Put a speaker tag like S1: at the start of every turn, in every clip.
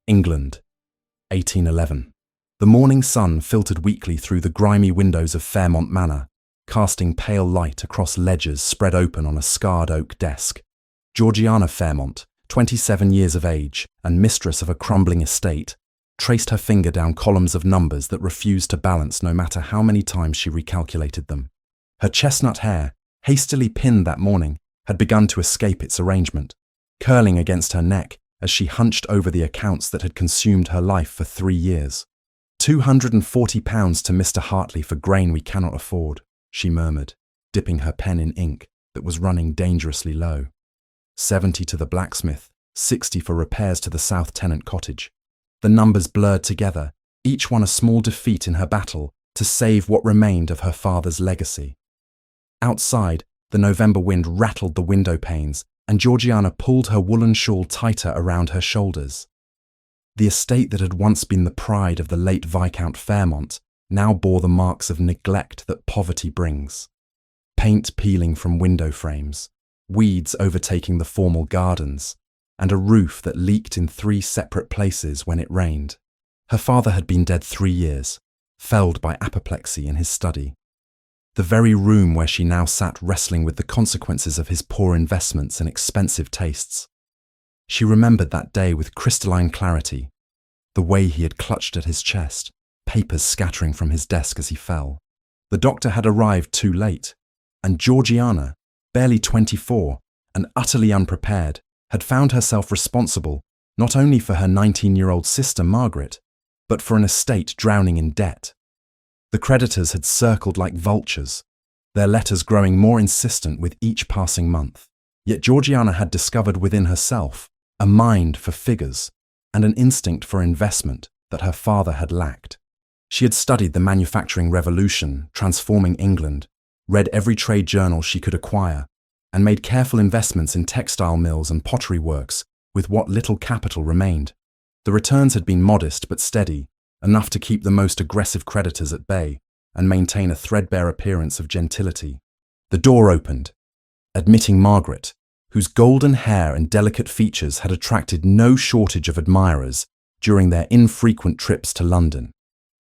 S1: England, 1811. The morning sun filtered weakly through the grimy windows of Fairmont Manor, casting pale light across ledgers spread open on a scarred oak desk. Georgiana Fairmont, 27 years of age and mistress of a crumbling estate, traced her finger down columns of numbers that refused to balance no matter how many times she recalculated them. Her chestnut hair, hastily pinned that morning, had begun to escape its arrangement, curling against her neck as she hunched over the accounts that had consumed her life for 3 years. £240 to Mr. Hartley for grain we cannot afford, she murmured, dipping her pen in ink that was running dangerously low. 70 to the blacksmith, 60 for repairs to the South Tenant cottage. The numbers blurred together, each one a small defeat in her battle to save what remained of her father's legacy. Outside, the November wind rattled the window panes, and Georgiana pulled her woolen shawl tighter around her shoulders. The estate that had once been the pride of the late Viscount Fairmont now bore the marks of neglect that poverty brings. Paint peeling from window frames, weeds overtaking the formal gardens, and a roof that leaked in 3 separate places when it rained. Her father had been dead 3 years, felled by apoplexy in his study. The very room where she now sat wrestling with the consequences of his poor investments and expensive tastes. She remembered that day with crystalline clarity, the way he had clutched at his chest, papers scattering from his desk as he fell. The doctor had arrived too late, and Georgiana, barely 24 and utterly unprepared, had found herself responsible not only for her 19-year-old sister Margaret, but for an estate drowning in debt. The creditors had circled like vultures, their letters growing more insistent with each passing month. Yet Georgiana had discovered within herself a mind for figures and an instinct for investment that her father had lacked. She had studied the manufacturing revolution transforming England, read every trade journal she could acquire, and made careful investments in textile mills and pottery works with what little capital remained. The returns had been modest but steady, enough to keep the most aggressive creditors at bay and maintain a threadbare appearance of gentility. The door opened, admitting Margaret, whose golden hair and delicate features had attracted no shortage of admirers during their infrequent trips to London.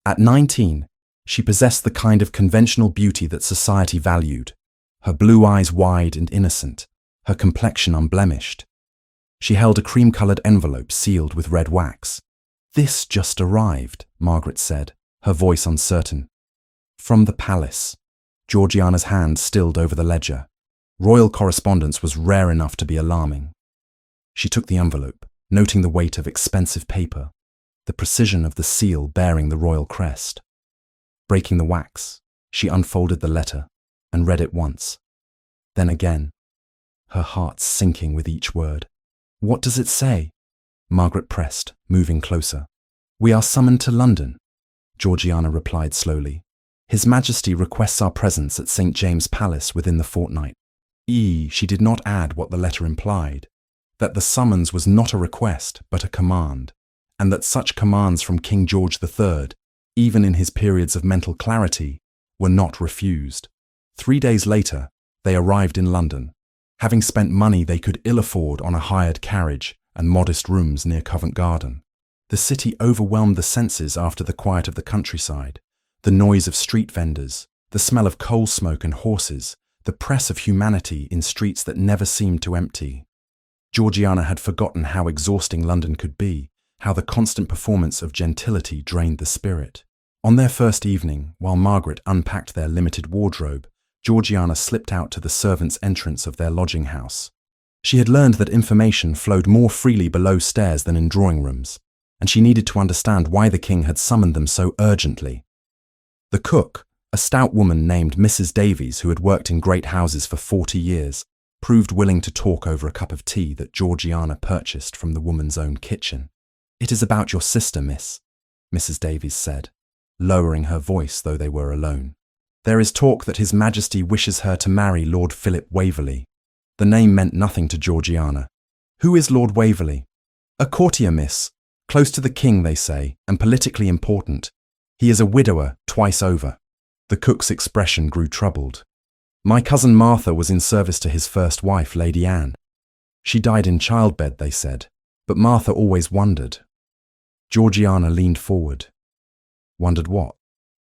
S1: At 19, she possessed the kind of conventional beauty that society valued, her blue eyes wide and innocent, her complexion unblemished. She held a cream-coloured envelope sealed with red wax. "This just arrived," Margaret said, her voice uncertain. "From the palace." Georgiana's hand stilled over the ledger. Royal correspondence was rare enough to be alarming. She took the envelope, noting the weight of expensive paper, the precision of the seal bearing the royal crest. Breaking the wax, she unfolded the letter and read it once, then again, her heart sinking with each word. "What does it say?" Margaret pressed, moving closer. "We are summoned to London," Georgiana replied slowly. "His Majesty requests our presence at St. James's Palace within the fortnight." She did not add what the letter implied, that the summons was not a request but a command, and that such commands from King George III, even in his periods of mental clarity, were not refused. 3 days later, they arrived in London, having spent money they could ill afford on a hired carriage and modest rooms near Covent Garden. The city overwhelmed the senses after the quiet of the countryside, the noise of street vendors, the smell of coal smoke and horses, the press of humanity in streets that never seemed to empty. Georgiana had forgotten how exhausting London could be, how the constant performance of gentility drained the spirit. On their first evening, while Margaret unpacked their limited wardrobe, Georgiana slipped out to the servants' entrance of their lodging house. She had learned that information flowed more freely below stairs than in drawing rooms, and she needed to understand why the king had summoned them so urgently. The cook, a stout woman named Mrs. Davies who had worked in great houses for 40 years, proved willing to talk over a cup of tea that Georgiana purchased from the woman's own kitchen. "It is about your sister, miss," Mrs. Davies said, lowering her voice though they were alone. "There is talk that His Majesty wishes her to marry Lord Philip Waverley." The name meant nothing to Georgiana. "Who is Lord Waverley?" "A courtier, miss. Close to the king, they say, and politically important. He is a widower twice over." The cook's expression grew troubled. "My cousin Martha was in service to his first wife, Lady Anne. She died in childbed, they said, but Martha always wondered." Georgiana leaned forward. Wondered what?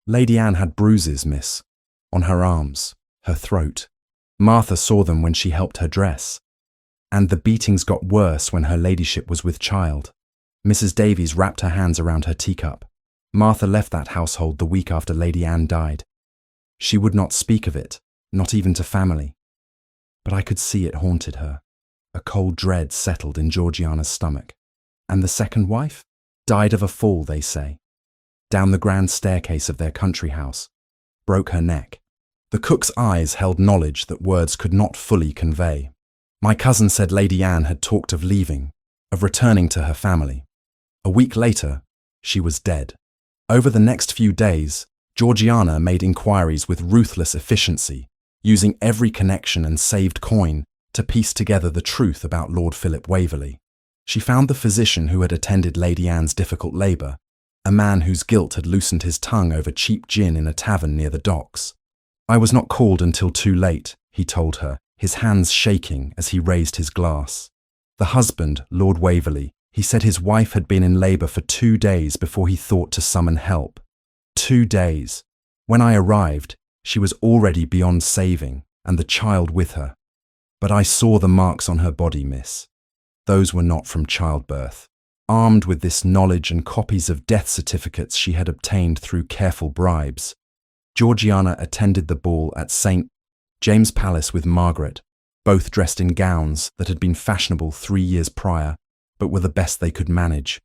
S1: Lady Anne had bruises, miss. On her arms, her throat. Martha saw them when she helped her dress. And the beatings got worse when her ladyship was with child. Mrs. Davies wrapped her hands around her teacup. Martha left that household the week after Lady Anne died. She would not speak of it, not even to family. But I could see it haunted her. A cold dread settled in Georgiana's stomach. And the second wife? Died of a fall, they say. Down the grand staircase of their country house. Broke her neck. The cook's eyes held knowledge that words could not fully convey. My cousin said Lady Anne had talked of leaving, of returning to her family. A week later, she was dead. Over the next few days, Georgiana made inquiries with ruthless efficiency, using every connection and saved coin to piece together the truth about Lord Philip Waverley. She found the physician who had attended Lady Anne's difficult labour, a man whose guilt had loosened his tongue over cheap gin in a tavern near the docks. I was not called until too late, he told her, his hands shaking as he raised his glass. The husband, Lord Waverley, he said his wife had been in labour for 2 days before he thought to summon help. 2 days. When I arrived, she was already beyond saving, and the child with her. But I saw the marks on her body, miss. Those were not from childbirth. Armed with this knowledge and copies of death certificates she had obtained through careful bribes, Georgiana attended the ball at St. James' Palace with Margaret, both dressed in gowns that had been fashionable 3 years prior, but were the best they could manage.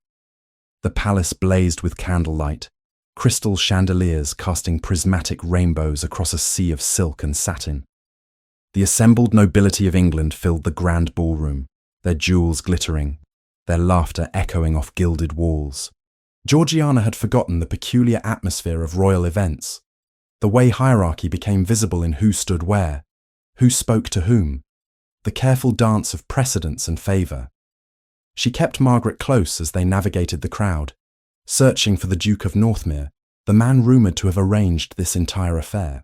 S1: The palace blazed with candlelight, crystal chandeliers casting prismatic rainbows across a sea of silk and satin. The assembled nobility of England filled the grand ballroom, their jewels glittering, their laughter echoing off gilded walls. Georgiana had forgotten the peculiar atmosphere of royal events, the way hierarchy became visible in who stood where, who spoke to whom, the careful dance of precedence and favour. She kept Margaret close as they navigated the crowd, searching for the Duke of Northmere, the man rumoured to have arranged this entire affair.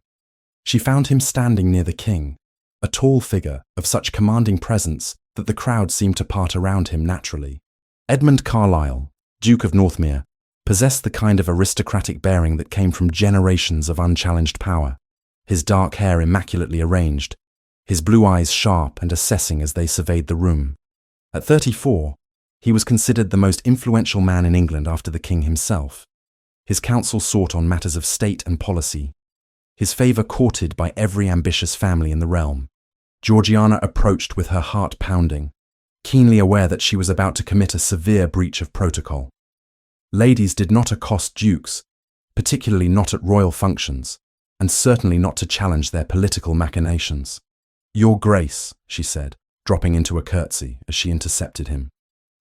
S1: She found him standing near the king, a tall figure of such commanding presence that the crowd seemed to part around him naturally. Edmund Carlisle, Duke of Northmere, possessed the kind of aristocratic bearing that came from generations of unchallenged power, his dark hair immaculately arranged, his blue eyes sharp and assessing as they surveyed the room. At 34, he was considered the most influential man in England after the king himself. His counsel sought on matters of state and policy, his favour courted by every ambitious family in the realm. Georgiana approached with her heart pounding, keenly aware that she was about to commit a severe breach of protocol. Ladies did not accost dukes, particularly not at royal functions, and certainly not to challenge their political machinations. "Your Grace," she said, dropping into a curtsy as she intercepted him.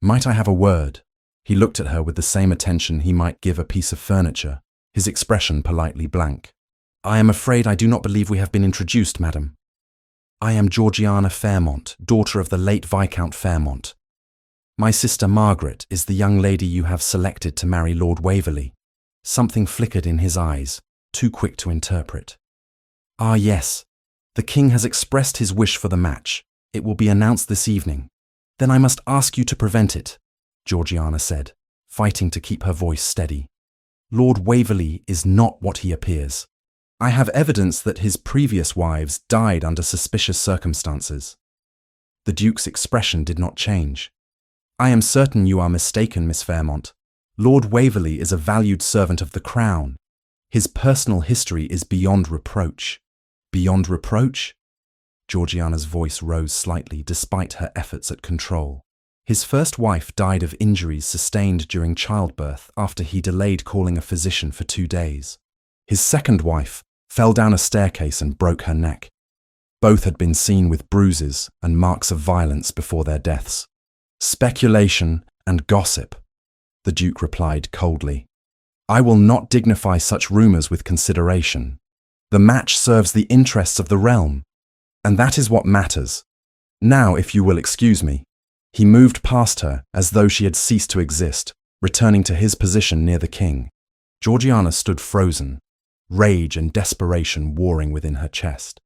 S1: "Might I have a word?" He looked at her with the same attention he might give a piece of furniture, his expression politely blank. "I am afraid I do not believe we have been introduced, madam. I am Georgiana Fairmont, daughter of the late Viscount Fairmont. My sister Margaret is the young lady you have selected to marry Lord Waverley." Something flickered in his eyes, too quick to interpret. "Ah, yes. The king has expressed his wish for the match. It will be announced this evening. Then I must ask you to prevent it," Georgiana said, fighting to keep her voice steady. "Lord Waverley is not what he appears. I have evidence that his previous wives died under suspicious circumstances." The Duke's expression did not change. "I am certain you are mistaken, Miss Fairmont. Lord Waverley is a valued servant of the Crown. His personal history is beyond reproach." "Beyond reproach?" Georgiana's voice rose slightly despite her efforts at control. "His first wife died of injuries sustained during childbirth after he delayed calling a physician for 2 days. His second wife fell down a staircase and broke her neck. Both had been seen with bruises and marks of violence before their deaths." "Speculation and gossip," the Duke replied coldly. "I will not dignify such rumours with consideration. The match serves the interests of the realm, and that is what matters. Now, if you will excuse me." He moved past her as though she had ceased to exist, returning to his position near the king. Georgiana stood frozen, rage and desperation warring within her chest.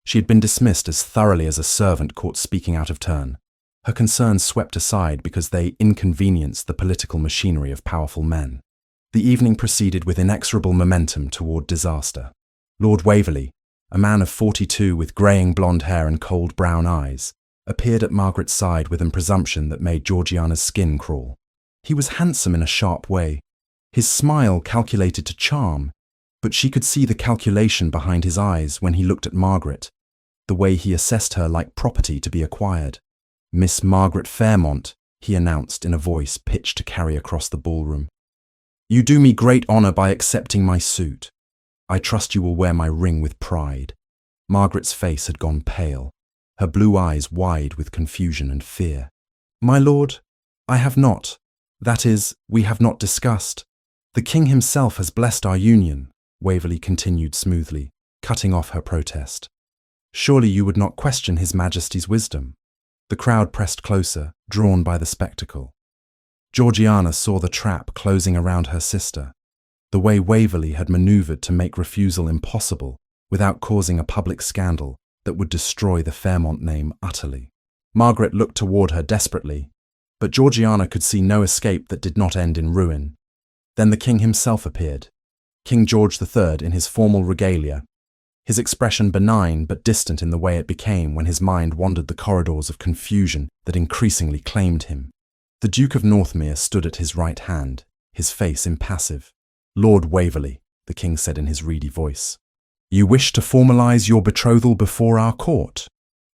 S1: She had been dismissed as thoroughly as a servant caught speaking out of turn. her concerns swept aside because they inconvenienced the political machinery of powerful men. The evening proceeded with inexorable momentum toward disaster. Lord Waverley, a man of 42 with greying blonde hair and cold brown eyes, appeared at Margaret's side with a presumption that made Georgiana's skin crawl. He was handsome in a sharp way, his smile calculated to charm, but she could see the calculation behind his eyes when he looked at Margaret, the way he assessed her like property to be acquired. "Miss Margaret Fairmont," he announced in a voice pitched to carry across the ballroom. "You do me great honour by accepting my suit. I trust you will wear my ring with pride." Margaret's face had gone pale, her blue eyes wide with confusion and fear. "My lord, I have not. That is, we have not discussed. The king himself has blessed our union," Waverley continued smoothly, cutting off her protest. "Surely you would not question his majesty's wisdom." The crowd pressed closer, drawn by the spectacle. Georgiana saw the trap closing around her sister, the way Waverley had manoeuvred to make refusal impossible without causing a public scandal that would destroy the Fairmont name utterly. Margaret looked toward her desperately, but Georgiana could see no escape that did not end in ruin. Then the king himself appeared, King George III in his formal regalia, his expression benign but distant in the way it became when his mind wandered the corridors of confusion that increasingly claimed him. The Duke of Northmere stood at his right hand, his face impassive. "Lord Waverley," the king said in his reedy voice, "you wish to formalize your betrothal before our court?"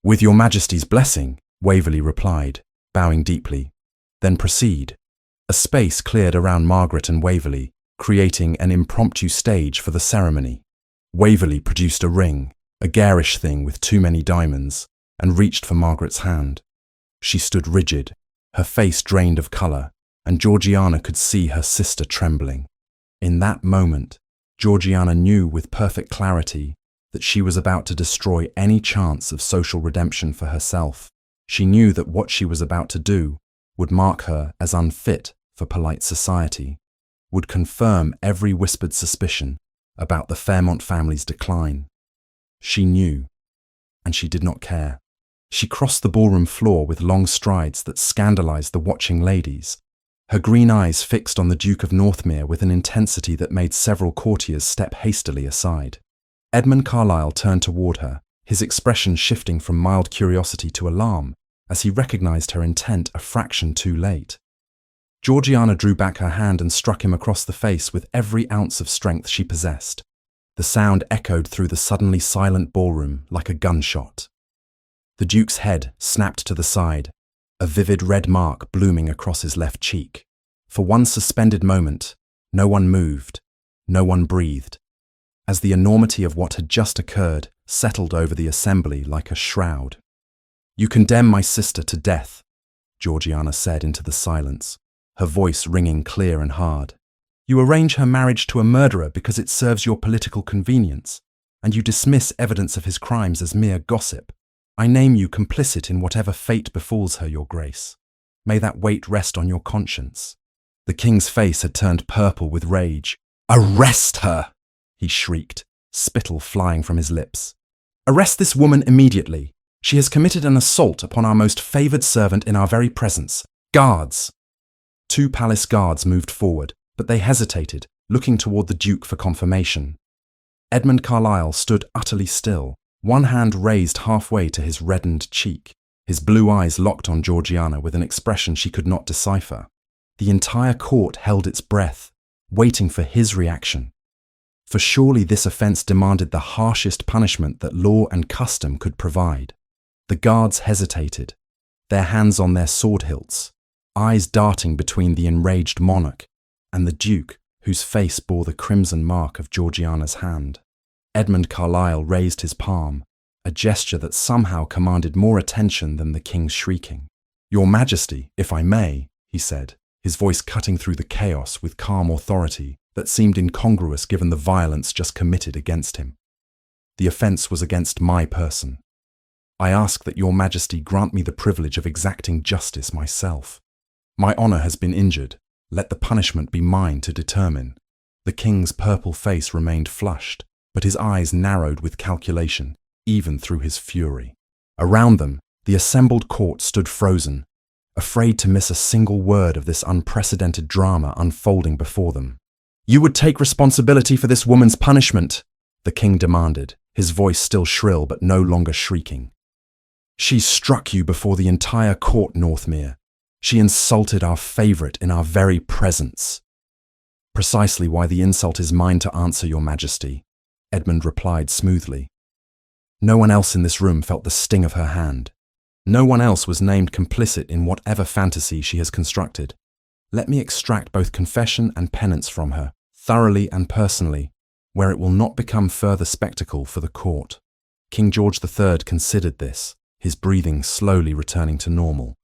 S1: "With your majesty's blessing," Waverley replied, bowing deeply. "Then proceed." A space cleared around Margaret and Waverley, creating an impromptu stage for the ceremony. Waverley produced a ring, a garish thing with too many diamonds, and reached for Margaret's hand. She stood rigid, her face drained of colour, and Georgiana could see her sister trembling. In that moment, Georgiana knew with perfect clarity that she was about to destroy any chance of social redemption for herself. She knew that what she was about to do would mark her as unfit for polite society, would confirm every whispered suspicion about the Fairmont family's decline. She knew, and she did not care. She crossed the ballroom floor with long strides that scandalized the watching ladies, her green eyes fixed on the Duke of Northmere with an intensity that made several courtiers step hastily aside. Edmund Carlyle turned toward her, his expression shifting from mild curiosity to alarm as he recognized her intent a fraction too late. Georgiana drew back her hand and struck him across the face with every ounce of strength she possessed. The sound echoed through the suddenly silent ballroom like a gunshot. The Duke's head snapped to the side, a vivid red mark blooming across his left cheek. For one suspended moment, no one moved, no one breathed, as the enormity of what had just occurred settled over the assembly like a shroud. "You condemn my sister to death," Georgiana said into the silence, her voice ringing clear and hard. "You arrange her marriage to a murderer because it serves your political convenience, and you dismiss evidence of his crimes as mere gossip. I name you complicit in whatever fate befalls her, your grace. May that weight rest on your conscience." The king's face had turned purple with rage. "Arrest her!" he shrieked, spittle flying from his lips. "Arrest this woman immediately. She has committed an assault upon our most favoured servant in our very presence. Guards!" 2 palace guards moved forward, but they hesitated, looking toward the Duke for confirmation. Edmund Carlyle stood utterly still, one hand raised halfway to his reddened cheek, his blue eyes locked on Georgiana with an expression she could not decipher. The entire court held its breath, waiting for his reaction. For surely this offence demanded the harshest punishment that law and custom could provide. The guards hesitated, their hands on their sword hilts, eyes darting between the enraged monarch and the Duke, whose face bore the crimson mark of Georgiana's hand. Edmund Carlyle raised his palm, a gesture that somehow commanded more attention than the king's shrieking. "Your Majesty, if I may," he said, his voice cutting through the chaos with calm authority that seemed incongruous given the violence just committed against him. "The offence was against my person. I ask that your Majesty grant me the privilege of exacting justice myself. My honour has been injured. Let the punishment be mine to determine." The king's purple face remained flushed, but his eyes narrowed with calculation, even through his fury. Around them, The assembled court stood frozen, afraid to miss a single word of this unprecedented drama unfolding before them. "You would take responsibility for this woman's punishment," the king demanded, his voice still shrill but no longer shrieking. "She struck you before the entire court, Northmere. She insulted our favourite in our very presence." "Precisely why the insult is mine to answer, Your Majesty," Edmund replied smoothly. No one else in this room felt the sting of her hand. No one else was named complicit in whatever fantasy she has constructed. Let me extract both confession and penance from her, thoroughly and personally, where it will not become further spectacle for the court. King George III considered this, his breathing slowly returning to normal.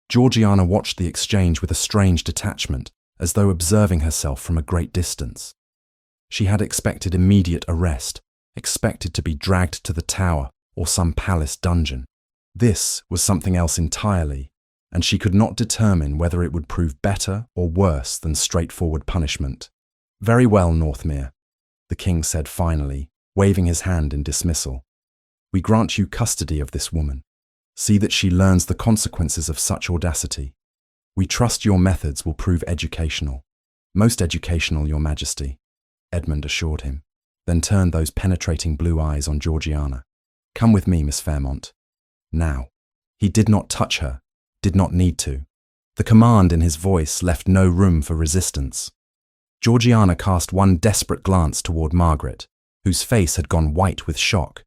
S1: Georgiana watched the exchange with a strange detachment, as though observing herself from a great distance. She had expected immediate arrest, expected to be dragged to the tower or some palace dungeon. This was something else entirely, and she could not determine whether it would prove better or worse than straightforward punishment. "Very well, Northmere," the king said finally, waving his hand in dismissal. "We grant you custody of this woman. See that she learns the consequences of such audacity. We trust your methods will prove educational." "Most educational, Your Majesty," Edmund assured him, then turned those penetrating blue eyes on Georgiana. "Come with me, Miss Fairmont." Now. He did not touch her, did not need to. The command in his voice left no room for resistance. Georgiana cast one desperate glance toward Margaret, whose face had gone white with shock,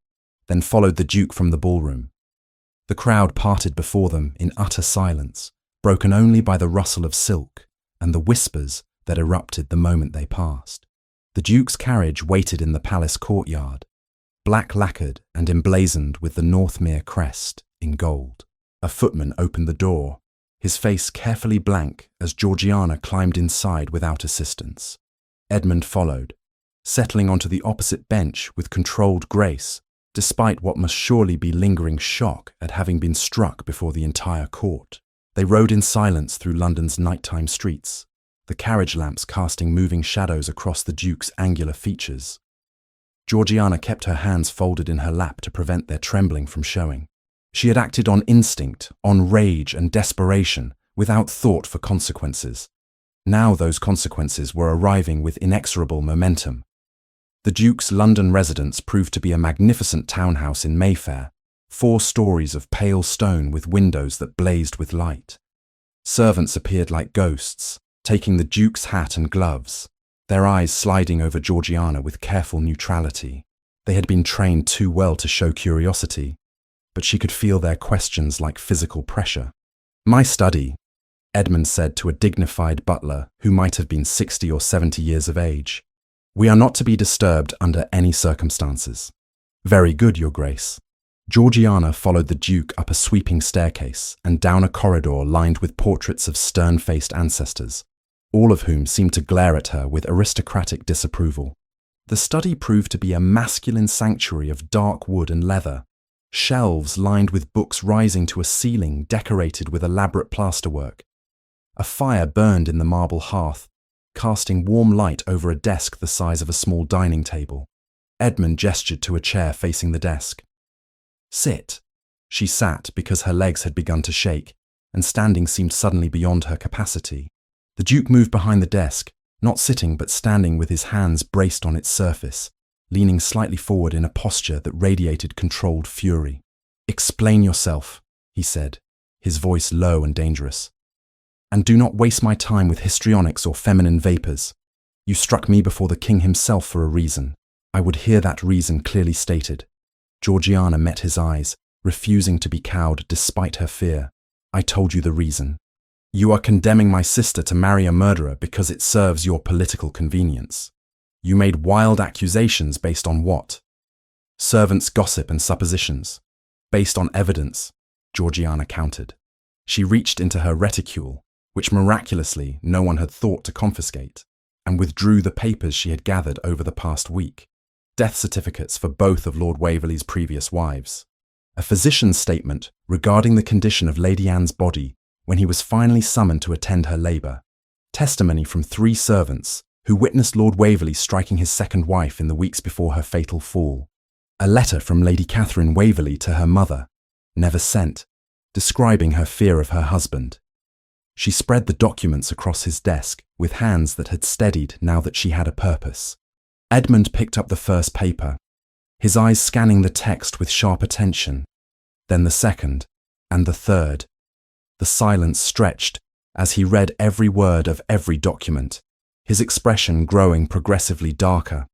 S1: then followed the Duke from the ballroom. The crowd parted before them in utter silence, broken only by the rustle of silk and the whispers that erupted the moment they passed. The Duke's carriage waited in the palace courtyard, black lacquered and emblazoned with the Northmere crest in gold. A footman opened the door, his face carefully blank as Georgiana climbed inside without assistance. Edmund followed, settling onto the opposite bench with controlled grace, despite what must surely be lingering shock at having been struck before the entire court. They rode in silence through London's nighttime streets, the carriage lamps casting moving shadows across the Duke's angular features. Georgiana kept her hands folded in her lap to prevent their trembling from showing. She had acted on instinct, on rage and desperation, without thought for consequences. Now those consequences were arriving with inexorable momentum. The Duke's London residence proved to be a magnificent townhouse in Mayfair, 4 stories of pale stone with windows that blazed with light. Servants appeared like ghosts, taking the Duke's hat and gloves, their eyes sliding over Georgiana with careful neutrality. They had been trained too well to show curiosity, but she could feel their questions like physical pressure. "My study," Edmund said to a dignified butler who might have been 60 or 70 years of age. "We are not to be disturbed under any circumstances." "Very good, Your Grace." Georgiana followed the Duke up a sweeping staircase and down a corridor lined with portraits of stern-faced ancestors, all of whom seemed to glare at her with aristocratic disapproval. The study proved to be a masculine sanctuary of dark wood and leather, shelves lined with books rising to a ceiling decorated with elaborate plasterwork. A fire burned in the marble hearth, casting warm light over a desk the size of a small dining table. Edmund gestured to a chair facing the desk. "Sit." She sat because her legs had begun to shake, and standing seemed suddenly beyond her capacity. The Duke moved behind the desk, not sitting but standing with his hands braced on its surface, leaning slightly forward in a posture that radiated controlled fury. "Explain yourself," he said, his voice low and dangerous. "And do not waste my time with histrionics or feminine vapours. You struck me before the king himself for a reason. I would hear that reason clearly stated." Georgiana met his eyes, refusing to be cowed despite her fear. "I told you the reason. You are condemning my sister to marry a murderer because it serves your political convenience. You made wild accusations based on what? Servants' gossip and suppositions. Based on evidence," Georgiana countered. She reached into her reticule, which miraculously no one had thought to confiscate, and withdrew the papers she had gathered over the past week. Death certificates for both of Lord Waverley's previous wives. A physician's statement regarding the condition of Lady Anne's body when he was finally summoned to attend her labour. Testimony from 3 servants who witnessed Lord Waverley striking his second wife in the weeks before her fatal fall. A letter from Lady Catherine Waverley to her mother, never sent, describing her fear of her husband. She spread the documents across his desk with hands that had steadied now that she had a purpose. Edmund picked up the first paper, his eyes scanning the text with sharp attention, then the second, and the third. The silence stretched as he read every word of every document, his expression growing progressively darker.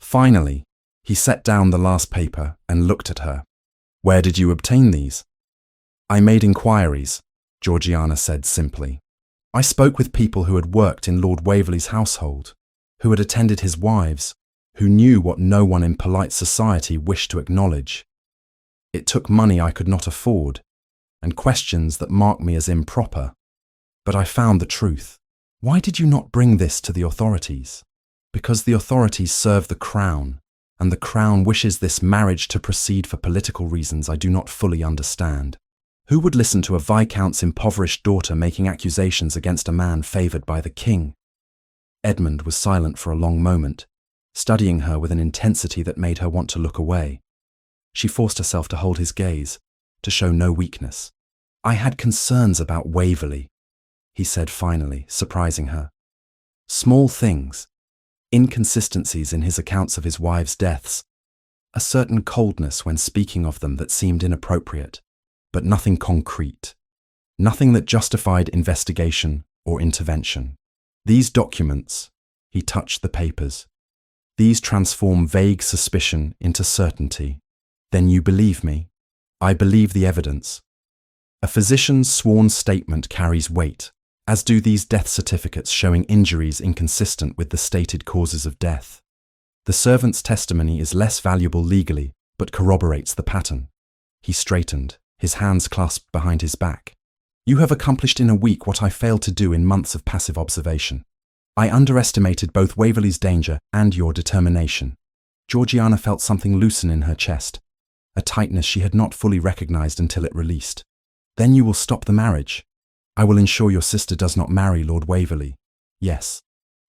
S1: Finally, he set down the last paper and looked at her. "Where did you obtain these?" "I made inquiries," Georgiana said simply. "I spoke with people who had worked in Lord Waverley's household, who had attended his wives, who knew what no one in polite society wished to acknowledge. It took money I could not afford, and questions that marked me as improper. But I found the truth. Why did you not bring this to the authorities?" "Because the authorities serve the Crown, and the Crown wishes this marriage to proceed for political reasons I do not fully understand. Who would listen to a viscount's impoverished daughter making accusations against a man favoured by the king?" Edmund was silent for a long moment, studying her with an intensity that made her want to look away. She forced herself to hold his gaze, to show no weakness. "I had concerns about Waverley," he said finally, surprising her. "Small things, inconsistencies in his accounts of his wives' deaths, a certain coldness when speaking of them that seemed inappropriate, but nothing concrete, nothing that justified investigation or intervention. These documents," he touched the papers, "these transform vague suspicion into certainty. Then you believe me?" "I believe the evidence. A physician's sworn statement carries weight, as do these death certificates showing injuries inconsistent with the stated causes of death. The servant's testimony is less valuable legally, but corroborates the pattern." He straightened, his hands clasped behind his back. "You have accomplished in a week what I failed to do in months of passive observation. I underestimated both Waverley's danger and your determination." Georgiana felt something loosen in her chest, a tightness she had not fully recognized until it released. "Then you will stop the marriage? I will ensure your sister does not marry Lord Waverley." "Yes,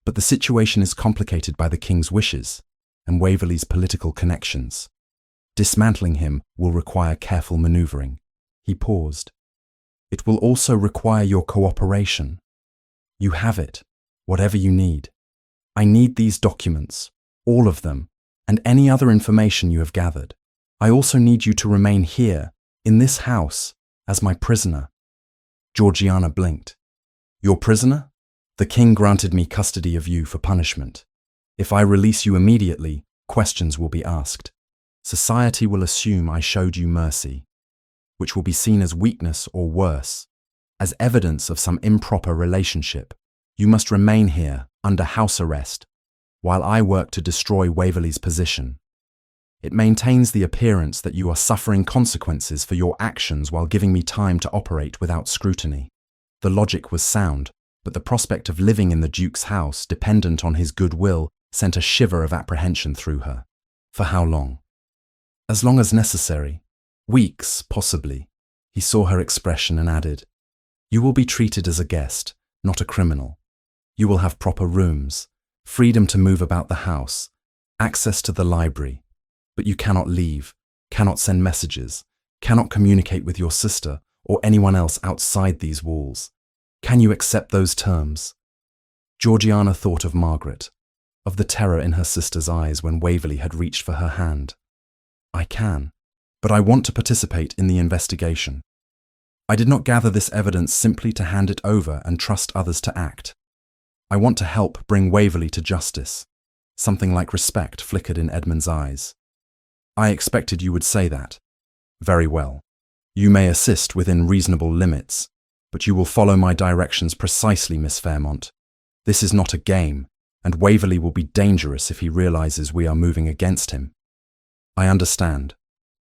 S1: but the situation is complicated by the king's wishes and Waverley's political connections. Dismantling him will require careful manoeuvring." He paused. "It will also require your cooperation. You have it, whatever you need. I need these documents, all of them, and any other information you have gathered. I also need you to remain here, in this house, as my prisoner." Georgiana blinked. "Your prisoner? The king granted me custody of you for punishment. If I release you immediately, questions will be asked. Society will assume I showed you mercy, which will be seen as weakness or worse, as evidence of some improper relationship. You must remain here, under house arrest, while I work to destroy Waverley's position. It maintains the appearance that you are suffering consequences for your actions while giving me time to operate without scrutiny." The logic was sound, but the prospect of living in the Duke's house, dependent on his goodwill, sent a shiver of apprehension through her. "For how long?" "As long as necessary. Weeks, possibly." He saw her expression and added, "You will be treated as a guest, not a criminal. You will have proper rooms, freedom to move about the house, access to the library. But you cannot leave, cannot send messages, cannot communicate with your sister or anyone else outside these walls. Can you accept those terms?" Georgiana thought of Margaret, of the terror in her sister's eyes when Waverley had reached for her hand. "I can, but I want to participate in the investigation. I did not gather this evidence simply to hand it over and trust others to act. I want to help bring Waverley to justice." Something like respect flickered in Edmund's eyes. "I expected you would say that. Very well. You may assist within reasonable limits, but you will follow my directions precisely, Miss Fairmont. This is not a game, and Waverley will be dangerous if he realizes we are moving against him." "I understand."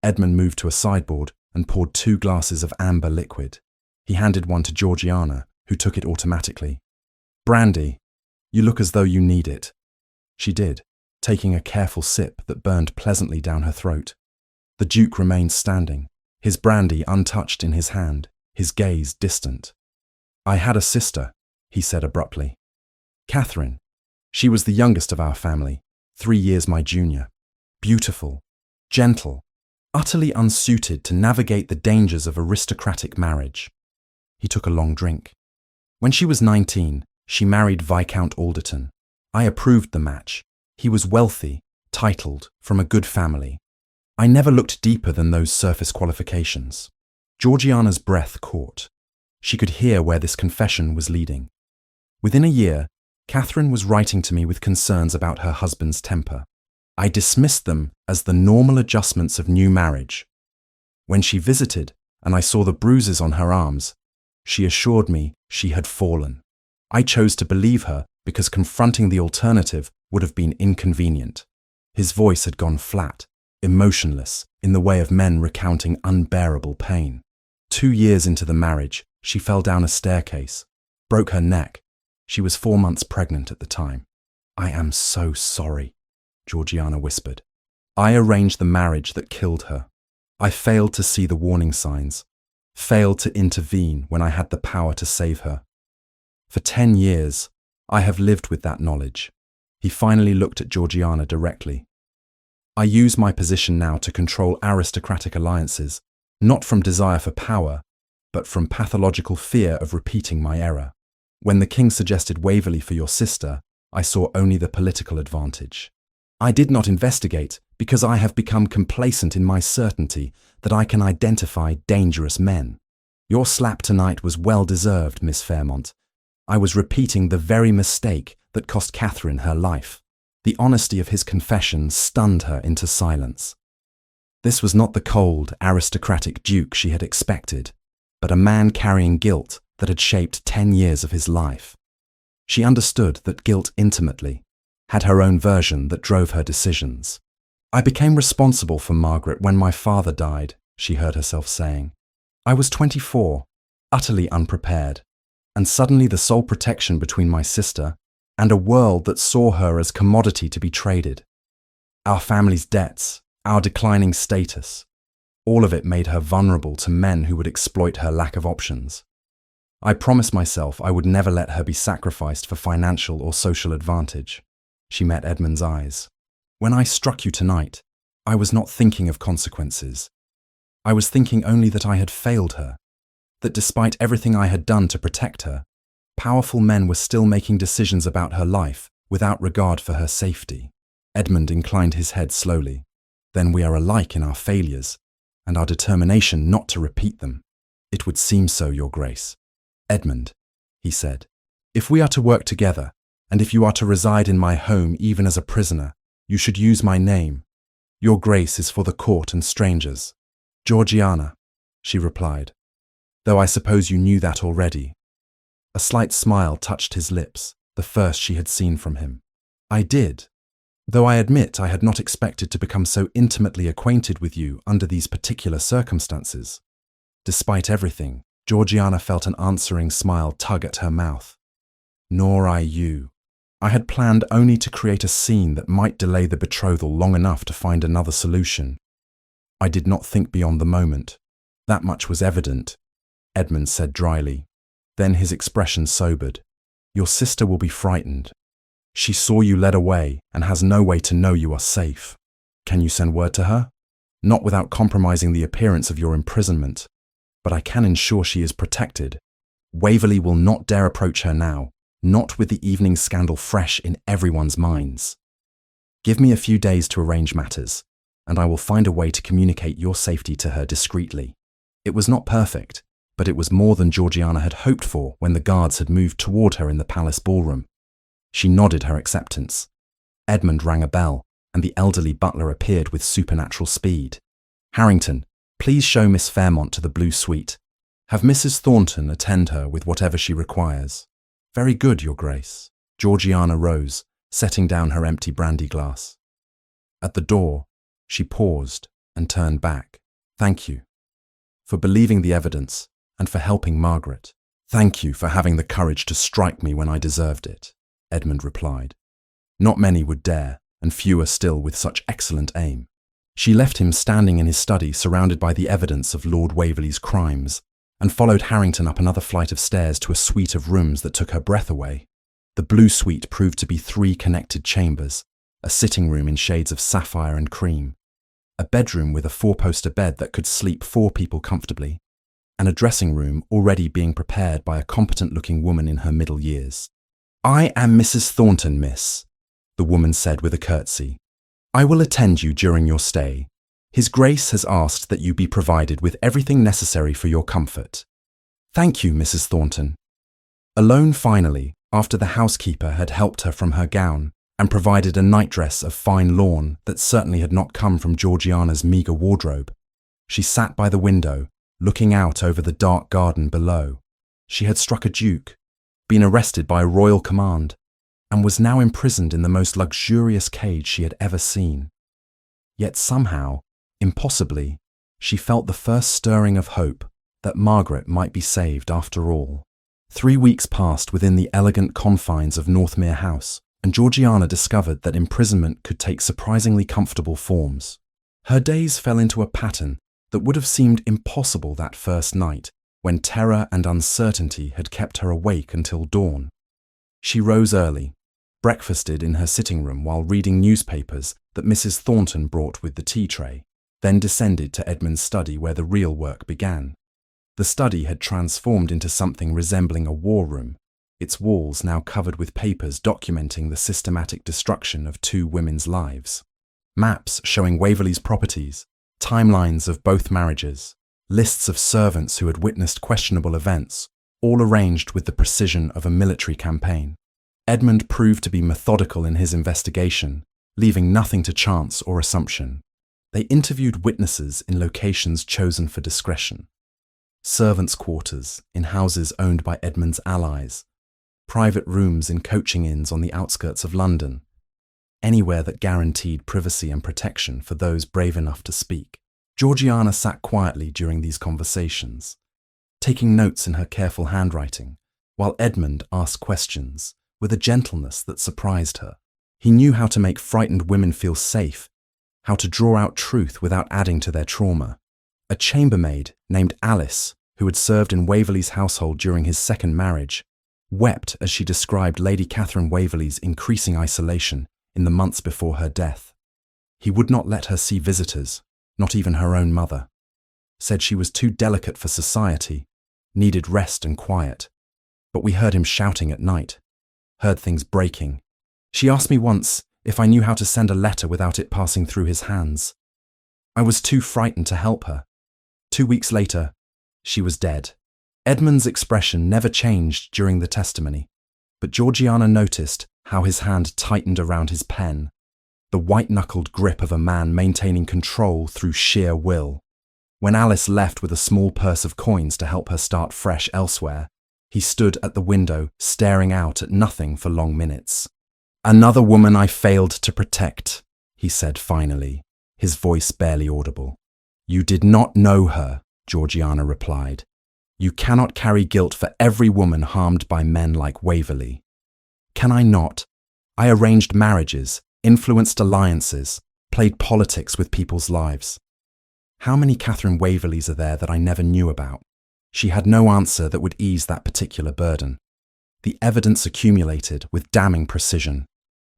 S1: Edmund moved to a sideboard and poured 2 glasses of amber liquid. He handed one to Georgiana, who took it automatically. "Brandy, you look as though you need it." She did, taking a careful sip that burned pleasantly down her throat. The Duke remained standing, his brandy untouched in his hand, his gaze distant. "I had a sister," he said abruptly. "Catherine. She was the youngest of our family, 3 years my junior. Beautiful, gentle, utterly unsuited to navigate the dangers of aristocratic marriage. He took a long drink. When she was 19, she married Viscount Alderton. I approved the match. He was wealthy, titled, from a good family. I never looked deeper than those surface qualifications. Georgiana's breath caught. She could hear where this confession was leading. Within a year, Catherine was writing to me with concerns about her husband's temper. I dismissed them as the normal adjustments of new marriage. When she visited and I saw the bruises on her arms, she assured me she had fallen. I chose to believe her because confronting the alternative would have been inconvenient. His voice had gone flat, emotionless, in the way of men recounting unbearable pain. 2 years into the marriage, she fell down a staircase, broke her neck. She was 4 months pregnant at the time. "I am so sorry," Georgiana whispered. "I arranged the marriage that killed her. I failed to see the warning signs, failed to intervene when I had the power to save her. For 10 years, I have lived with that knowledge." He finally looked at Georgiana directly. "I use my position now to control aristocratic alliances, not from desire for power, but from pathological fear of repeating my error. When the king suggested Waverley for your sister, I saw only the political advantage. I did not investigate because I have become complacent in my certainty that I can identify dangerous men. Your slap tonight was well deserved, Miss Fairmont. I was repeating the very mistake that cost Catherine her life." The honesty of his confession stunned her into silence. This was not the cold, aristocratic duke she had expected, but a man carrying guilt that had shaped 10 years of his life. She understood that guilt intimately, had her own version that drove her decisions. "I became responsible for Margaret when my father died," she heard herself saying. "I was 24, utterly unprepared, and suddenly the sole protection between my sister and a world that saw her as commodity to be traded. Our family's debts, our declining status, all of it made her vulnerable to men who would exploit her lack of options. I promised myself I would never let her be sacrificed for financial or social advantage." She met Edmund's eyes. "When I struck you tonight, I was not thinking of consequences. I was thinking only that I had failed her, that despite everything I had done to protect her, powerful men were still making decisions about her life without regard for her safety." Edmund inclined his head slowly. "Then we are alike in our failures and our determination not to repeat them." "It would seem so, Your Grace." "Edmund," he said, "if we are to work together, and if you are to reside in my home even as a prisoner, you should use my name. Your Grace is for the court and strangers." "Georgiana," she replied, "though I suppose you knew that already." A slight smile touched his lips, the first she had seen from him. "I did, though I admit I had not expected to become so intimately acquainted with you under these particular circumstances." Despite everything, Georgiana felt an answering smile tug at her mouth. "Nor I you. I had planned only to create a scene that might delay the betrothal long enough to find another solution. I did not think beyond the moment. That much was evident," Edmund said dryly. Then his expression sobered. "Your sister will be frightened. She saw you led away and has no way to know you are safe. Can you send word to her? Not without compromising the appearance of your imprisonment, but I can ensure she is protected. Waverley will not dare approach her now, not with the evening scandal fresh in everyone's minds. Give me a few days to arrange matters, and I will find a way to communicate your safety to her discreetly." It was not perfect, but it was more than Georgiana had hoped for when the guards had moved toward her in the palace ballroom. She nodded her acceptance. Edmund rang a bell, and the elderly butler appeared with supernatural speed. "Harrington, please show Miss Fairmont to the blue suite. Have Mrs. Thornton attend her with whatever she requires." "Very good, Your Grace." Georgiana rose, setting down her empty brandy glass. At the door, she paused and turned back. "Thank you for believing the evidence and for helping Margaret. Thank you for having the courage to strike me when I deserved it," Edmund replied. "Not many would dare, and fewer still with such excellent aim." She left him standing in his study surrounded by the evidence of Lord Waverley's crimes, and followed Harrington up another flight of stairs to a suite of rooms that took her breath away. The blue suite proved to be 3 connected chambers, a sitting room in shades of sapphire and cream, a bedroom with a four-poster bed that could sleep 4 people comfortably, and a dressing room already being prepared by a competent-looking woman in her middle years. "I am Mrs. Thornton, miss," the woman said with a curtsy. "I will attend you during your stay. His Grace has asked that you be provided with everything necessary for your comfort." "Thank you, Mrs. Thornton." Alone finally, after the housekeeper had helped her from her gown and provided a nightdress of fine lawn that certainly had not come from Georgiana's meagre wardrobe, she sat by the window, looking out over the dark garden below. She had struck a duke, been arrested by a royal command, and was now imprisoned in the most luxurious cage she had ever seen. Yet somehow, impossibly, she felt the first stirring of hope that Margaret might be saved after all. 3 weeks passed within the elegant confines of Northmere House, and Georgiana discovered that imprisonment could take surprisingly comfortable forms. Her days fell into a pattern that would have seemed impossible that first night, when terror and uncertainty had kept her awake until dawn. She rose early, breakfasted in her sitting room while reading newspapers that Mrs. Thornton brought with the tea tray, then descended to Edmund's study where the real work began. The study had transformed into something resembling a war room, its walls now covered with papers documenting the systematic destruction of 2 women's lives. Maps showing Waverley's properties, timelines of both marriages, lists of servants who had witnessed questionable events, all arranged with the precision of a military campaign. Edmund proved to be methodical in his investigation, leaving nothing to chance or assumption. They interviewed witnesses in locations chosen for discretion. Servants' quarters in houses owned by Edmund's allies, private rooms in coaching inns on the outskirts of London, anywhere that guaranteed privacy and protection for those brave enough to speak. Georgiana sat quietly during these conversations, taking notes in her careful handwriting, while Edmund asked questions with a gentleness that surprised her. He knew how to make frightened women feel safe, how to draw out truth without adding to their trauma. A chambermaid named Alice, who had served in Waverley's household during his second marriage, wept as she described Lady Catherine Waverley's increasing isolation in the months before her death. He would not let her see visitors, not even her own mother. Said she was too delicate for society, needed rest and quiet. But we heard him shouting at night, heard things breaking. She asked me once if I knew how to send a letter without it passing through his hands. I was too frightened to help her. 2 weeks later, she was dead. Edmund's expression never changed during the testimony, but Georgiana noticed how his hand tightened around his pen, the white-knuckled grip of a man maintaining control through sheer will. When Alice left with a small purse of coins to help her start fresh elsewhere, he stood at the window, staring out at nothing for long minutes. "Another woman I failed to protect," he said finally, his voice barely audible. "You did not know her," Georgiana replied. "You cannot carry guilt for every woman harmed by men like Waverley." "Can I not? I arranged marriages, influenced alliances, played politics with people's lives. How many Catherine Waverleys are there that I never knew about?" She had no answer that would ease that particular burden. The evidence accumulated with damning precision.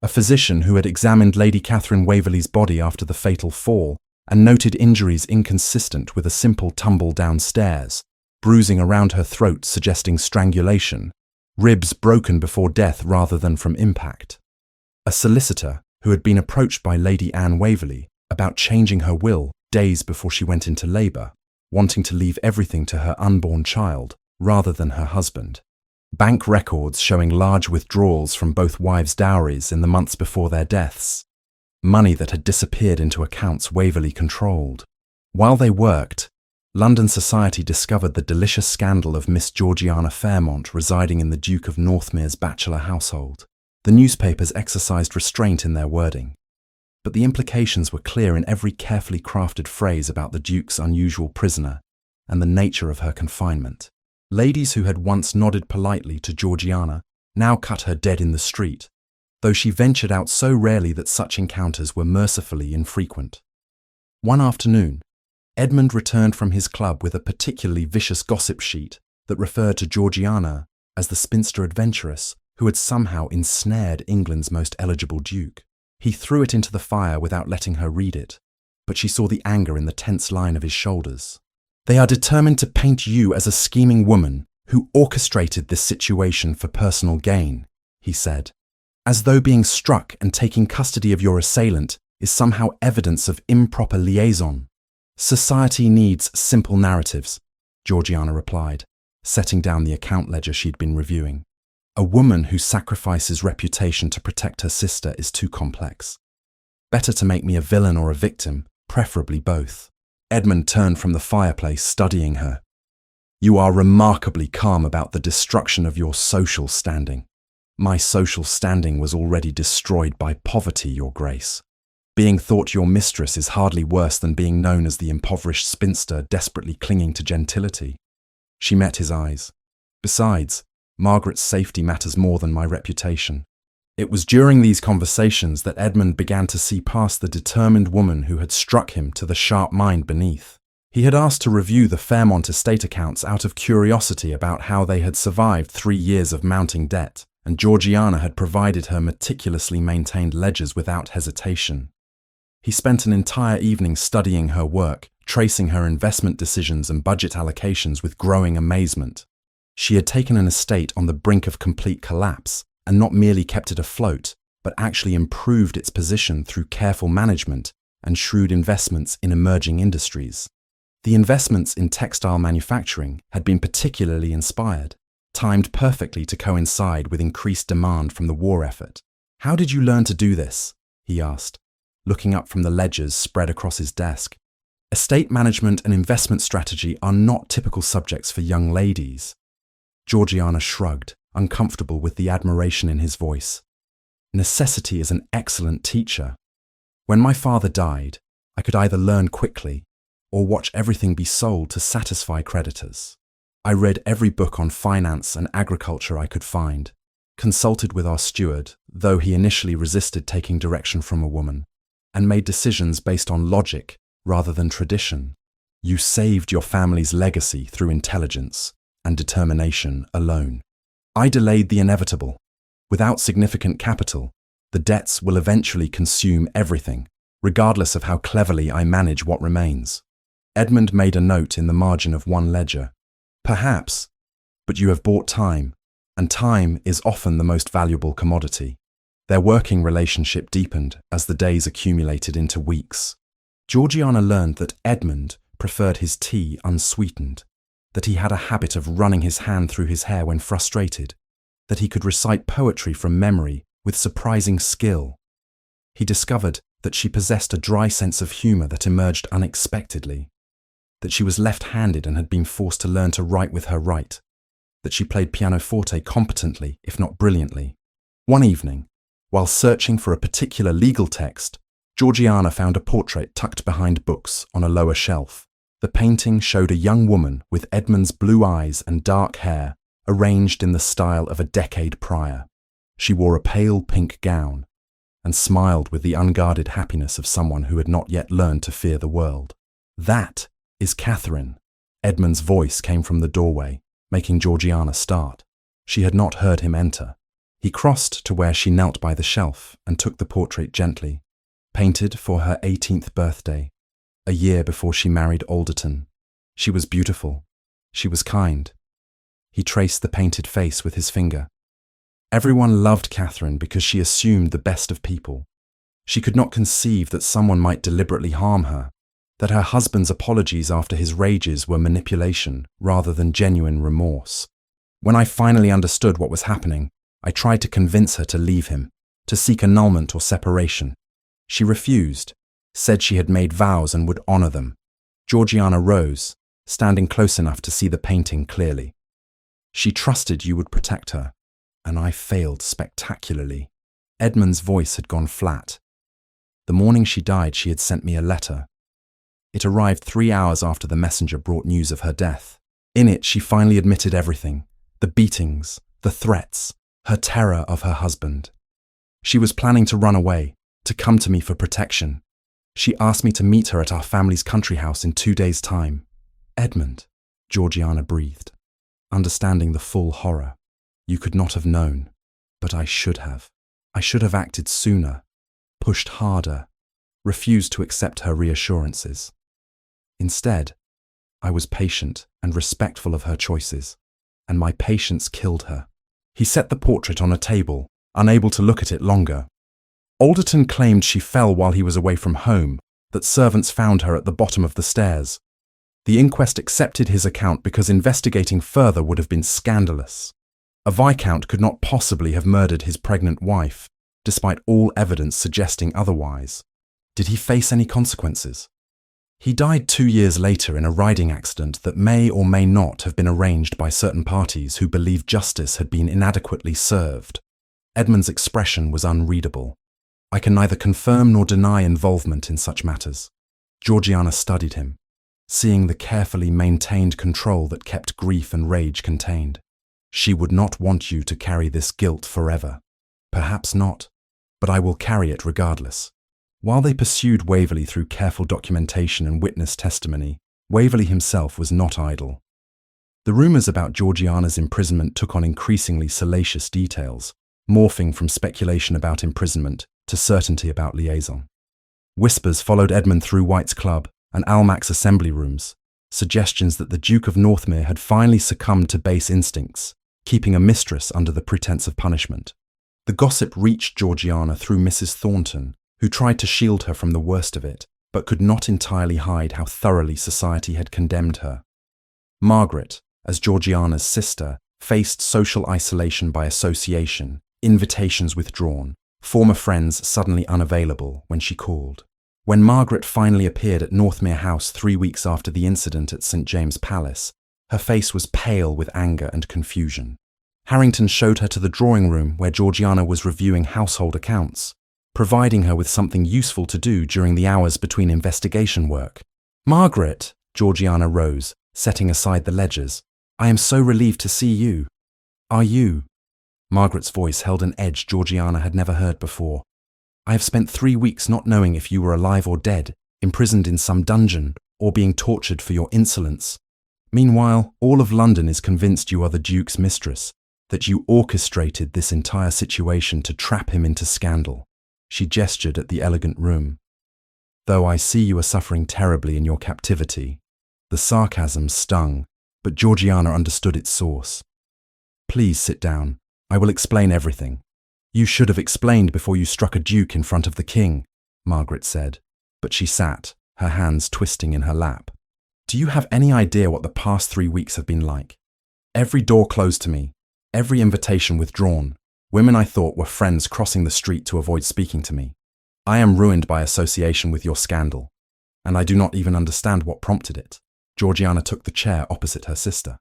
S1: A physician who had examined Lady Catherine Waverley's body after the fatal fall and noted injuries inconsistent with a simple tumble downstairs, bruising around her throat suggesting strangulation, ribs broken before death rather than from impact. A solicitor who had been approached by Lady Anne Waverley about changing her will days before she went into labour, wanting to leave everything to her unborn child rather than her husband. Bank records showing large withdrawals from both wives' dowries in the months before their deaths. Money that had disappeared into accounts Waverley controlled. While they worked, London society discovered the delicious scandal of Miss Georgiana Fairmont residing in the Duke of Northmere's bachelor household. The newspapers exercised restraint in their wording, but the implications were clear in every carefully crafted phrase about the Duke's unusual prisoner and the nature of her confinement. Ladies who had once nodded politely to Georgiana now cut her dead in the street, though she ventured out so rarely that such encounters were mercifully infrequent. One afternoon, Edmund returned from his club with a particularly vicious gossip sheet that referred to Georgiana as the spinster adventuress who had somehow ensnared England's most eligible duke. He threw it into the fire without letting her read it, but she saw the anger in the tense line of his shoulders. "They are determined to paint you as a scheming woman who orchestrated this situation for personal gain," he said, "as though being struck and taking custody of your assailant is somehow evidence of improper liaison." "Society needs simple narratives," Georgiana replied, setting down the account ledger she'd been reviewing. "A woman who sacrifices reputation to protect her sister is too complex. Better to make me a villain or a victim, preferably both." Edmund turned from the fireplace, studying her. "You are remarkably calm about the destruction of your social standing." "My social standing was already destroyed by poverty, Your Grace. Being thought your mistress is hardly worse than being known as the impoverished spinster desperately clinging to gentility." She met his eyes. "Besides, Margaret's safety matters more than my reputation." It was during these conversations that Edmund began to see past the determined woman who had struck him to the sharp mind beneath. He had asked to review the Fairmont estate accounts out of curiosity about how they had survived 3 years of mounting debt, and Georgiana had provided her meticulously maintained ledgers without hesitation. He spent an entire evening studying her work, tracing her investment decisions and budget allocations with growing amazement. She had taken an estate on the brink of complete collapse, and not merely kept it afloat, but actually improved its position through careful management and shrewd investments in emerging industries. The investments in textile manufacturing had been particularly inspired, timed perfectly to coincide with increased demand from the war effort. "How did you learn to do this?" he asked, looking up from the ledgers spread across his desk. "Estate management and investment strategy are not typical subjects for young ladies." Georgiana shrugged, uncomfortable with the admiration in his voice. "Necessity is an excellent teacher. When my father died, I could either learn quickly or watch everything be sold to satisfy creditors. I read every book on finance and agriculture I could find, consulted with our steward, though he initially resisted taking direction from a woman, and made decisions based on logic rather than tradition. You saved your family's legacy through intelligence and determination alone. I delayed the inevitable. Without significant capital, the debts will eventually consume everything, regardless of how cleverly I manage what remains." Edmund made a note in the margin of one ledger. "Perhaps, but you have bought time, and time is often the most valuable commodity." Their working relationship deepened as the days accumulated into weeks. Georgiana learned that Edmund preferred his tea unsweetened, that he had a habit of running his hand through his hair when frustrated, that he could recite poetry from memory with surprising skill. He discovered that she possessed a dry sense of humour that emerged unexpectedly, that she was left-handed and had been forced to learn to write with her right, that she played pianoforte competently, if not brilliantly. One evening, while searching for a particular legal text, Georgiana found a portrait tucked behind books on a lower shelf. The painting showed a young woman with Edmund's blue eyes and dark hair, arranged in the style of a decade prior. She wore a pale pink gown and smiled with the unguarded happiness of someone who had not yet learned to fear the world. "That is Catherine." Edmund's voice came from the doorway, making Georgiana start. She had not heard him enter. He crossed to where she knelt by the shelf and took the portrait gently. Painted for her 18th birthday, a year before she married Alderton. She was beautiful. She was kind. He traced the painted face with his finger. Everyone loved Catherine because she assumed the best of people. She could not conceive that someone might deliberately harm her, that her husband's apologies after his rages were manipulation rather than genuine remorse. When I finally understood what was happening, I tried to convince her to leave him, to seek annulment or separation. She refused, said she had made vows and would honour them. Georgiana rose, standing close enough to see the painting clearly. She trusted you would protect her, and I failed spectacularly. Edmund's voice had gone flat. The morning she died, she had sent me a letter. It arrived 3 hours after the messenger brought news of her death. In it, she finally admitted everything: the beatings, the threats, her terror of her husband. She was planning to run away, to come to me for protection. She asked me to meet her at our family's country house in 2 days' time. "Edmund," Georgiana breathed, understanding the full horror. "You could not have known, but I should have. I should have acted sooner, pushed harder. refused to accept her reassurances. Instead, I was patient and respectful of her choices, and my patience killed her. He set the portrait on a table, unable to look at it longer. Alderton claimed she fell while he was away from home, that servants found her at the bottom of the stairs. The inquest accepted his account because investigating further would have been scandalous. A viscount could not possibly have murdered his pregnant wife, despite all evidence suggesting otherwise. Did he face any consequences? He died 2 years later in a riding accident that may or may not have been arranged by certain parties who believed justice had been inadequately served. Edmund's expression was unreadable. I can neither confirm nor deny involvement in such matters. Georgiana studied him, seeing the carefully maintained control that kept grief and rage contained. She would not want you to carry this guilt forever. Perhaps not, but I will carry it regardless. While they pursued Waverley through careful documentation and witness testimony, Waverley himself was not idle. The rumours about Georgiana's imprisonment took on increasingly salacious details, morphing from speculation about imprisonment to certainty about liaison. Whispers followed Edmund through White's club and Almac's assembly rooms, suggestions that the Duke of Northmere had finally succumbed to base instincts, keeping a mistress under the pretence of punishment. The gossip reached Georgiana through Mrs. Thornton, who tried to shield her from the worst of it, but could not entirely hide how thoroughly society had condemned her. Margaret, as Georgiana's sister, faced social isolation by association, invitations withdrawn, former friends suddenly unavailable when she called. When Margaret finally appeared at Northmere House 3 weeks after the incident at St. James Palace, her face was pale with anger and confusion. Harrington showed her to the drawing room where Georgiana was reviewing household accounts, providing her with something useful to do during the hours between investigation work. "Margaret," Georgiana rose, setting aside the ledgers. "I am so relieved to see you." "Are you?" Margaret's voice held an edge Georgiana had never heard before. "I have spent 3 weeks not knowing if you were alive or dead, imprisoned in some dungeon, or being tortured for your insolence. Meanwhile, all of London is convinced you are the Duke's mistress, that you orchestrated this entire situation to trap him into scandal." She gestured at the elegant room. "Though I see you are suffering terribly in your captivity." The sarcasm stung, but Georgiana understood its source. "Please sit down. I will explain everything." "You should have explained before you struck a duke in front of the king," Margaret said, but she sat, her hands twisting in her lap. "Do you have any idea what the past 3 weeks have been like? Every door closed to me, every invitation withdrawn. Women I thought were friends crossing the street to avoid speaking to me. I am ruined by association with your scandal, and I do not even understand what prompted it." Georgiana took the chair opposite her sister.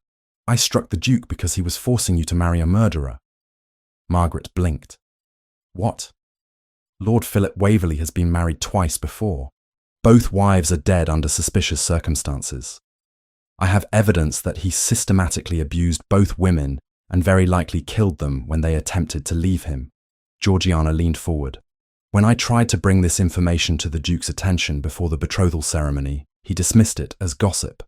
S1: "I struck the Duke because he was forcing you to marry a murderer." Margaret blinked. "What? Lord Philip Waverley has been married twice before. Both wives are dead under suspicious circumstances. I have evidence that he systematically abused both women and very likely killed them when they attempted to leave him." Georgiana leaned forward. "When I tried to bring this information to the Duke's attention before the betrothal ceremony, he dismissed it as gossip,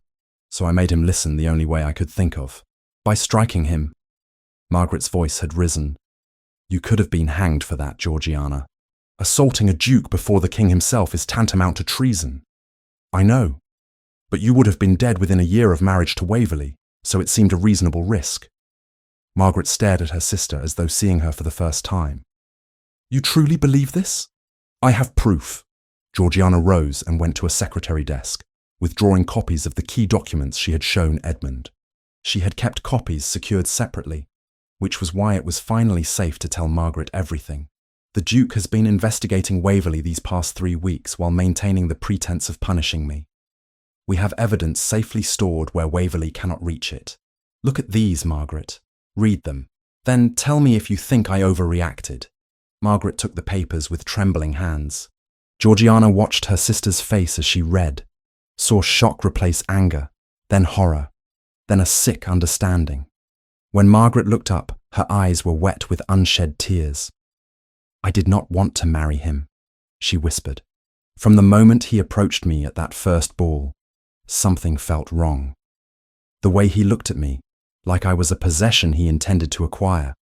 S1: so I made him listen the only way I could think of, by striking him." Margaret's voice had risen. "You could have been hanged for that, Georgiana. Assaulting a duke before the king himself is tantamount to treason." "I know, but you would have been dead within a year of marriage to Waverley, so it seemed a reasonable risk." Margaret stared at her sister as though seeing her for the first time. "You truly believe this?" "I have proof." Georgiana rose and went to a secretary desk, withdrawing copies of the key documents she had shown Edmund. She had kept copies secured separately, which was why it was finally safe to tell Margaret everything. "The Duke has been investigating Waverley these past 3 weeks while maintaining the pretense of punishing me. We have evidence safely stored where Waverley cannot reach it. Look at these, Margaret. Read them. Then tell me if you think I overreacted." Margaret took the papers with trembling hands. Georgiana watched her sister's face as she read, saw shock replace anger, then horror, then a sick understanding. When Margaret looked up, her eyes were wet with unshed tears. "I did not want to marry him," she whispered. "From the moment he approached me at that first ball, something felt wrong. The way he looked at me, like I was a possession he intended to acquire.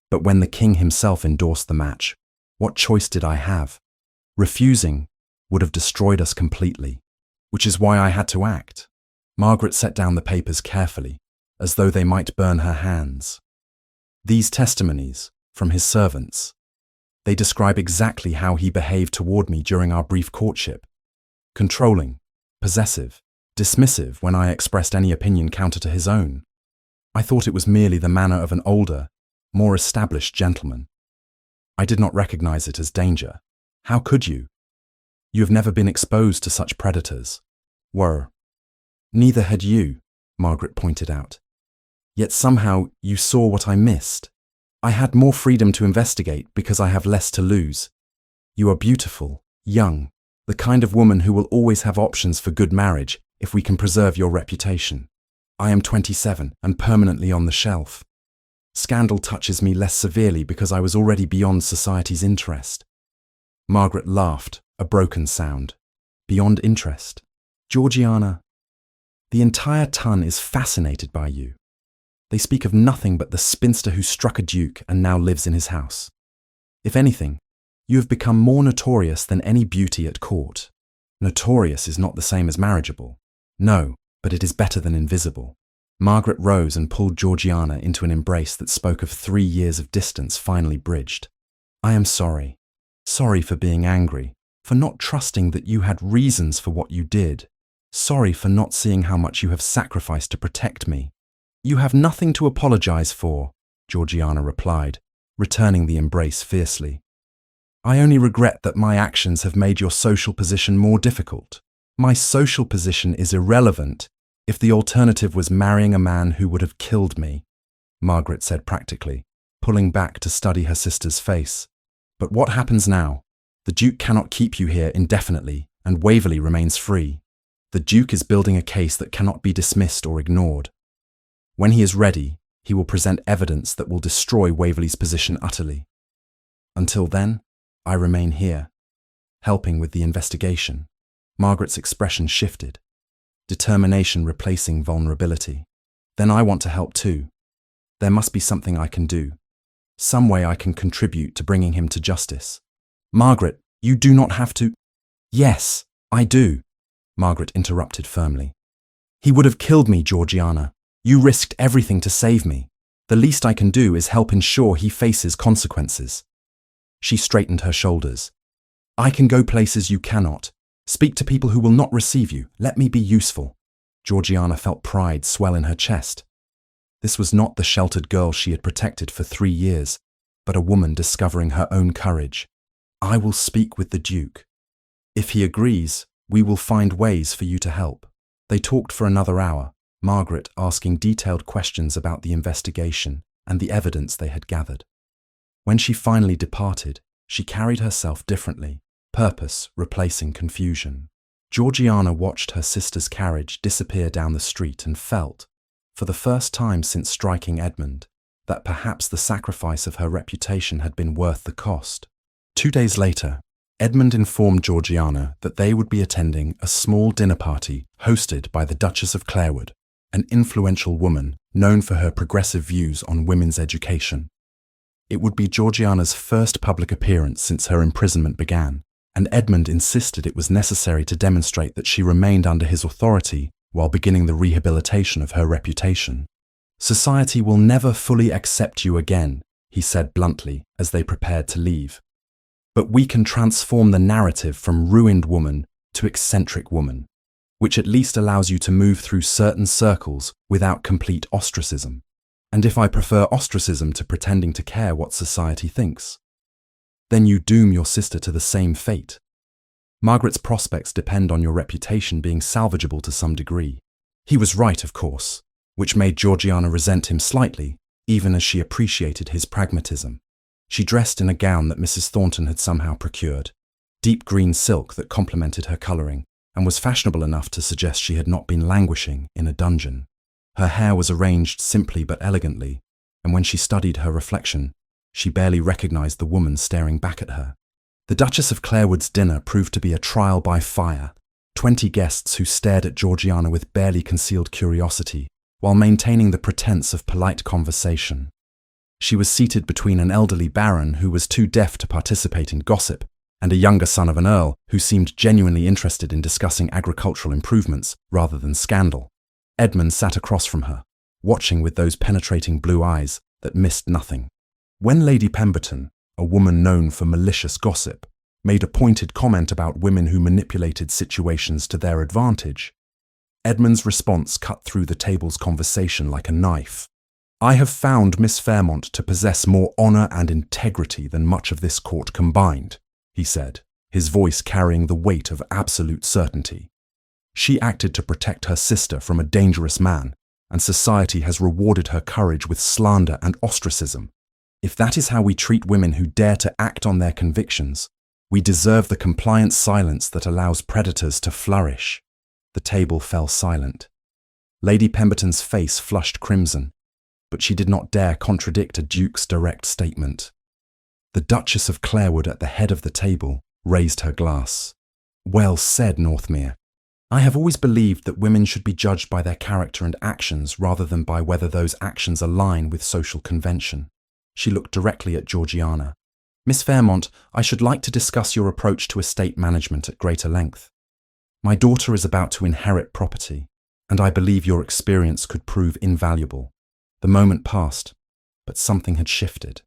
S1: But when the king himself endorsed the match, what choice did I have? Refusing would have destroyed us completely, which is why I had to act. Margaret set down the papers carefully, as though they might burn her hands. These testimonies, from his servants, they describe exactly how he behaved toward me during our brief courtship. Controlling, possessive, dismissive when I expressed any opinion counter to his own. I thought it was merely the manner of an older, more established gentleman. I did not recognize it as danger. How could you? You have never been exposed to such predators. Neither had you, Margaret pointed out. Yet somehow you saw what I missed. I had more freedom to investigate because I have less to lose. You are beautiful, young, the kind of woman who will always have options for good marriage if we can preserve your reputation. I am 27 and permanently on the shelf. Scandal touches me less severely because I was already beyond society's interest. Margaret laughed, a broken sound. Beyond interest. Georgiana, the entire ton is fascinated by you. They speak of nothing but the spinster who struck a duke and now lives in his house. If anything, you have become more notorious than any beauty at court. Notorious is not the same as marriageable. No, but it is better than invisible. Margaret rose and pulled Georgiana into an embrace that spoke of 3 years of distance finally bridged. I am sorry. Sorry for being angry, for not trusting that you had reasons for what you did. Sorry for not seeing how much you have sacrificed to protect me. You have nothing to apologize for, Georgiana replied, returning the embrace fiercely. I only regret that my actions have made your social position more difficult. My social position is irrelevant if the alternative was marrying a man who would have killed me, Margaret said practically, pulling back to study her sister's face. But what happens now? The Duke cannot keep you here indefinitely, and Waverley remains free. The Duke is building a case that cannot be dismissed or ignored. When he is ready, he will present evidence that will destroy Waverley's position utterly. Until then, I remain here, helping with the investigation. Margaret's expression shifted, determination replacing vulnerability. Then I want to help too. There must be something I can do, some way I can contribute to bringing him to justice. Margaret, you do not have to. Yes, I do, Margaret interrupted firmly. He would have killed me, Georgiana. You risked everything to save me. The least I can do is help ensure he faces consequences. She straightened her shoulders. I can go places you cannot. Speak to people who will not receive you. Let me be useful. Georgiana felt pride swell in her chest. This was not the sheltered girl she had protected for 3 years, but a woman discovering her own courage. I will speak with the Duke. If he agrees, we will find ways for you to help. They talked for another hour, Margaret asking detailed questions about the investigation and the evidence they had gathered. When she finally departed, she carried herself differently, purpose replacing confusion. Georgiana watched her sister's carriage disappear down the street and felt, for the first time since striking Edmund, that perhaps the sacrifice of her reputation had been worth the cost. 2 days later, Edmund informed Georgiana that they would be attending a small dinner party hosted by the Duchess of Clarewood, an influential woman known for her progressive views on women's education. It would be Georgiana's first public appearance since her imprisonment began, and Edmund insisted it was necessary to demonstrate that she remained under his authority while beginning the rehabilitation of her reputation. Society will never fully accept you again, he said bluntly as they prepared to leave. But we can transform the narrative from ruined woman to eccentric woman, which at least allows you to move through certain circles without complete ostracism. And if I prefer ostracism to pretending to care what society thinks, then you doom your sister to the same fate. Margaret's prospects depend on your reputation being salvageable to some degree. He was right, of course, which made Georgiana resent him slightly, even as she appreciated his pragmatism. She dressed in a gown that Mrs. Thornton had somehow procured, deep green silk that complemented her colouring, and was fashionable enough to suggest she had not been languishing in a dungeon. Her hair was arranged simply but elegantly, and when she studied her reflection, she barely recognised the woman staring back at her. The Duchess of Clarewood's dinner proved to be a trial by fire, 20 guests who stared at Georgiana with barely concealed curiosity, while maintaining the pretense of polite conversation. She was seated between an elderly baron who was too deaf to participate in gossip, and a younger son of an earl who seemed genuinely interested in discussing agricultural improvements rather than scandal. Edmund sat across from her, watching with those penetrating blue eyes that missed nothing. When Lady Pemberton, a woman known for malicious gossip, made a pointed comment about women who manipulated situations to their advantage, Edmund's response cut through the table's conversation like a knife. "I have found Miss Fairmont to possess more honour and integrity than much of this court combined," he said, his voice carrying the weight of absolute certainty. "She acted to protect her sister from a dangerous man, and society has rewarded her courage with slander and ostracism. If that is how we treat women who dare to act on their convictions, we deserve the compliant silence that allows predators to flourish." The table fell silent. Lady Pemberton's face flushed crimson, but she did not dare contradict a duke's direct statement. The Duchess of Clarewood at the head of the table raised her glass. "Well said, Northmere. I have always believed that women should be judged by their character and actions rather than by whether those actions align with social convention." She looked directly at Georgiana. "Miss Fairmont, I should like to discuss your approach to estate management at greater length. My daughter is about to inherit property, and I believe your experience could prove invaluable." The moment passed, but something had shifted.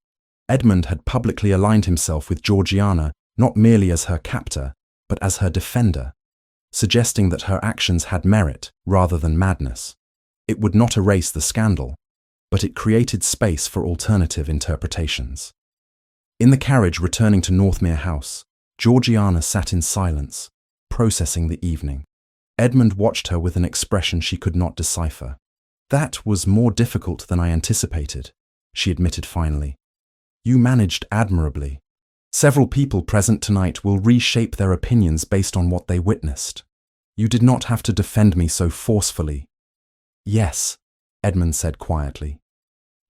S1: Edmund had publicly aligned himself with Georgiana not merely as her captor, but as her defender, suggesting that her actions had merit rather than madness. It would not erase the scandal, but it created space for alternative interpretations. In the carriage returning to Northmere House, Georgiana sat in silence, processing the evening. Edmund watched her with an expression she could not decipher. "That was more difficult than I anticipated," she admitted finally. "You managed admirably. Several people present tonight will reshape their opinions based on what they witnessed. You did not have to defend me so forcefully." "Yes," Edmund said quietly.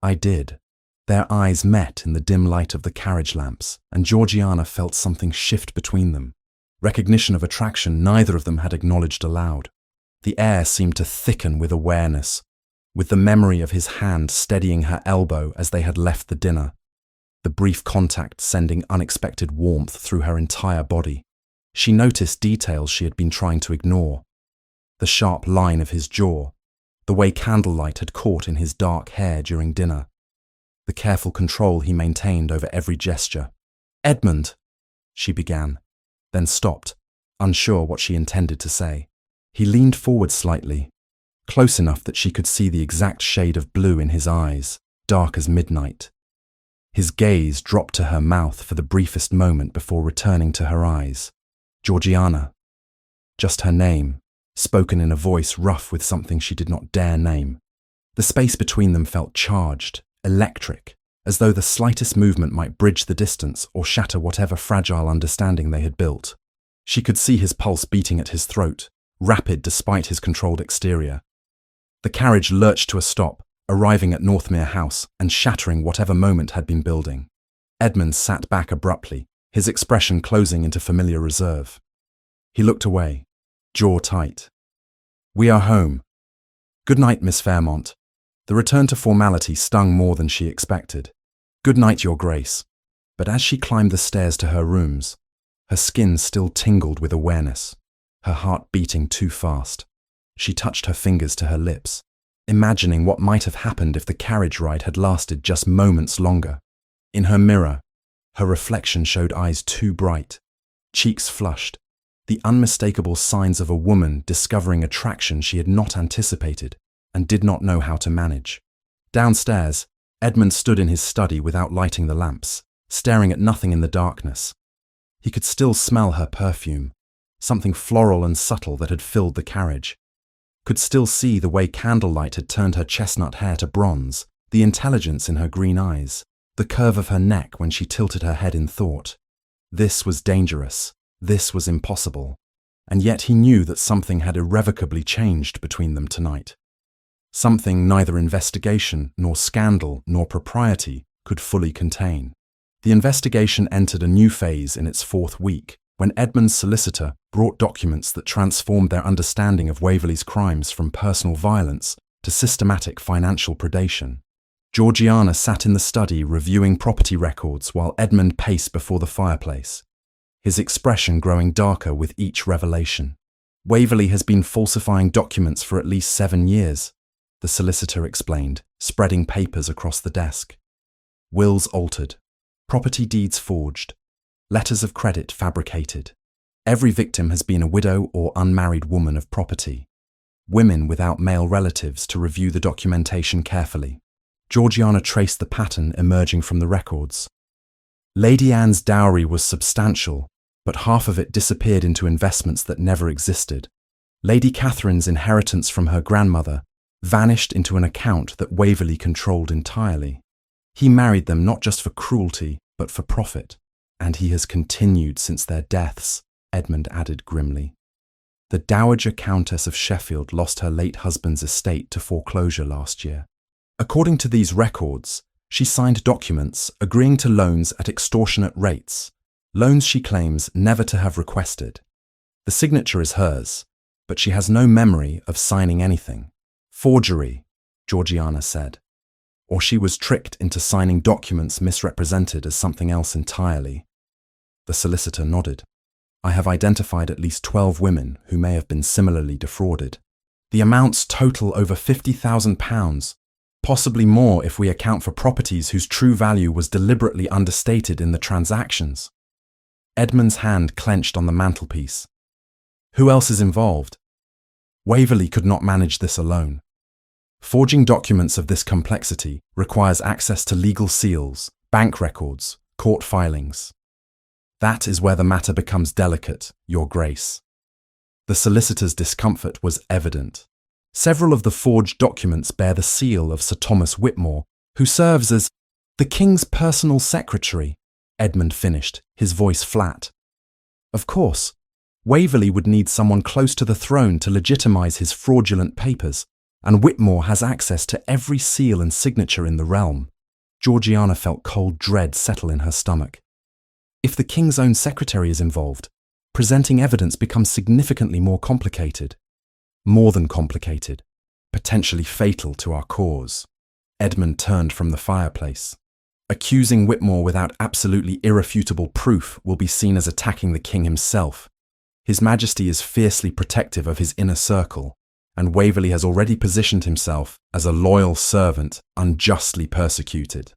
S1: "I did." Their eyes met in the dim light of the carriage lamps, and Georgiana felt something shift between them. Recognition of attraction neither of them had acknowledged aloud. The air seemed to thicken with awareness, with the memory of his hand steadying her elbow as they had left the dinner, the brief contact sending unexpected warmth through her entire body. She noticed details she had been trying to ignore. The sharp line of his jaw, the way candlelight had caught in his dark hair during dinner, the careful control he maintained over every gesture. "Edmund," she began, then stopped, unsure what she intended to say. He leaned forward slightly, close enough that she could see the exact shade of blue in his eyes, dark as midnight. His gaze dropped to her mouth for the briefest moment before returning to her eyes. "Georgiana." Just her name, spoken in a voice rough with something she did not dare name. The space between them felt charged, electric, as though the slightest movement might bridge the distance or shatter whatever fragile understanding they had built. She could see his pulse beating at his throat, rapid despite his controlled exterior. The carriage lurched to a stop, arriving at Northmere House and shattering whatever moment had been building. Edmund sat back abruptly, his expression closing into familiar reserve. He looked away, jaw tight. "We are home. Good night, Miss Fairmont." The return to formality stung more than she expected. "Good night, Your Grace." But as she climbed the stairs to her rooms, her skin still tingled with awareness, her heart beating too fast. She touched her fingers to her lips, imagining what might have happened if the carriage ride had lasted just moments longer. In her mirror, her reflection showed eyes too bright, cheeks flushed, the unmistakable signs of a woman discovering attraction she had not anticipated and did not know how to manage. Downstairs, Edmund stood in his study without lighting the lamps, staring at nothing in the darkness. He could still smell her perfume, something floral and subtle that had filled the carriage. Could still see the way candlelight had turned her chestnut hair to bronze, the intelligence in her green eyes, the curve of her neck when she tilted her head in thought. This was dangerous. This was impossible. And yet he knew that something had irrevocably changed between them tonight. Something neither investigation, nor scandal, nor propriety could fully contain. The investigation entered a new phase in its fourth week, when Edmund's solicitor brought documents that transformed their understanding of Waverley's crimes from personal violence to systematic financial predation. Georgiana sat in the study reviewing property records while Edmund paced before the fireplace. his expression growing darker with each revelation. Waverley has been falsifying documents for at least 7 years, the solicitor explained, spreading papers across the desk. Wills altered, property deeds forged, letters of credit fabricated. Every victim has been a widow or unmarried woman of property. Women without male relatives to review the documentation carefully. Georgiana traced the pattern emerging from the records. Lady Anne's dowry was substantial, but half of it disappeared into investments that never existed. Lady Catherine's inheritance from her grandmother vanished into an account that Waverley controlled entirely. He married them not just for cruelty, but for profit, and he has continued since their deaths, Edmund added grimly. The Dowager Countess of Sheffield lost her late husband's estate to foreclosure last year. According to these records, she signed documents agreeing to loans at extortionate rates, loans she claims never to have requested. The signature is hers, but she has no memory of signing anything. Forgery, Georgiana said. Or she was tricked into signing documents misrepresented as something else entirely. The solicitor nodded. I have identified at least 12 women who may have been similarly defrauded. The amounts total over £50,000, possibly more if we account for properties whose true value was deliberately understated in the transactions. Edmund's hand clenched on the mantelpiece. Who else is involved? Waverley could not manage this alone. Forging documents of this complexity requires access to legal seals, bank records, court filings. That is where the matter becomes delicate, Your Grace. The solicitor's discomfort was evident. Several of the forged documents bear the seal of Sir Thomas Whitmore, who serves as the King's personal secretary, Edmund finished, his voice flat. Of course, Waverley would need someone close to the throne to legitimize his fraudulent papers, and Whitmore has access to every seal and signature in the realm. Georgiana felt cold dread settle in her stomach. If the King's own secretary is involved, presenting evidence becomes significantly more complicated. More than complicated, potentially fatal to our cause. Edmund turned from the fireplace. Accusing Whitmore without absolutely irrefutable proof will be seen as attacking the King himself. His Majesty is fiercely protective of his inner circle, and Waverley has already positioned himself as a loyal servant unjustly persecuted.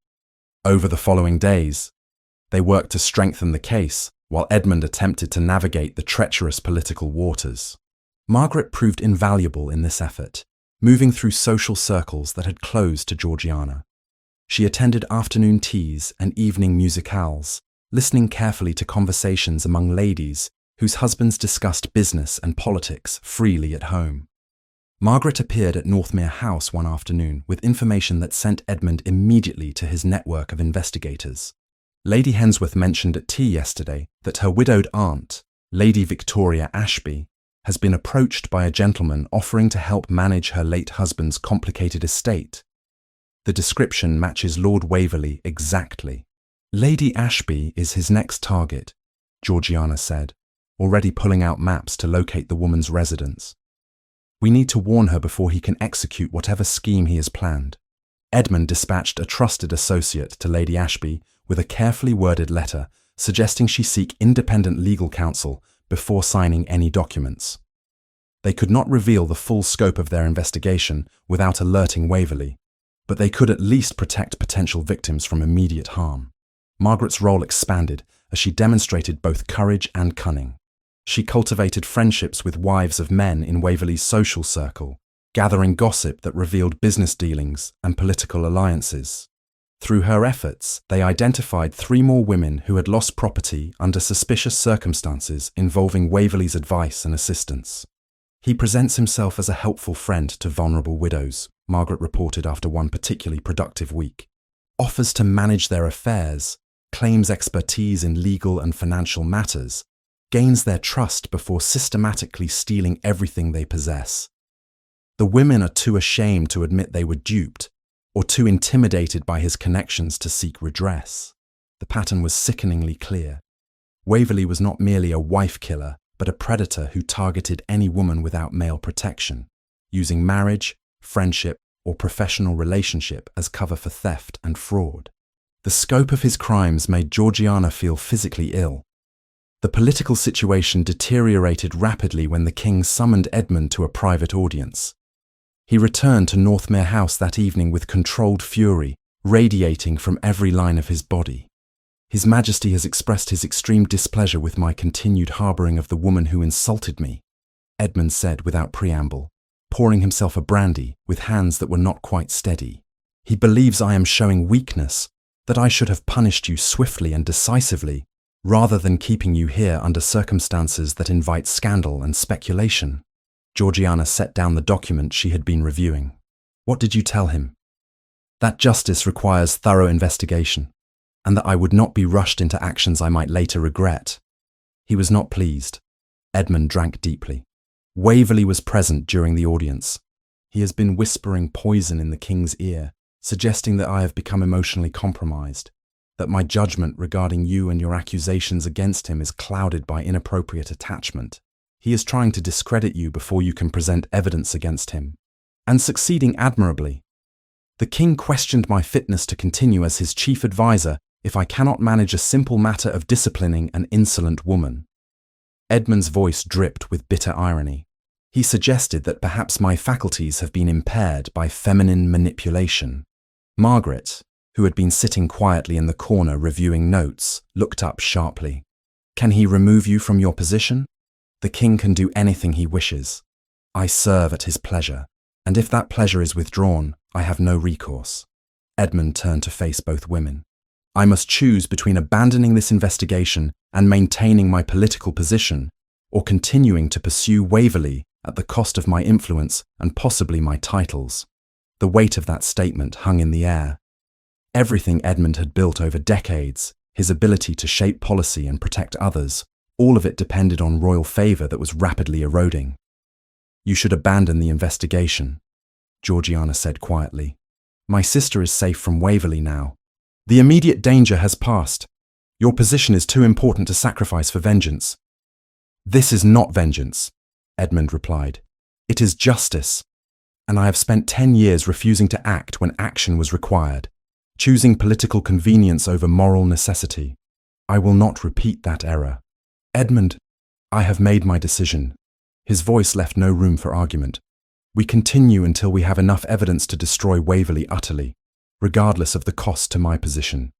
S1: Over the following days, they worked to strengthen the case, while Edmund attempted to navigate the treacherous political waters. Margaret proved invaluable in this effort, moving through social circles that had closed to Georgiana. She attended afternoon teas and evening musicales, listening carefully to conversations among ladies whose husbands discussed business and politics freely at home. Margaret appeared at Northmere House one afternoon with information that sent Edmund immediately to his network of investigators. Lady Hensworth mentioned at tea yesterday that her widowed aunt, Lady Victoria Ashby, has been approached by a gentleman offering to help manage her late husband's complicated estate. The description matches Lord Waverley exactly. Lady Ashby is his next target, Georgiana said, already pulling out maps to locate the woman's residence. We need to warn her before he can execute whatever scheme he has planned. Edmund dispatched a trusted associate to Lady Ashby with a carefully worded letter suggesting she seek independent legal counsel before signing any documents. They could not reveal the full scope of their investigation without alerting Waverley, but they could at least protect potential victims from immediate harm. Margaret's role expanded as she demonstrated both courage and cunning. She cultivated friendships with wives of men in Waverley's social circle, gathering gossip that revealed business dealings and political alliances. Through her efforts, they identified 3 more women who had lost property under suspicious circumstances involving Waverley's advice and assistance. He presents himself as a helpful friend to vulnerable widows, Margaret reported after one particularly productive week. Offers to manage their affairs, claims expertise in legal and financial matters, gains their trust before systematically stealing everything they possess. The women are too ashamed to admit they were duped, or too intimidated by his connections to seek redress. The pattern was sickeningly clear. Waverley was not merely a wife killer, but a predator who targeted any woman without male protection, using marriage, friendship, or professional relationship as cover for theft and fraud. The scope of his crimes made Georgiana feel physically ill. The political situation deteriorated rapidly when the king summoned Edmund to a private audience. He returned to Northmere House that evening with controlled fury, radiating from every line of his body. His Majesty has expressed his extreme displeasure with my continued harbouring of the woman who insulted me, Edmund said without preamble, pouring himself a brandy with hands that were not quite steady. He believes I am showing weakness, that I should have punished you swiftly and decisively, rather than keeping you here under circumstances that invite scandal and speculation. Georgiana set down the document she had been reviewing. What did you tell him? That justice requires thorough investigation, and that I would not be rushed into actions I might later regret. He was not pleased. Edmund drank deeply. Waverley was present during the audience. He has been whispering poison in the king's ear, suggesting that I have become emotionally compromised, that my judgment regarding you and your accusations against him is clouded by inappropriate attachment. He is trying to discredit you before you can present evidence against him, and succeeding admirably. The king questioned my fitness to continue as his chief advisor if I cannot manage a simple matter of disciplining an insolent woman. Edmund's voice dripped with bitter irony. He suggested that perhaps my faculties have been impaired by feminine manipulation. Margaret, who had been sitting quietly in the corner reviewing notes, looked up sharply. Can he remove you from your position? The king can do anything he wishes. I serve at his pleasure, and if that pleasure is withdrawn, I have no recourse. Edmund turned to face both women. I must choose between abandoning this investigation and maintaining my political position, or continuing to pursue Waverley at the cost of my influence and possibly my titles. The weight of that statement hung in the air. Everything Edmund had built over decades, his ability to shape policy and protect others, all of it depended on royal favour that was rapidly eroding. You should abandon the investigation, Georgiana said quietly. My sister is safe from Waverley now. The immediate danger has passed. Your position is too important to sacrifice for vengeance. This is not vengeance, Edmund replied. It is justice, and I have spent 10 years refusing to act when action was required, choosing political convenience over moral necessity. I will not repeat that error. Edmund, I have made my decision. His voice left no room for argument. We continue until we have enough evidence to destroy Waverley utterly, regardless of the cost to my position.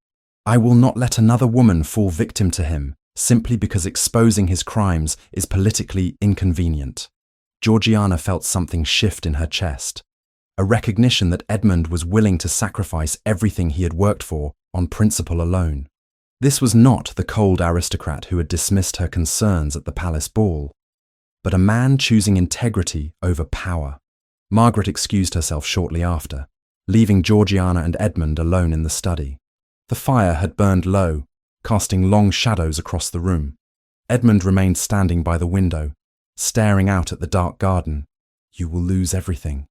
S1: I will not let another woman fall victim to him simply because exposing his crimes is politically inconvenient. Georgiana felt something shift in her chest, a recognition that Edmund was willing to sacrifice everything he had worked for on principle alone. This was not the cold aristocrat who had dismissed her concerns at the palace ball, but a man choosing integrity over power. Margaret excused herself shortly after, leaving Georgiana and Edmund alone in the study. The fire had burned low, casting long shadows across the room. Edmund remained standing by the window, staring out at the dark garden. You will lose everything,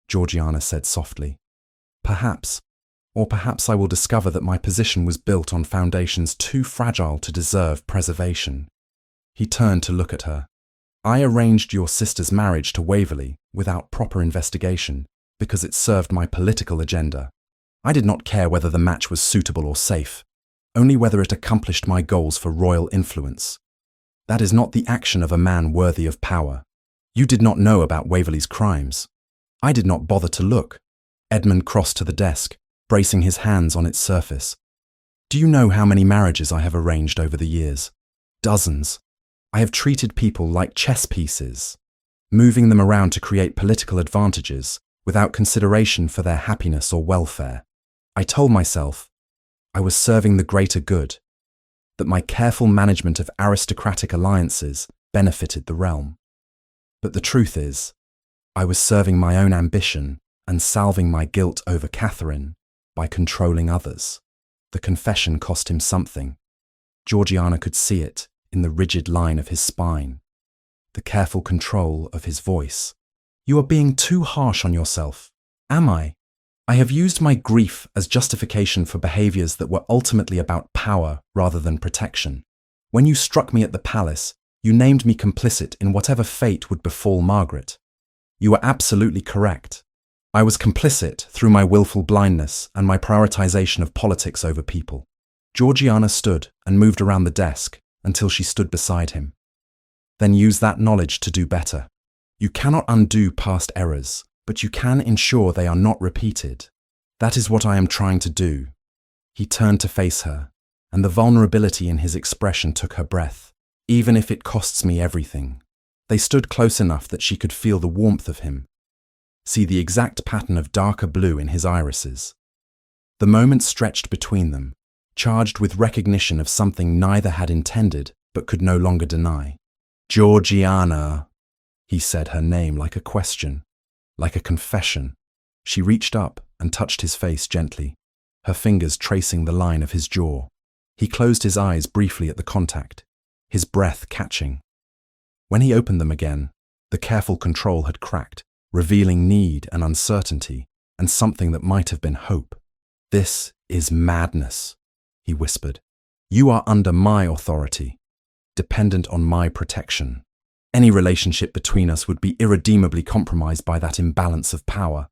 S1: Georgiana said softly. Perhaps. Or perhaps I will discover that my position was built on foundations too fragile to deserve preservation. He turned to look at her. I arranged your sister's marriage to Waverley without proper investigation because it served my political agenda. I did not care whether the match was suitable or safe, only whether it accomplished my goals for royal influence. That is not the action of a man worthy of power. You did not know about Waverley's crimes. I did not bother to look. Edmund crossed to the desk, bracing his hands on its surface. Do you know how many marriages I have arranged over the years? Dozens. I have treated people like chess pieces, moving them around to create political advantages without consideration for their happiness or welfare. I told myself I was serving the greater good, that my careful management of aristocratic alliances benefited the realm. But the truth is, I was serving my own ambition and salving my guilt over Catherine by controlling others. The confession cost him something. Georgiana could see it in the rigid line of his spine, the careful control of his voice. You are being too harsh on yourself. Am I? I have used my grief as justification for behaviours that were ultimately about power rather than protection. When you struck me at the palace, you named me complicit in whatever fate would befall Margaret. You are absolutely correct. I was complicit through my willful blindness and my prioritisation of politics over people. Georgiana stood and moved around the desk, until she stood beside him. Then use that knowledge to do better. You cannot undo past errors, but you can ensure they are not repeated. That is what I am trying to do. He turned to face her, and the vulnerability in his expression took her breath, even if it costs me everything. They stood close enough that she could feel the warmth of him, see the exact pattern of darker blue in his irises. The moment stretched between them, charged with recognition of something neither had intended but could no longer deny. Georgiana, he said her name like a question, like a confession. She reached up and touched his face gently, her fingers tracing the line of his jaw. He closed his eyes briefly at the contact, his breath catching. When he opened them again, the careful control had cracked, revealing need and uncertainty, and something that might have been hope. This is madness, he whispered. You are under my authority, dependent on my protection. Any relationship between us would be irredeemably compromised by that imbalance of power.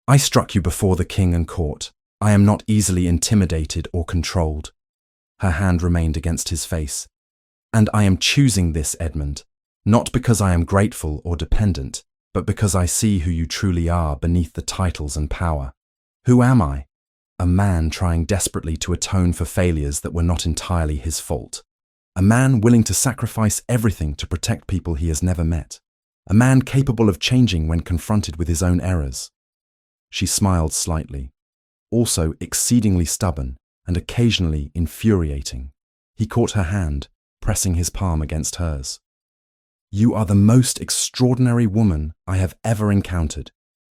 S1: I struck you before the king and court. I am not easily intimidated or controlled. Her hand remained against his face. And I am choosing this, Edmund, not because I am grateful or dependent, but because I see who you truly are beneath the titles and power. Who am I? A man trying desperately to atone for failures that were not entirely his fault. A man willing to sacrifice everything to protect people he has never met. A man capable of changing when confronted with his own errors. She smiled slightly, also exceedingly stubborn and occasionally infuriating. He caught her hand, pressing his palm against hers. You are the most extraordinary woman I have ever encountered.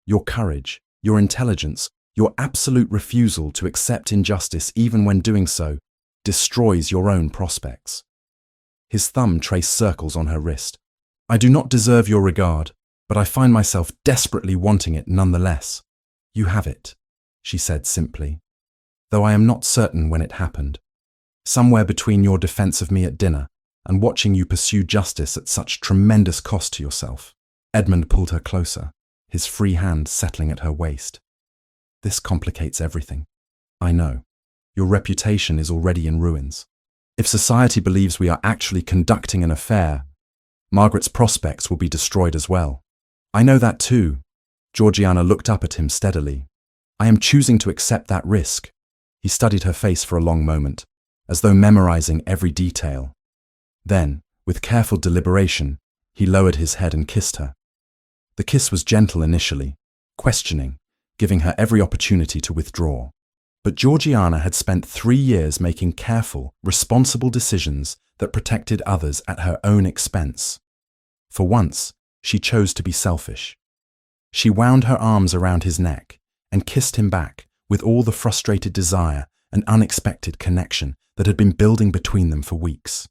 S1: Your courage, your intelligence, your absolute refusal to accept injustice even when doing so, destroys your own prospects. His thumb traced circles on her wrist. I do not deserve your regard, but I find myself desperately wanting it nonetheless. You have it, she said simply, though I am not certain when it happened. Somewhere between your defense of me at dinner and watching you pursue justice at such tremendous cost to yourself. Edmund pulled her closer, his free hand settling at her waist. This complicates everything. I know. Your reputation is already in ruins. If society believes we are actually conducting an affair, Margaret's prospects will be destroyed as well. I know that too. Georgiana looked up at him steadily. I am choosing to accept that risk. He studied her face for a long moment, as though memorizing every detail. Then, with careful deliberation, he lowered his head and kissed her. The kiss was gentle initially, questioning, giving her every opportunity to withdraw. But Georgiana had spent 3 years making careful, responsible decisions that protected others at her own expense. For once, she chose to be selfish. She wound her arms around his neck and kissed him back with all the frustrated desire and unexpected connection that had been building between them for weeks.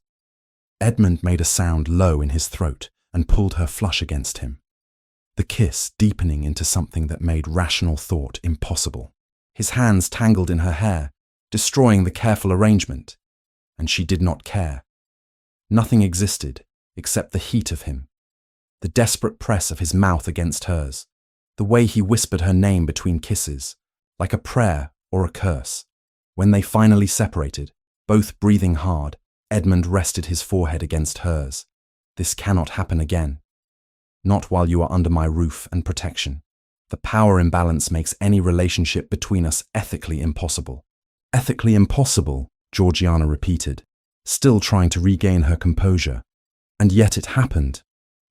S1: Edmund made a sound low in his throat and pulled her flush against him, the kiss deepening into something that made rational thought impossible. His hands tangled in her hair, destroying the careful arrangement, and she did not care. Nothing existed except the heat of him, the desperate press of his mouth against hers, the way he whispered her name between kisses, like a prayer or a curse. When they finally separated, both breathing hard, Edmund rested his forehead against hers. This cannot happen again. Not while you are under my roof and protection. The power imbalance makes any relationship between us ethically impossible. Ethically impossible, Georgiana repeated, still trying to regain her composure. And yet it happened.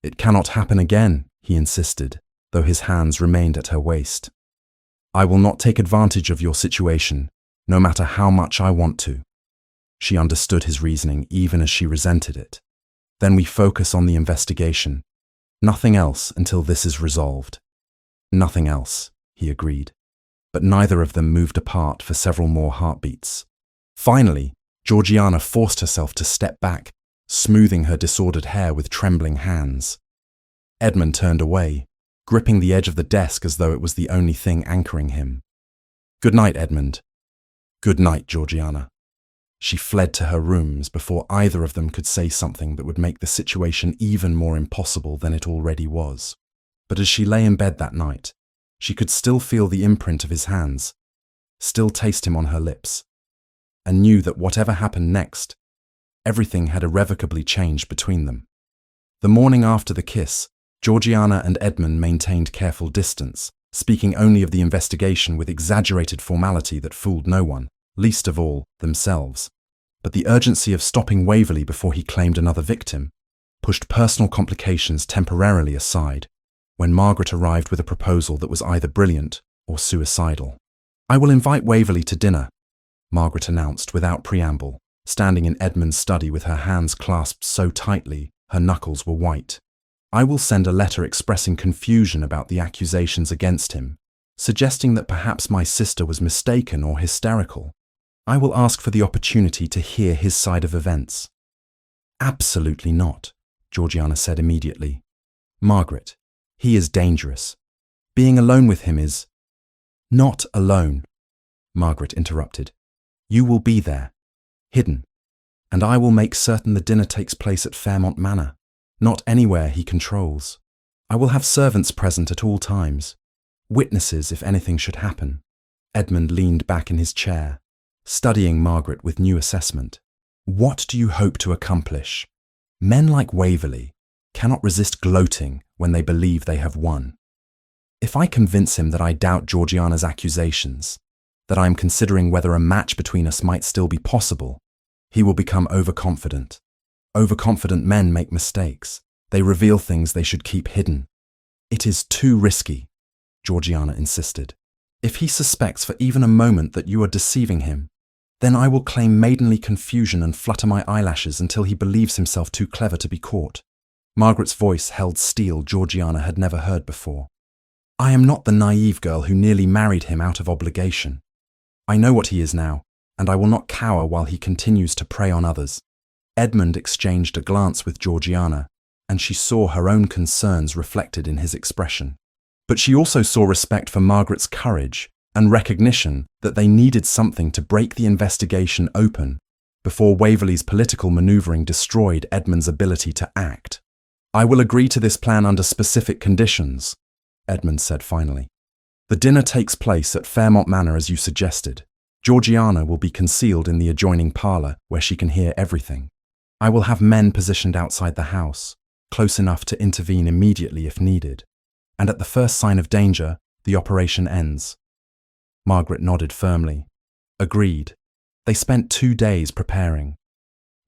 S1: It cannot happen again, he insisted, though his hands remained at her waist. I will not take advantage of your situation, no matter how much I want to. She understood his reasoning even as she resented it. Then we focus on the investigation. Nothing else until this is resolved. Nothing else, he agreed. But neither of them moved apart for several more heartbeats. Finally, Georgiana forced herself to step back, smoothing her disordered hair with trembling hands. Edmund turned away, gripping the edge of the desk as though it was the only thing anchoring him. Good night, Edmund. Good night, Georgiana. She fled to her rooms before either of them could say something that would make the situation even more impossible than it already was. But as she lay in bed that night, she could still feel the imprint of his hands, still taste him on her lips, and knew that whatever happened next, everything had irrevocably changed between them. The morning after the kiss, Georgiana and Edmund maintained careful distance, speaking only of the investigation with exaggerated formality that fooled no one, least of all themselves. But the urgency of stopping Waverley before he claimed another victim pushed personal complications temporarily aside when Margaret arrived with a proposal that was either brilliant or suicidal. "I will invite Waverley to dinner," Margaret announced without preamble, standing in Edmund's study with her hands clasped so tightly her knuckles were white. "I will send a letter expressing confusion about the accusations against him, suggesting that perhaps my sister was mistaken or hysterical. I will ask for the opportunity to hear his side of events." "Absolutely not," Georgiana said immediately. "Margaret, he is dangerous. Being alone with him is—" "Not alone," Margaret interrupted. "You will be there, hidden, and I will make certain the dinner takes place at Fairmont Manor, not anywhere he controls. I will have servants present at all times, witnesses if anything should happen." Edmund leaned back in his chair, studying Margaret with new assessment. "What do you hope to accomplish? Men like Waverley cannot resist gloating when they believe they have won. If I convince him that I doubt Georgiana's accusations, that I am considering whether a match between us might still be possible, he will become overconfident. Overconfident men make mistakes. They reveal things they should keep hidden. It is too risky," Georgiana insisted. "If he suspects for even a moment that you are deceiving him, then I will claim maidenly confusion and flutter my eyelashes until he believes himself too clever to be caught." Margaret's voice held steel Georgiana had never heard before. "I am not the naive girl who nearly married him out of obligation. I know what he is now, and I will not cower while he continues to prey on others." Edmund exchanged a glance with Georgiana, and she saw her own concerns reflected in his expression. But she also saw respect for Margaret's courage and recognition that they needed something to break the investigation open before Waverley's political manoeuvring destroyed Edmund's ability to act. "I will agree to this plan under specific conditions," Edmund said finally. "The dinner takes place at Fairmont Manor as you suggested. Georgiana will be concealed in the adjoining parlour where she can hear everything. I will have men positioned outside the house, close enough to intervene immediately if needed. And at the first sign of danger, the operation ends." Margaret nodded firmly. Agreed. They spent 2 days preparing.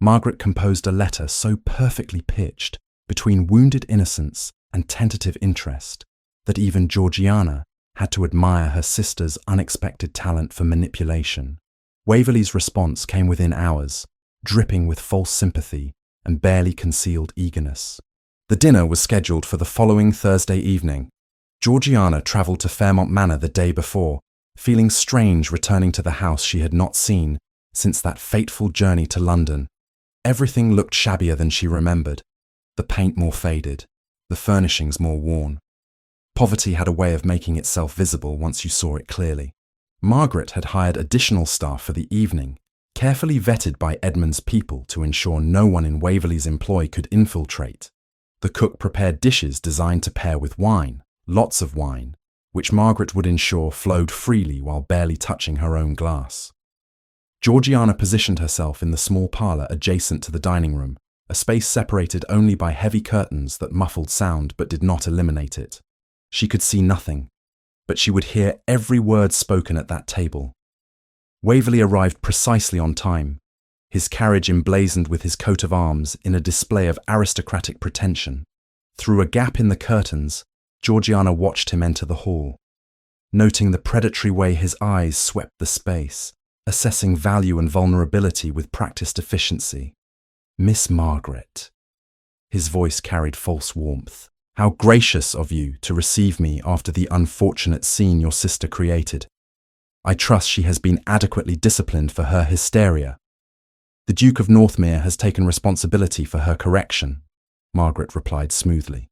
S1: Margaret composed a letter so perfectly pitched between wounded innocence and tentative interest that even Georgiana had to admire her sister's unexpected talent for manipulation. Waverley's response came within hours, dripping with false sympathy and barely concealed eagerness. The dinner was scheduled for the following Thursday evening. Georgiana travelled to Fairmont Manor the day before, feeling strange returning to the house she had not seen since that fateful journey to London. Everything looked shabbier than she remembered, the paint more faded, the furnishings more worn. Poverty had a way of making itself visible once you saw it clearly. Margaret had hired additional staff for the evening, carefully vetted by Edmund's people to ensure no one in Waverley's employ could infiltrate. The cook prepared dishes designed to pair with wine, lots of wine, which Margaret would ensure flowed freely while barely touching her own glass. Georgiana positioned herself in the small parlour adjacent to the dining room, a space separated only by heavy curtains that muffled sound but did not eliminate it. She could see nothing, but she would hear every word spoken at that table. Waverley arrived precisely on time, his carriage emblazoned with his coat of arms in a display of aristocratic pretension. Through a gap in the curtains, Georgiana watched him enter the hall, noting the predatory way his eyes swept the space, assessing value and vulnerability with practiced efficiency. "Miss Margaret." His voice carried false warmth. "How gracious of you to receive me after the unfortunate scene your sister created. I trust she has been adequately disciplined for her hysteria. The Duke of Northmere has taken responsibility for her correction," Margaret replied smoothly.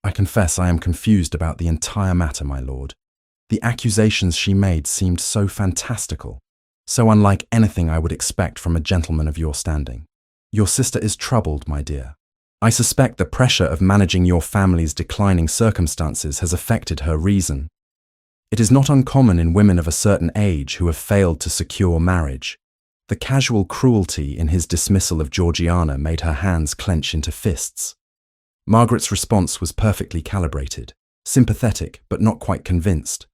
S1: "I confess I am confused about the entire matter, my lord. The accusations she made seemed so fantastical, so unlike anything I would expect from a gentleman of your standing. Your sister is troubled, my dear. I suspect the pressure of managing your family's declining circumstances has affected her reason. It is not uncommon in women of a certain age who have failed to secure marriage. The casual cruelty in his dismissal of Georgiana made her hands clench into fists. Margaret's response was perfectly calibrated, sympathetic but not quite convinced.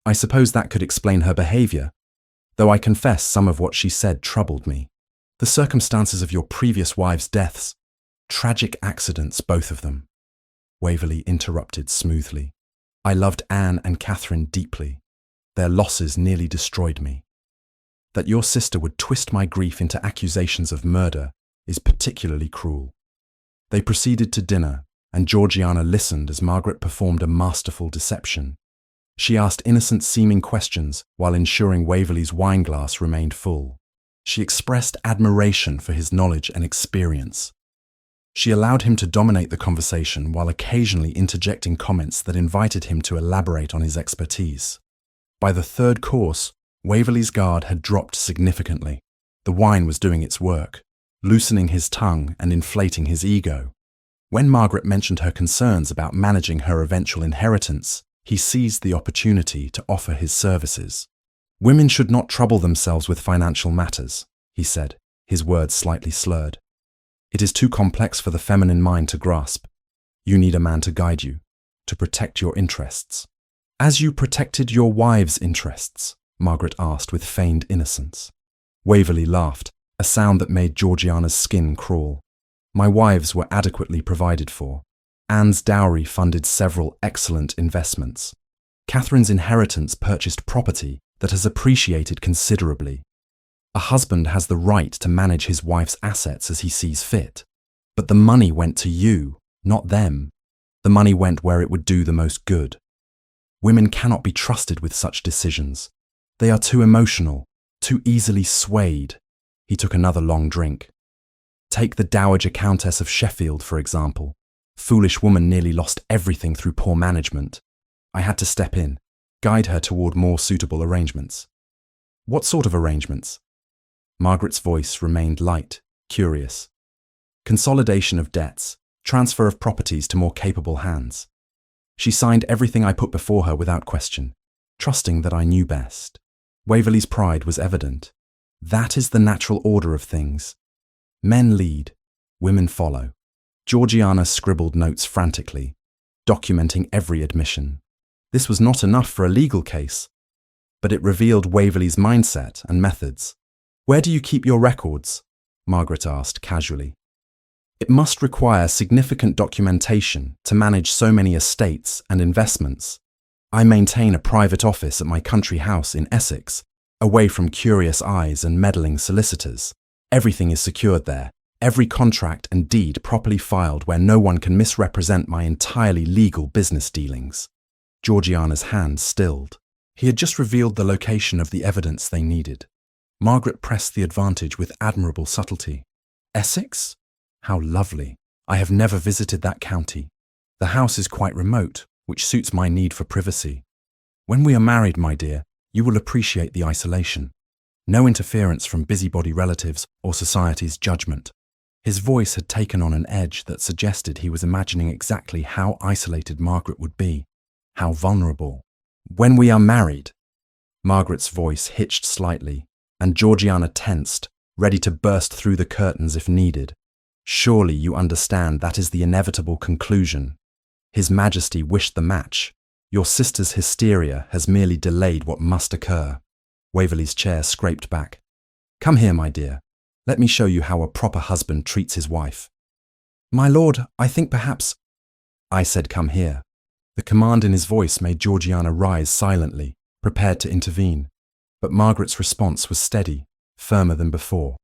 S1: I suppose that could explain her behaviour, though I confess some of what she said troubled me. The circumstances of your previous wives' deaths, tragic accidents, both of them. Waverley interrupted smoothly. I loved Anne and Catherine deeply. Their losses nearly destroyed me. That your sister would twist my grief into accusations of murder is particularly cruel. They proceeded to dinner, and Georgiana listened as Margaret performed a masterful deception. She asked innocent-seeming questions while ensuring Waverley's wineglass remained full. She expressed admiration for his knowledge and experience. She allowed him to dominate the conversation while occasionally interjecting comments that invited him to elaborate on his expertise. By the third course, Waverley's guard had dropped significantly. The wine was doing its work, loosening his tongue and inflating his ego. When Margaret mentioned her concerns about managing her eventual inheritance, he seized the opportunity to offer his services. Women should not trouble themselves with financial matters, he said, his words slightly slurred. It is too complex for the feminine mind to grasp. You need a man to guide you, to protect your interests. As you protected your wives' interests, Margaret asked with feigned innocence. Waverley laughed, a sound that made Georgiana's skin crawl. My wives were adequately provided for. Anne's dowry funded several excellent investments. Catherine's inheritance purchased property that has appreciated considerably. A husband has the right to manage his wife's assets as he sees fit. But the money went to you, not them. The money went where it would do the most good. Women cannot be trusted with such decisions. They are too emotional, too easily swayed. He took another long drink. Take the Dowager Countess of Sheffield, for example. Foolish woman nearly lost everything through poor management. I had to step in, guide her toward more suitable arrangements. What sort of arrangements? Margaret's voice remained light, curious. Consolidation of debts, transfer of properties to more capable hands. She signed everything I put before her without question, trusting that I knew best. Waverley's pride was evident. That is the natural order of things. Men lead, women follow. Georgiana scribbled notes frantically, documenting every admission. This was not enough for a legal case, but it revealed Waverley's mindset and methods. Where do you keep your records? Margaret asked casually. It must require significant documentation to manage so many estates and investments. I maintain a private office at my country house in Essex, away from curious eyes and meddling solicitors. Everything is secured there, every contract and deed properly filed where no one can misrepresent my entirely legal business dealings. Georgiana's hand stilled. He had just revealed the location of the evidence they needed. Margaret pressed the advantage with admirable subtlety. Essex? How lovely. I have never visited that county. The house is quite remote, which suits my need for privacy. When we are married, my dear, you will appreciate the isolation. No interference from busybody relatives or society's judgment. His voice had taken on an edge that suggested he was imagining exactly how isolated Margaret would be, how vulnerable. When we are married. Margaret's voice hitched slightly, and Georgiana tensed, ready to burst through the curtains if needed. Surely you understand that is the inevitable conclusion. His Majesty wished the match. Your sister's hysteria has merely delayed what must occur. Waverley's chair scraped back. Come here, my dear. Let me show you how a proper husband treats his wife. My lord, I think perhaps... I said come here. The command in his voice made Georgiana rise silently, prepared to intervene. But Margaret's response was steady, firmer than before.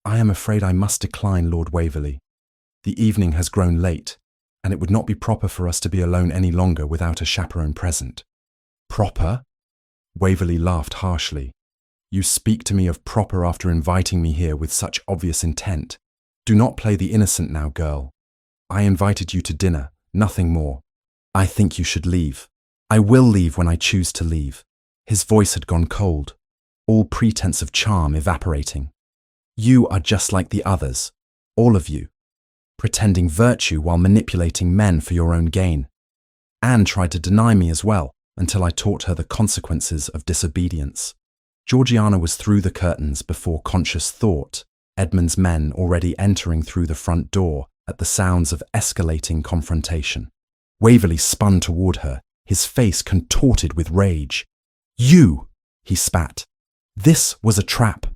S1: I am afraid I must decline, Lord Waverley. The evening has grown late, and it would not be proper for us to be alone any longer without a chaperone present. Proper? Waverley laughed harshly. You speak to me of proper after inviting me here with such obvious intent. Do not play the innocent now, girl. I invited you to dinner, nothing more. I think you should leave. I will leave when I choose to leave. His voice had gone cold, all pretense of charm evaporating. You are just like the others, all of you, pretending virtue while manipulating men for your own gain. Anne tried to deny me as well, until I taught her the consequences of disobedience. Georgiana was through the curtains before conscious thought, Edmund's men already entering through the front door at the sounds of escalating confrontation. Waverley spun toward her, his face contorted with rage. "You!" he spat. "This was a trap."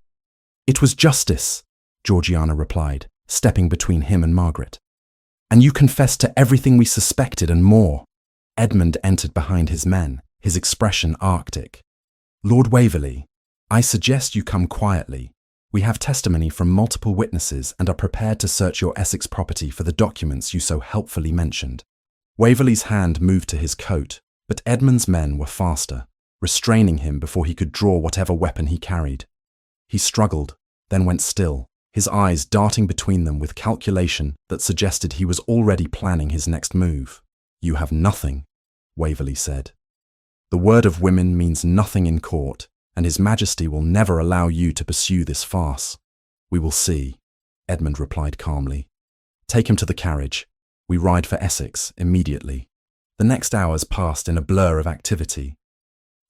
S1: "It was justice," Georgiana replied, stepping between him and Margaret. "And you confessed to everything we suspected and more." Edmund entered behind his men, his expression arctic. "Lord Waverley, I suggest you come quietly. We have testimony from multiple witnesses and are prepared to search your Essex property for the documents you so helpfully mentioned." Waverley's hand moved to his coat, but Edmund's men were faster, restraining him before he could draw whatever weapon he carried. He struggled, then went still, his eyes darting between them with calculation that suggested he was already planning his next move. "You have nothing," Waverley said. "The word of women means nothing in court, and His Majesty will never allow you to pursue this farce." "We will see," Edmund replied calmly. "Take him to the carriage. We ride for Essex immediately." The next hours passed in a blur of activity.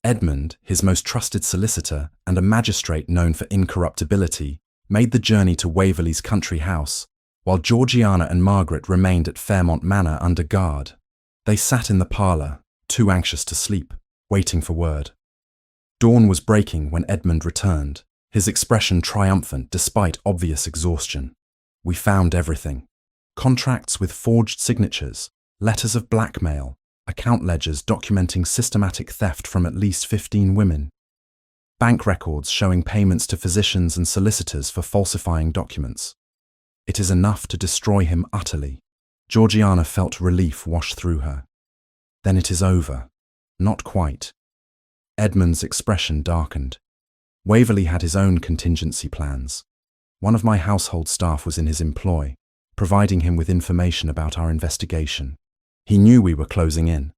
S1: Edmund, his most trusted solicitor and a magistrate known for incorruptibility, made the journey to Waverley's country house, while Georgiana and Margaret remained at Fairmont Manor under guard. They sat in the parlour, too anxious to sleep, waiting for word. Dawn was breaking when Edmund returned, his expression triumphant despite obvious exhaustion. "We found everything. Contracts with forged signatures, letters of blackmail, account ledgers documenting systematic theft from at least 15 women, bank records showing payments to physicians and solicitors for falsifying documents. It is enough to destroy him utterly." Georgiana felt relief wash through her. "Then it is over." "Not quite." Edmund's expression darkened. Waverley had his own contingency plans. One of my household staff was in his employ, providing him with information about our investigation. He knew we were closing in.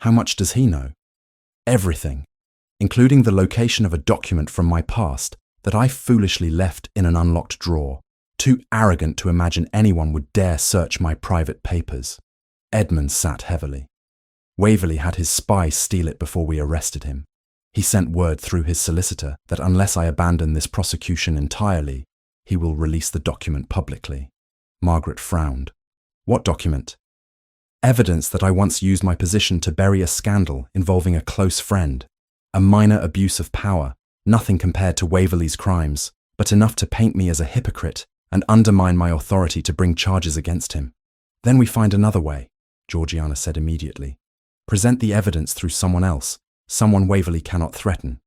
S1: "How much does he know?" "Everything, including the location of a document from my past that I foolishly left in an unlocked drawer. Too arrogant to imagine anyone would dare search my private papers." Edmund sat heavily. "Waverley had his spy steal it before we arrested him. He sent word through his solicitor that unless I abandon this prosecution entirely, he will release the document publicly." Margaret frowned. "What document?" "Evidence that I once used my position to bury a scandal involving a close friend. A minor abuse of power, nothing compared to Waverley's crimes, but enough to paint me as a hypocrite and undermine my authority to bring charges against him." "Then we find another way," Georgiana said immediately. "Present the evidence through someone else, someone Waverley cannot threaten.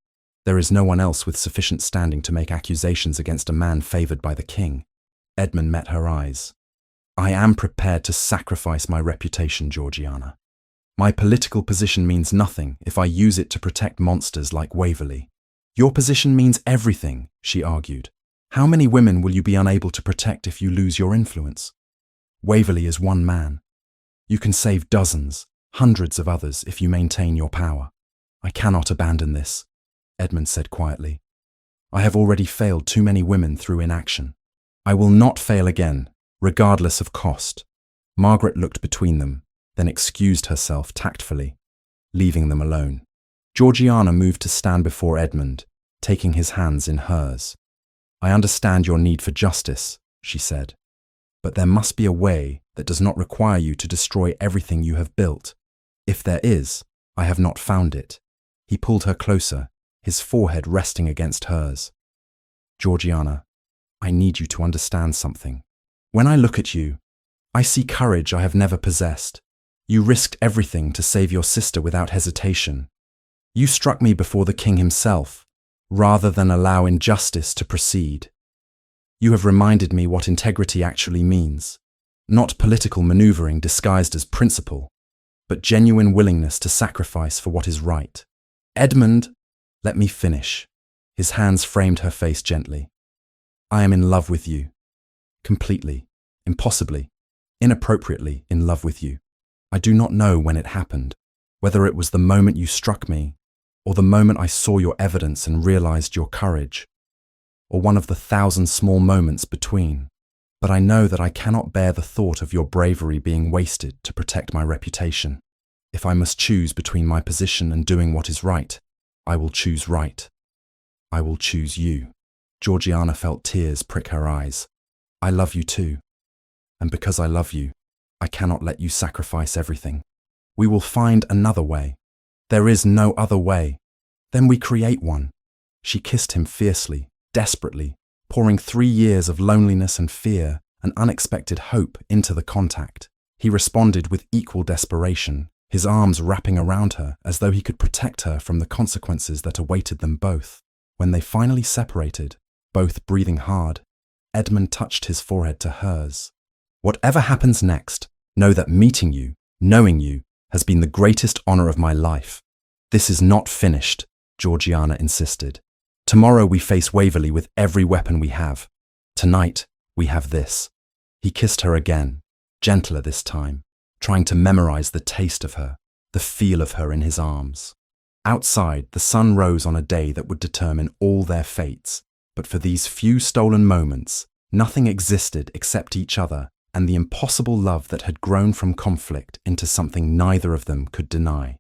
S1: There is no one else with sufficient standing to make accusations against a man favoured by the king." Edmund met her eyes. "I am prepared to sacrifice my reputation, Georgiana. My political position means nothing if I use it to protect monsters like Waverley." "Your position means everything," she argued. "How many women will you be unable to protect if you lose your influence? Waverley is one man. You can save dozens, hundreds of others if you maintain your power." "I cannot abandon this," Edmund said quietly. "I have already failed too many women through inaction. I will not fail again, regardless of cost." Margaret looked between them, then excused herself tactfully, leaving them alone. Georgiana moved to stand before Edmund, taking his hands in hers. "I understand your need for justice," she said, "but there must be a way that does not require you to destroy everything you have built. If there is, I have not found it." He pulled her closer, his forehead resting against hers. "Georgiana, I need you to understand something. When I look at you, I see courage I have never possessed. You risked everything to save your sister without hesitation. You struck me before the king himself, rather than allow injustice to proceed. You have reminded me what integrity actually means. Not political maneuvering disguised as principle, but genuine willingness to sacrifice for what is right." "Edmund, let me finish." His hands framed her face gently. "I am in love with you. Completely, impossibly, inappropriately in love with you. I do not know when it happened, whether it was the moment you struck me, or the moment I saw your evidence and realized your courage, or one of the 1,000 small moments between. But I know that I cannot bear the thought of your bravery being wasted to protect my reputation. If I must choose between my position and doing what is right, I will choose right." I will choose you. Georgiana felt tears prick her eyes. I love you too. And because I love you, I cannot let you sacrifice everything. We will find another way. There is no other way. Then we create one. She kissed him fiercely, desperately, pouring 3 years of loneliness and fear and unexpected hope into the contact. He responded with equal desperation, his arms wrapping around her as though he could protect her from the consequences that awaited them both. When they finally separated, both breathing hard, Edmund touched his forehead to hers. Whatever happens next, know that meeting you, knowing you, has been the greatest honor of my life. This is not finished, Georgiana insisted. Tomorrow we face Waverley with every weapon we have. Tonight, we have this. He kissed her again, gentler this time, trying to memorize the taste of her, the feel of her in his arms. Outside, the sun rose on a day that would determine all their fates, but for these few stolen moments, nothing existed except each other and the impossible love that had grown from conflict into something neither of them could deny.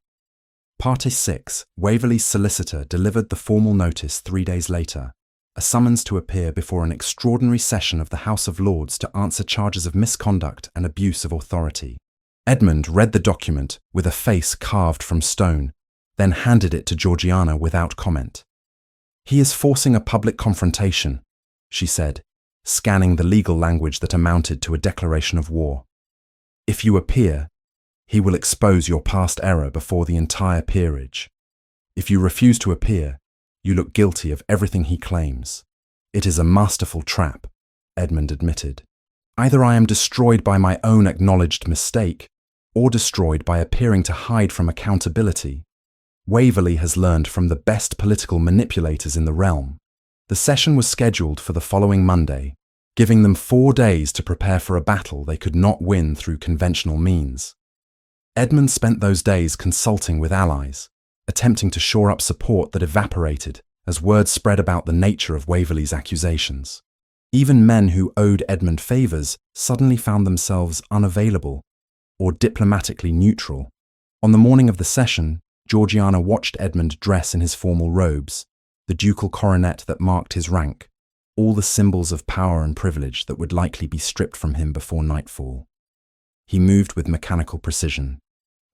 S1: Party 6, Waverley's solicitor delivered the formal notice 3 days later, a summons to appear before an extraordinary session of the House of Lords to answer charges of misconduct and abuse of authority. Edmund read the document with a face carved from stone, then handed it to Georgiana without comment. He is forcing a public confrontation, she said, scanning the legal language that amounted to a declaration of war. If you appear, he will expose your past error before the entire peerage. If you refuse to appear, you look guilty of everything he claims. It is a masterful trap, Edmund admitted. Either I am destroyed by my own acknowledged mistake, or destroyed by appearing to hide from accountability. Waverley has learned from the best political manipulators in the realm. The session was scheduled for the following Monday, giving them 4 days to prepare for a battle they could not win through conventional means. Edmund spent those days consulting with allies, attempting to shore up support that evaporated as word spread about the nature of Waverley's accusations. Even men who owed Edmund favours suddenly found themselves unavailable or diplomatically neutral. On the morning of the session, Georgiana watched Edmund dress in his formal robes, the ducal coronet that marked his rank, all the symbols of power and privilege that would likely be stripped from him before nightfall. He moved with mechanical precision,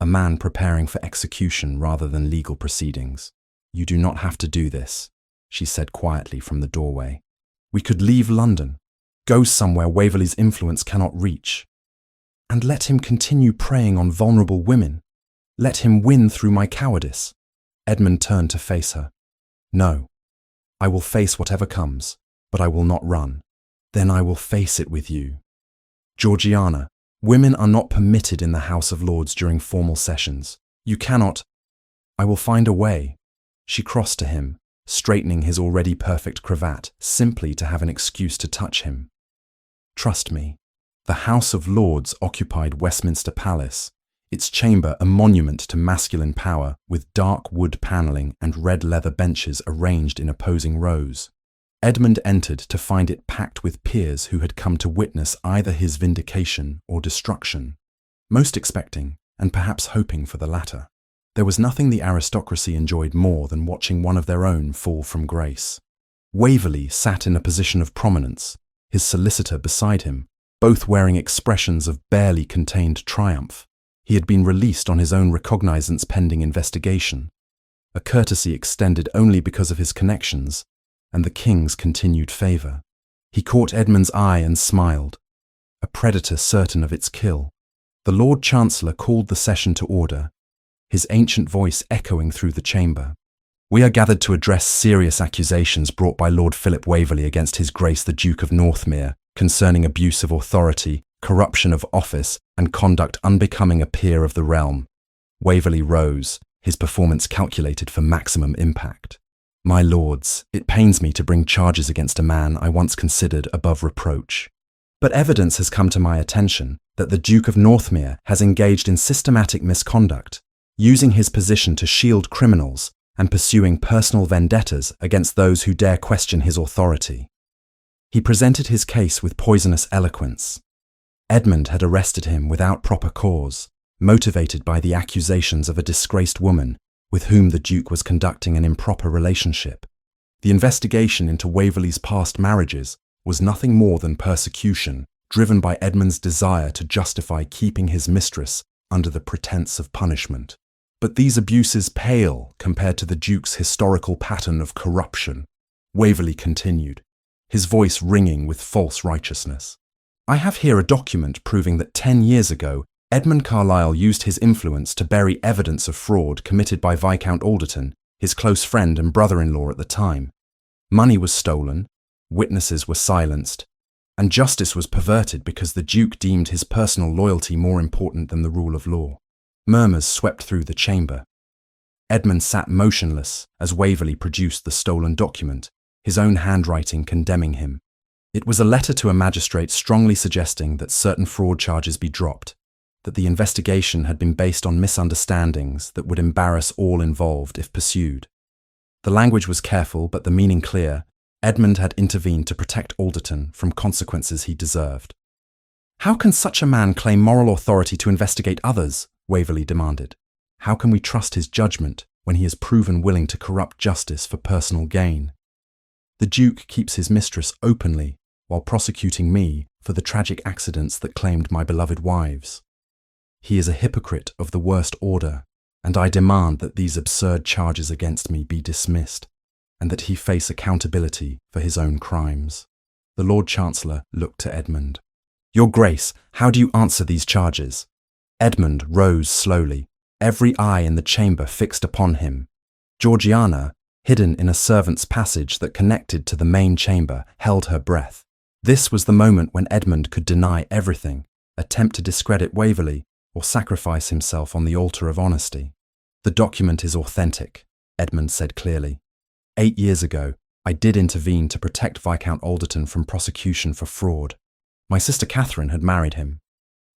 S1: a man preparing for execution rather than legal proceedings. You do not have to do this, she said quietly from the doorway. We could leave London, go somewhere Waverley's influence cannot reach, and let him continue preying on vulnerable women. Let him win through my cowardice. Edmund turned to face her. No, I will face whatever comes, but I will not run. Then I will face it with you. Georgiana, women are not permitted in the House of Lords during formal sessions. You cannot. I will find a way. She crossed to him, straightening his already perfect cravat, simply to have an excuse to touch him. Trust me. The House of Lords occupied Westminster Palace, its chamber a monument to masculine power with dark wood panelling and red leather benches arranged in opposing rows. Edmund entered to find it packed with peers who had come to witness either his vindication or destruction, most expecting and perhaps hoping for the latter. There was nothing the aristocracy enjoyed more than watching one of their own fall from grace. Waverley sat in a position of prominence, his solicitor beside him, both wearing expressions of barely contained triumph. He had been released on his own recognizance pending investigation, a courtesy extended only because of his connections and the king's continued favour. He caught Edmund's eye and smiled, a predator certain of its kill. The Lord Chancellor called the session to order, his ancient voice echoing through the chamber. We are gathered to address serious accusations brought by Lord Philip Waverley against His Grace the Duke of Northmere concerning abuse of authority, corruption of office, and conduct unbecoming a peer of the realm. Waverley rose, his performance calculated for maximum impact. My lords, it pains me to bring charges against a man I once considered above reproach. But evidence has come to my attention that the Duke of Northmere has engaged in systematic misconduct, using his position to shield criminals and pursuing personal vendettas against those who dare question his authority. He presented his case with poisonous eloquence. Edmund had arrested him without proper cause, motivated by the accusations of a disgraced woman with whom the Duke was conducting an improper relationship. The investigation into Waverley's past marriages was nothing more than persecution, driven by Edmund's desire to justify keeping his mistress under the pretense of punishment. But these abuses pale compared to the Duke's historical pattern of corruption, Waverley continued, his voice ringing with false righteousness. I have here a document proving that 10 years ago, Edmund Carlisle used his influence to bury evidence of fraud committed by Viscount Alderton, his close friend and brother-in-law at the time. Money was stolen, witnesses were silenced, and justice was perverted because the Duke deemed his personal loyalty more important than the rule of law. Murmurs swept through the chamber. Edmund sat motionless as Waverley produced the stolen document, his own handwriting condemning him. It was a letter to a magistrate strongly suggesting that certain fraud charges be dropped, that the investigation had been based on misunderstandings that would embarrass all involved if pursued. The language was careful but the meaning clear. Edmund had intervened to protect Alderton from consequences he deserved. How can such a man claim moral authority to investigate others? Waverley demanded. How can we trust his judgment when he has proven willing to corrupt justice for personal gain? The Duke keeps his mistress openly while prosecuting me for the tragic accidents that claimed my beloved wives. He is a hypocrite of the worst order, and I demand that these absurd charges against me be dismissed, and that he face accountability for his own crimes. The Lord Chancellor looked to Edmund. Your Grace, how do you answer these charges? Edmund rose slowly, every eye in the chamber fixed upon him. Georgiana, hidden in a servant's passage that connected to the main chamber, held her breath. This was the moment when Edmund could deny everything, attempt to discredit Waverley, or sacrifice himself on the altar of honesty. The document is authentic, Edmund said clearly. 8 years ago, I did intervene to protect Viscount Alderton from prosecution for fraud. My sister Catherine had married him,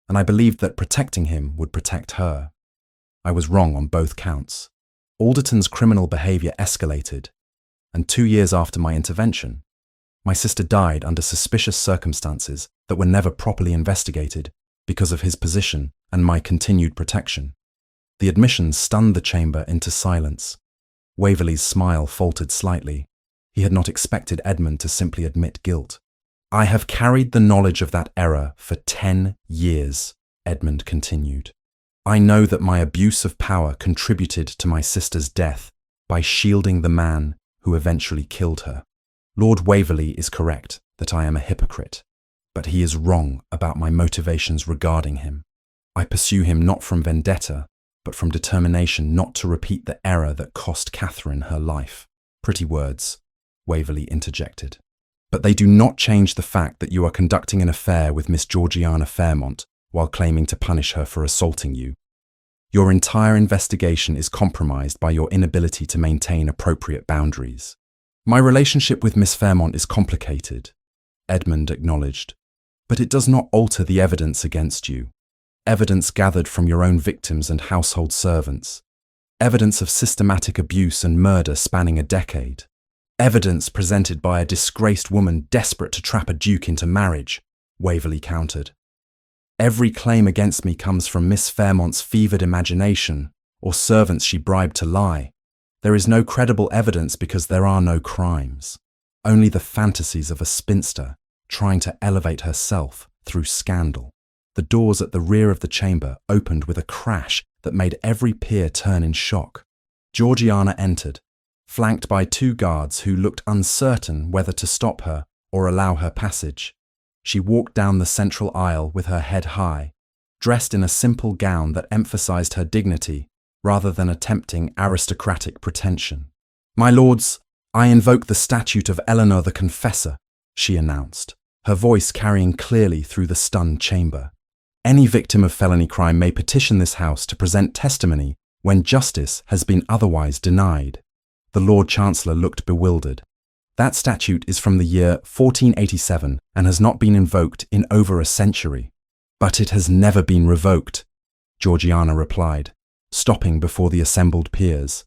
S1: and I believed that protecting him would protect her. I was wrong on both counts. Alderton's criminal behaviour escalated, and 2 years after my intervention, my sister died under suspicious circumstances that were never properly investigated because of his position and my continued protection. The admission stunned the chamber into silence. Waverley's smile faltered slightly. He had not expected Edmund to simply admit guilt. I have carried the knowledge of that error for 10 years, Edmund continued. I know that my abuse of power contributed to my sister's death by shielding the man who eventually killed her. Lord Waverley is correct that I am a hypocrite, but he is wrong about my motivations regarding him. I pursue him not from vendetta, but from determination not to repeat the error that cost Catherine her life. Pretty words, Waverley interjected. But they do not change the fact that you are conducting an affair with Miss Georgiana Fairmont while claiming to punish her for assaulting you. Your entire investigation is compromised by your inability to maintain appropriate boundaries. My relationship with Miss Fairmont is complicated, Edmund acknowledged, but it does not alter the evidence against you. Evidence gathered from your own victims and household servants. Evidence of systematic abuse and murder spanning a decade. Evidence presented by a disgraced woman desperate to trap a duke into marriage, Waverley countered. Every claim against me comes from Miss Fairmont's fevered imagination or servants she bribed to lie. There is no credible evidence because there are no crimes. Only the fantasies of a spinster trying to elevate herself through scandal. The doors at the rear of the chamber opened with a crash that made every peer turn in shock. Georgiana entered, flanked by 2 guards who looked uncertain whether to stop her or allow her passage. She walked down the central aisle with her head high, dressed in a simple gown that emphasized her dignity rather than attempting aristocratic pretension. My lords, I invoke the statute of Eleanor the Confessor, she announced, her voice carrying clearly through the stunned chamber. Any victim of felony crime may petition this house to present testimony when justice has been otherwise denied. The Lord Chancellor looked bewildered. That statute is from the year 1487 and has not been invoked in over a century. But it has never been revoked, Georgiana replied, stopping before the assembled peers.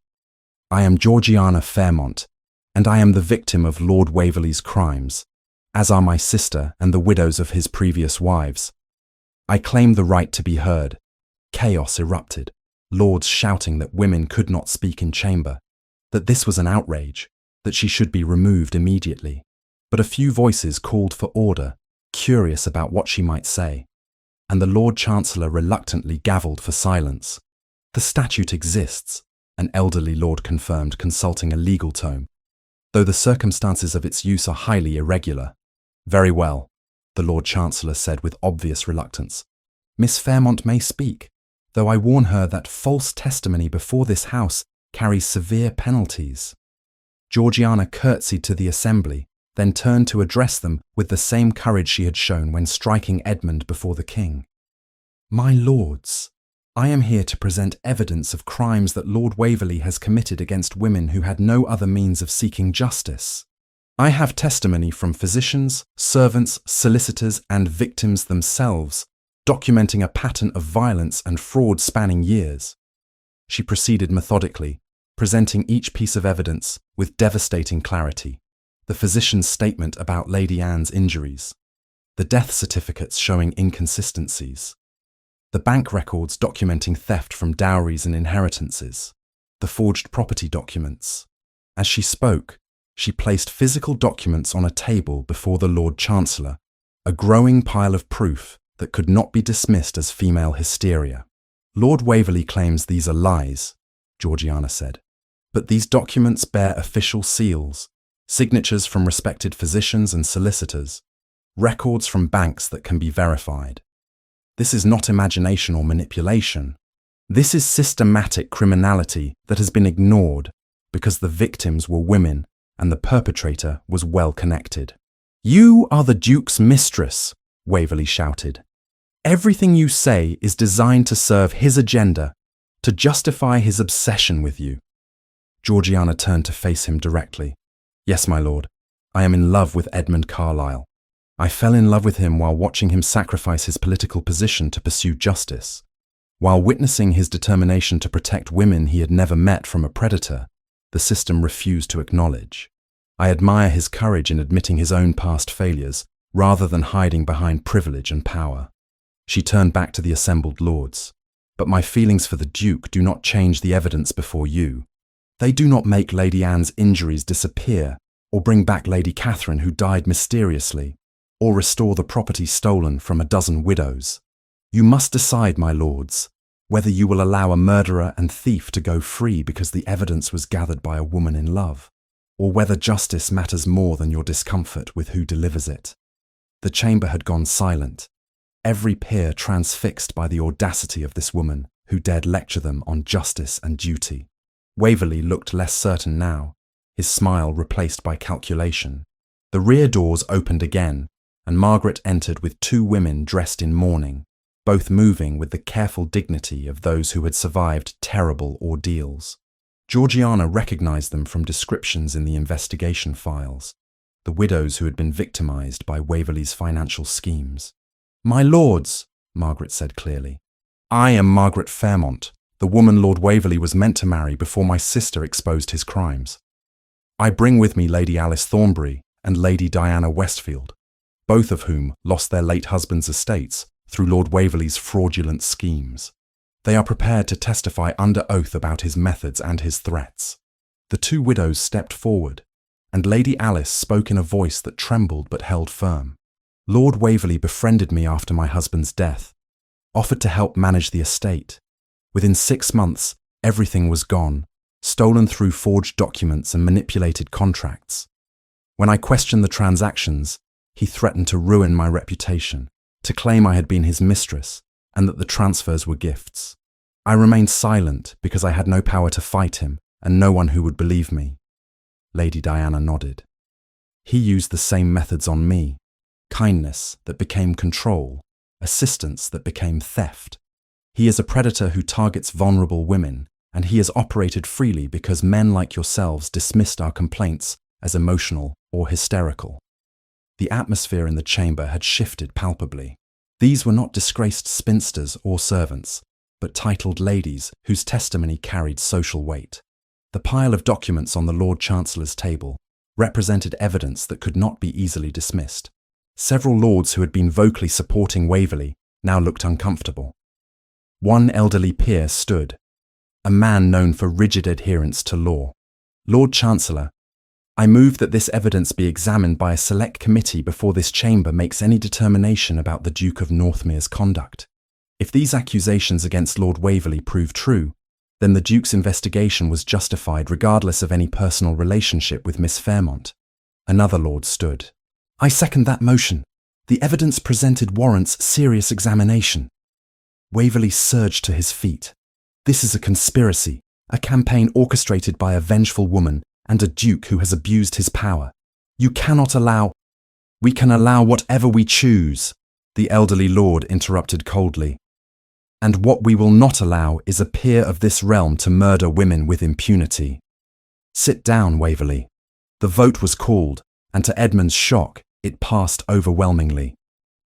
S1: I am Georgiana Fairmont, and I am the victim of Lord Waverley's crimes, as are my sister and the widows of his previous wives. I claim the right to be heard. Chaos erupted, lords shouting that women could not speak in chamber, that this was an outrage. that she should be removed immediately, but a few voices called for order, curious about what she might say, and the Lord Chancellor reluctantly gavelled for silence. "The statute exists," an elderly lord confirmed, consulting a legal tome, "though the circumstances of its use are highly irregular." "Very well," the Lord Chancellor said with obvious reluctance. "Miss Fairmont may speak, though I warn her that false testimony before this House carries severe penalties." Georgiana curtsied to the assembly, then turned to address them with the same courage she had shown when striking Edmund before the king. "My lords, I am here to present evidence of crimes that Lord Waverley has committed against women who had no other means of seeking justice. I have testimony from physicians, servants, solicitors, and victims themselves, documenting a pattern of violence and fraud spanning years." She proceeded methodically, presenting each piece of evidence with devastating clarity: the physician's statement about Lady Anne's injuries, the death certificates showing inconsistencies, the bank records documenting theft from dowries and inheritances, the forged property documents. As she spoke, she placed physical documents on a table before the Lord Chancellor, a growing pile of proof that could not be dismissed as female hysteria. "Lord Waverley claims these are lies," Georgiana said, "but these documents bear official seals, signatures from respected physicians and solicitors, records from banks that can be verified. This is not imagination or manipulation. This is systematic criminality that has been ignored because the victims were women and the perpetrator was well connected." "You are the Duke's mistress," Waverley shouted. "Everything you say is designed to serve his agenda, to justify his obsession with you." Georgiana turned to face him directly. "Yes, my lord, I am in love with Edmund Carlyle. I fell in love with him while watching him sacrifice his political position to pursue justice, while witnessing his determination to protect women he had never met from a predator the system refused to acknowledge. I admire his courage in admitting his own past failures rather than hiding behind privilege and power." She turned back to the assembled lords. "But my feelings for the Duke do not change the evidence before you. They do not make Lady Anne's injuries disappear, or bring back Lady Catherine, who died mysteriously, or restore the property stolen from a dozen widows. You must decide, my lords, whether you will allow a murderer and thief to go free because the evidence was gathered by a woman in love, or whether justice matters more than your discomfort with who delivers it." The chamber had gone silent, every peer transfixed by the audacity of this woman who dared lecture them on justice and duty. Waverley looked less certain now, his smile replaced by calculation. The rear doors opened again, and Margaret entered with two women dressed in mourning, both moving with the careful dignity of those who had survived terrible ordeals. Georgiana recognised them from descriptions in the investigation files, the widows who had been victimised by Waverley's financial schemes. "My lords," Margaret said clearly, "I am Margaret Fairmont, the woman Lord Waverley was meant to marry before my sister exposed his crimes. I bring with me Lady Alice Thornbury and Lady Diana Westfield, both of whom lost their late husbands' estates through Lord Waverley's fraudulent schemes. They are prepared to testify under oath about his methods and his threats." The two widows stepped forward, and Lady Alice spoke in a voice that trembled but held firm. "Lord Waverley befriended me after my husband's death, offered to help manage the estate. Within 6 months, everything was gone, stolen through forged documents and manipulated contracts. When I questioned the transactions, he threatened to ruin my reputation, to claim I had been his mistress, and that the transfers were gifts. I remained silent because I had no power to fight him and no one who would believe me." Lady Diana nodded. "He used the same methods on me: kindness that became control, assistance that became theft. He is a predator who targets vulnerable women, and he has operated freely because men like yourselves dismissed our complaints as emotional or hysterical." The atmosphere in the chamber had shifted palpably. These were not disgraced spinsters or servants, but titled ladies whose testimony carried social weight. The pile of documents on the Lord Chancellor's table represented evidence that could not be easily dismissed. Several lords who had been vocally supporting Waverley now looked uncomfortable. One elderly peer stood, a man known for rigid adherence to law. "Lord Chancellor, I move that this evidence be examined by a select committee before this chamber makes any determination about the Duke of Northmere's conduct. If these accusations against Lord Waverley prove true, then the Duke's investigation was justified regardless of any personal relationship with Miss Fairmont. Another lord stood. I second that motion. The evidence presented warrants serious examination. Waverley surged to his feet. This is a conspiracy, a campaign orchestrated by a vengeful woman and a duke who has abused his power. You cannot allow— We can allow whatever we choose, the elderly lord interrupted coldly. And what we will not allow is a peer of this realm to murder women with impunity. Sit down, Waverley. The vote was called, and to Edmund's shock, it passed overwhelmingly.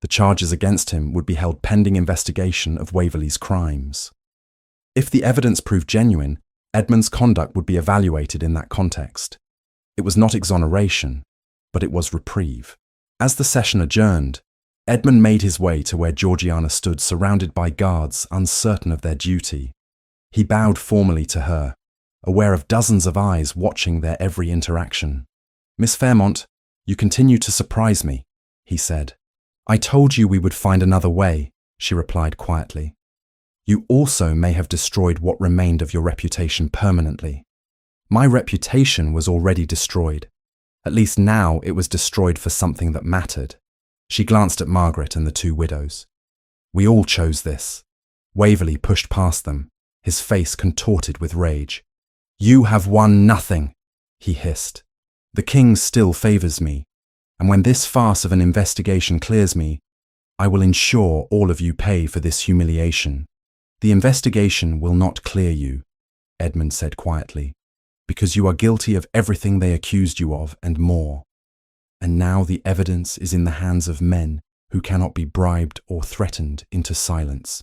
S1: The charges against him would be held pending investigation of Waverley's crimes. If the evidence proved genuine, Edmund's conduct would be evaluated in that context. It was not exoneration, but it was reprieve. As the session adjourned, Edmund made his way to where Georgiana stood surrounded by guards uncertain of their duty. He bowed formally to her, aware of dozens of eyes watching their every interaction. Miss Fairmont, you continue to surprise me, he said. I told you we would find another way, she replied quietly. You also may have destroyed what remained of your reputation permanently. My reputation was already destroyed. At least now it was destroyed for something that mattered. She glanced at Margaret and the two widows. We all chose this. Waverley pushed past them, his face contorted with rage. You have won nothing, he hissed. The king still favours me, and when this farce of an investigation clears me, I will ensure all of you pay for this humiliation. The investigation will not clear you, Edmund said quietly, because you are guilty of everything they accused you of and more. And now the evidence is in the hands of men who cannot be bribed or threatened into silence.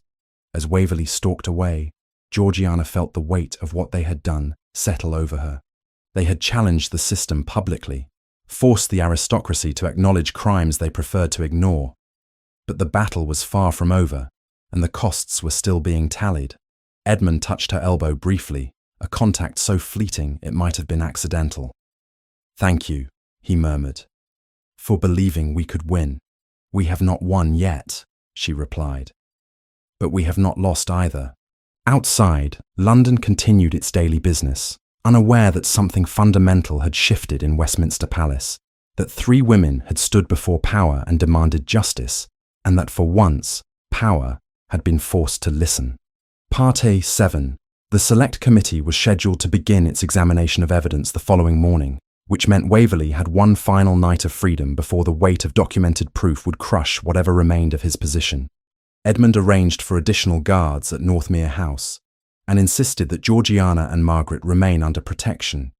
S1: As Waverley stalked away, Georgiana felt the weight of what they had done settle over her. They had challenged the system publicly, forced the aristocracy to acknowledge crimes they preferred to ignore. But the battle was far from over, and the costs were still being tallied. Edmund touched her elbow briefly, a contact so fleeting it might have been accidental. Thank you, he murmured, for believing we could win. We have not won yet, she replied. But we have not lost either. Outside, London continued its daily business, unaware that something fundamental had shifted in Westminster Palace, that 3 women had stood before power and demanded justice, and that for once, power had been forced to listen. Parte 7. The Select Committee was scheduled to begin its examination of evidence the following morning, which meant Waverley had one final night of freedom before the weight of documented proof would crush whatever remained of his position. Edmund arranged for additional guards at Northmere House, and insisted that Georgiana and Margaret remain under protection,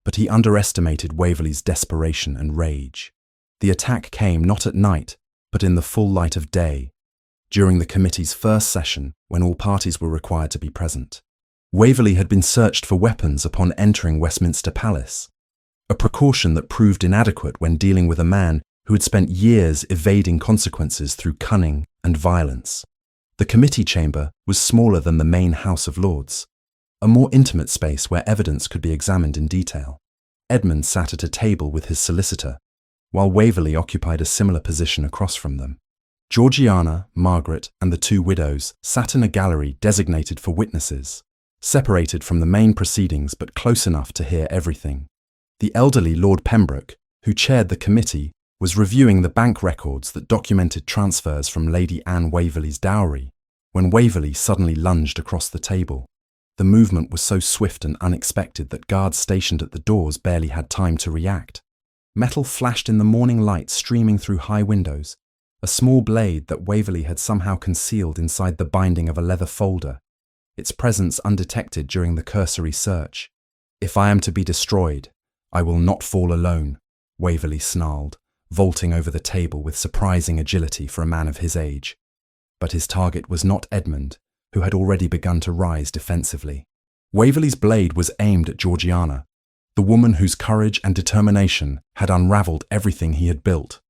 S1: but he underestimated Waverley's desperation and rage. The attack came not at night, but in the full light of day, during the committee's first session when all parties were required to be present. Waverley had been searched for weapons upon entering Westminster Palace, a precaution that proved inadequate when dealing with a man who had spent years evading consequences through cunning and violence. The committee chamber was smaller than the main House of Lords, a more intimate space where evidence could be examined in detail. Edmund sat at a table with his solicitor, while Waverley occupied a similar position across from them. Georgiana, Margaret, and the 2 widows sat in a gallery designated for witnesses, separated from the main proceedings but close enough to hear everything. The elderly Lord Pembroke, who chaired the committee, was reviewing the bank records that documented transfers from Lady Anne Waverley's dowry, when Waverley suddenly lunged across the table. The movement was so swift and unexpected that guards stationed at the doors barely had time to react. Metal flashed in the morning light streaming through high windows, a small blade that Waverley had somehow concealed inside the binding of a leather folder, its presence undetected during the cursory search. If I am to be destroyed, I will not fall alone, Waverley snarled, vaulting over the table with surprising agility for a man of his age. But his target was not Edmund, who had already begun to rise defensively. Waverley's blade was aimed at Georgiana, the woman whose courage and determination had unravelled everything he had built.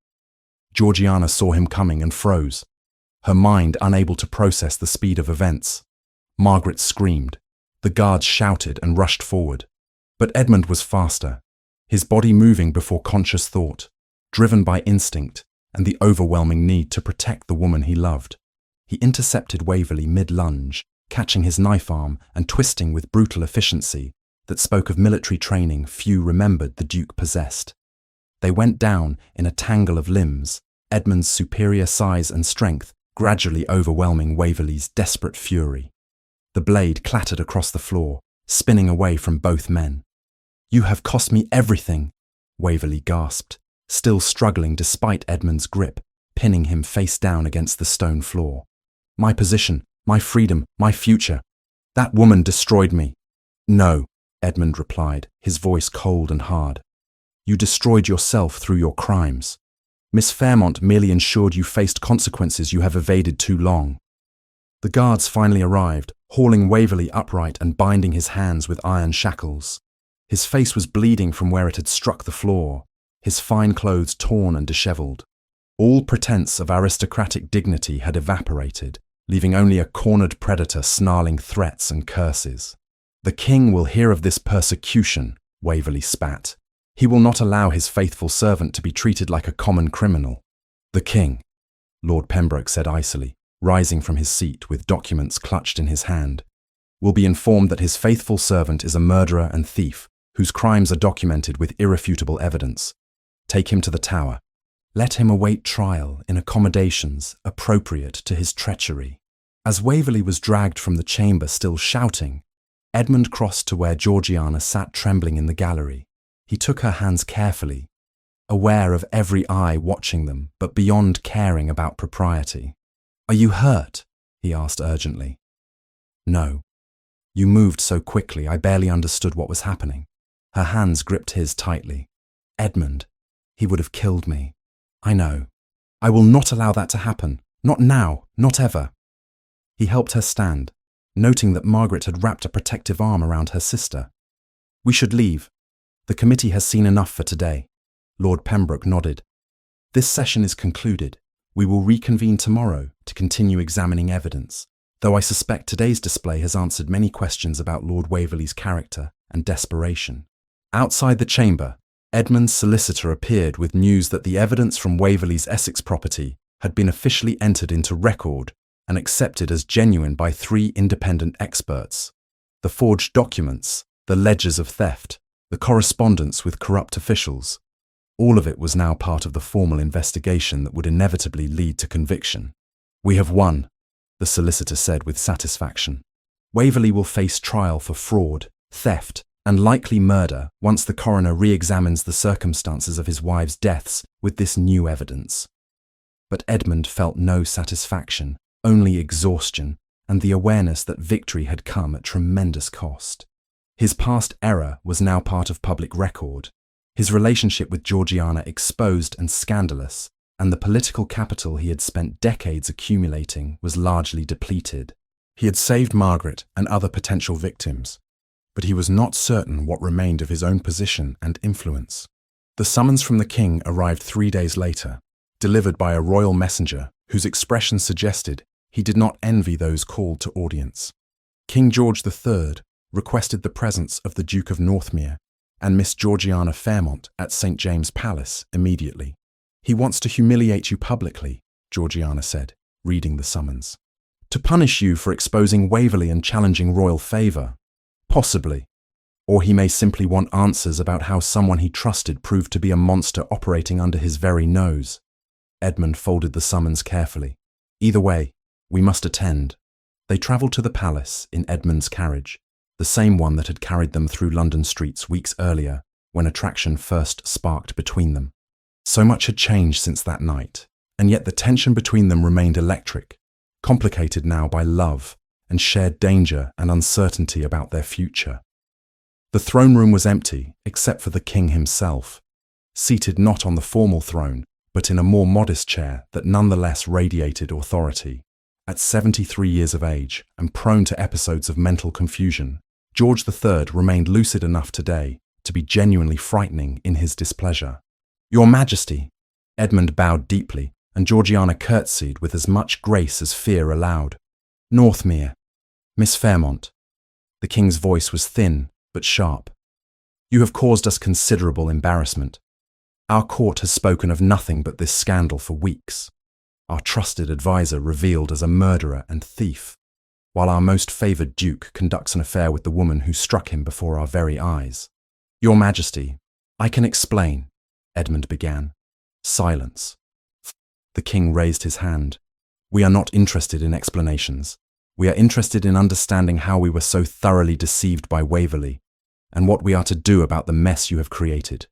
S1: Georgiana saw him coming and froze, her mind unable to process the speed of events. Margaret screamed. The guards shouted and rushed forward. But Edmund was faster. his body moving before conscious thought, driven by instinct and the overwhelming need to protect the woman he loved. He intercepted Waverley mid-lunge, catching his knife arm and twisting with brutal efficiency that spoke of military training few remembered the Duke possessed. They went down in a tangle of limbs, Edmund's superior size and strength gradually overwhelming Waverley's desperate fury. The blade clattered across the floor, spinning away from both men. "You have cost me everything," Waverley gasped, still struggling despite Edmund's grip, pinning him face down against the stone floor. "My position, my freedom, my future. That woman destroyed me." "No," Edmund replied, his voice cold and hard. "You destroyed yourself through your crimes. Miss Fairmont merely ensured you faced consequences you have evaded too long." The guards finally arrived, hauling Waverley upright and binding his hands with iron shackles. His face was bleeding from where it had struck the floor, his fine clothes torn and dishevelled. All pretense of aristocratic dignity had evaporated, leaving only a cornered predator snarling threats and curses. "The king will hear of this persecution," Waverley spat. "He will not allow his faithful servant to be treated like a common criminal." "The king," Lord Pembroke said icily, rising from his seat with documents clutched in his hand, "will be informed that his faithful servant is a murderer and thief whose crimes are documented with irrefutable evidence. Take him to the Tower. Let him await trial in accommodations appropriate to his treachery." As Waverley was dragged from the chamber still shouting, Edmund crossed to where Georgiana sat trembling in the gallery. He took her hands carefully, aware of every eye watching them, but beyond caring about propriety. "Are you hurt?" he asked urgently. "No. You moved so quickly I barely understood what was happening." Her hands gripped his tightly. "Edmund, he would have killed me. I know. I will not allow that to happen. Not now, not ever." He helped her stand, noting that Margaret had wrapped a protective arm around her sister. "We should leave. The committee has seen enough for today." Lord Pembroke nodded. "This session is concluded. We will reconvene tomorrow to continue examining evidence, though I suspect today's display has answered many questions about Lord Waverley's character and desperation." Outside the chamber, Edmund's solicitor appeared with news that the evidence from Waverley's Essex property had been officially entered into record and accepted as genuine by 3 independent experts. The forged documents, the ledgers of theft, the correspondence with corrupt officials, all of it was now part of the formal investigation that would inevitably lead to conviction. "We have won," the solicitor said with satisfaction. "Waverley will face trial for fraud, theft, and likely murder once the coroner re-examines the circumstances of his wife's deaths with this new evidence." But Edmund felt no satisfaction, only exhaustion, and the awareness that victory had come at tremendous cost. His past error was now part of public record, his relationship with Georgiana exposed and scandalous, and the political capital he had spent decades accumulating was largely depleted. He had saved Margaret and other potential victims, but he was not certain what remained of his own position and influence. The summons from the king arrived 3 days later, delivered by a royal messenger whose expression suggested he did not envy those called to audience. King George III requested the presence of the Duke of Northmere and Miss Georgiana Fairmont at St. James's Palace immediately. "He wants to humiliate you publicly," Georgiana said, reading the summons. "To punish you for exposing Waverley and challenging royal favour. Possibly. Or he may simply want answers about how someone he trusted proved to be a monster operating under his very nose." Edmund folded the summons carefully. "Either way, we must attend." They travelled to the palace in Edmund's carriage, the same one that had carried them through London streets weeks earlier when attraction first sparked between them. So much had changed since that night, and yet the tension between them remained electric, complicated now by love and shared danger and uncertainty about their future. The throne room was empty except for the king himself, seated not on the formal throne but in a more modest chair that nonetheless radiated authority. At 73 years of age and prone to episodes of mental confusion, George III remained lucid enough today to be genuinely frightening in his displeasure. "Your Majesty," Edmund bowed deeply, and Georgiana curtsied with as much grace as fear allowed. "Northmere, Miss Fairmont." The king's voice was thin but sharp. You have caused us considerable embarrassment. Our court has spoken of nothing but this scandal for weeks. Our trusted adviser revealed as a murderer and thief, while our most favoured duke conducts an affair with the woman who struck him before our very eyes. Your Majesty, I can explain, Edmund began. Silence. The king raised his hand. We are not interested in explanations. We are interested in understanding how we were so thoroughly deceived by Waverley, and what we are to do about the mess you have created.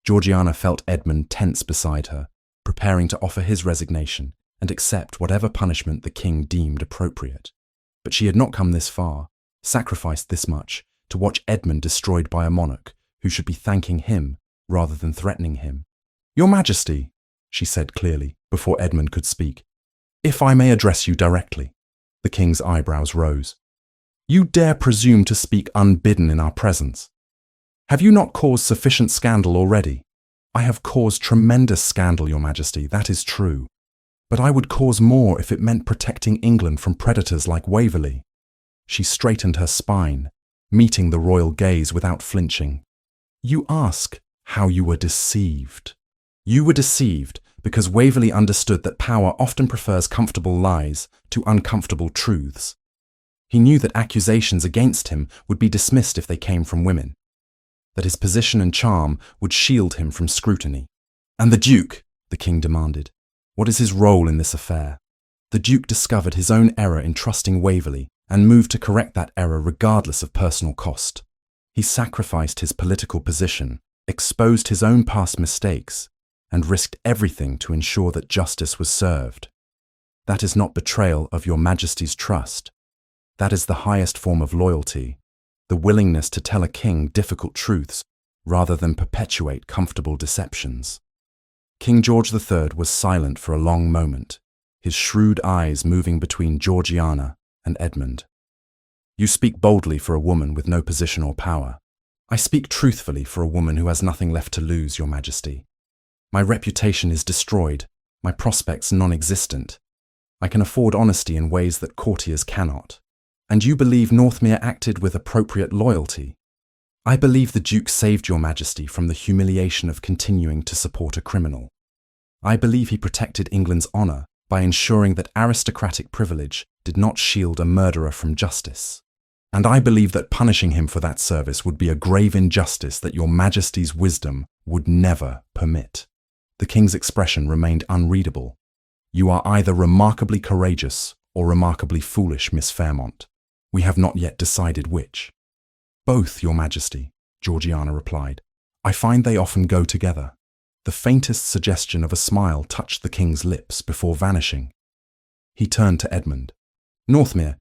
S1: Georgiana felt Edmund tense beside her, preparing to offer his resignation and accept whatever punishment the king deemed appropriate. But she had not come this far, sacrificed this much, to watch Edmund destroyed by a monarch who should be thanking him rather than threatening him. Your Majesty, she said clearly, before Edmund could speak, if I may address you directly. The king's eyebrows rose. You dare presume to speak unbidden in our presence? Have you not caused sufficient scandal already? I have caused tremendous scandal, Your Majesty, that is true. But I would cause more if it meant protecting England from predators like Waverley. She straightened her spine, meeting the royal gaze without flinching. You ask how you were deceived. You were deceived because Waverley understood that power often prefers comfortable lies to uncomfortable truths. He knew that accusations against him would be dismissed if they came from women, that his position and charm would shield him from scrutiny. And the Duke, the king demanded, what is his role in this affair? The Duke discovered his own error in trusting Waverley and moved to correct that error regardless of personal cost. He sacrificed his political position, exposed his own past mistakes, and risked everything to ensure that justice was served. That is not betrayal of Your Majesty's trust. That is the highest form of loyalty, the willingness to tell a king difficult truths rather than perpetuate comfortable deceptions. King George III was silent for a long moment, his shrewd eyes moving between Georgiana and Edmund. You speak boldly for a woman with no position or power. I speak truthfully for a woman who has nothing left to lose, Your Majesty. My reputation is destroyed, my prospects non-existent. I can afford honesty in ways that courtiers cannot. And you believe Northmere acted with appropriate loyalty. I believe the Duke saved Your Majesty from the humiliation of continuing to support a criminal. I believe he protected England's honour by ensuring that aristocratic privilege did not shield a murderer from justice. And I believe that punishing him for that service would be a grave injustice that Your Majesty's wisdom would never permit. The king's expression remained unreadable. You are either remarkably courageous or remarkably foolish, Miss Fairmont. We have not yet decided which. Both, Your Majesty, Georgiana replied. I find they often go together. The faintest suggestion of a smile touched the king's lips before vanishing. He turned to Edmund. Northmere,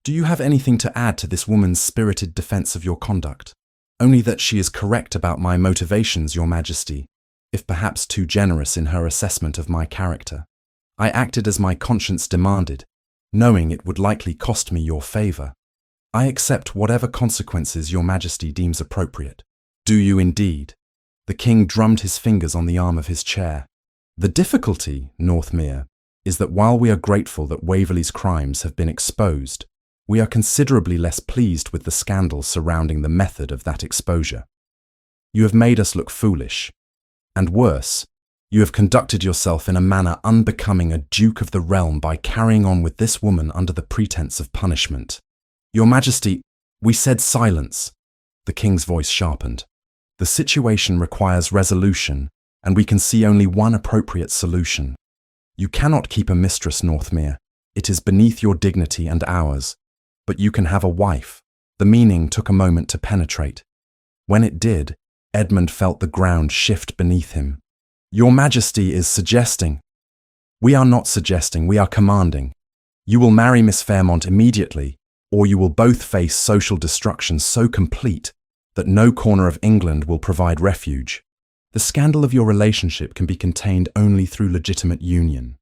S1: do you have anything to add to this woman's spirited defence of your conduct? Only that she is correct about my motivations, Your Majesty, if perhaps too generous in her assessment of my character. I acted as my conscience demanded, knowing it would likely cost me your favour. I accept whatever consequences Your Majesty deems appropriate. Do you indeed? The king drummed his fingers on the arm of his chair. The difficulty, Northmere, is that while we are grateful that Waverley's crimes have been exposed, we are considerably less pleased with the scandal surrounding the method of that exposure. You have made us look foolish. And worse, you have conducted yourself in a manner unbecoming a duke of the realm by carrying on with this woman under the pretense of punishment. Your Majesty, we said silence. The king's voice sharpened. The situation requires resolution, and we can see only one appropriate solution. You cannot keep a mistress, Northmere. It is beneath your dignity and ours. But you can have a wife. The meaning took a moment to penetrate. When it did, Edmund felt the ground shift beneath him. Your Majesty is suggesting. We are not suggesting, we are commanding. You will marry Miss Fairmont immediately, or you will both face social destruction so complete that no corner of England will provide refuge. The scandal of your relationship can be contained only through legitimate union.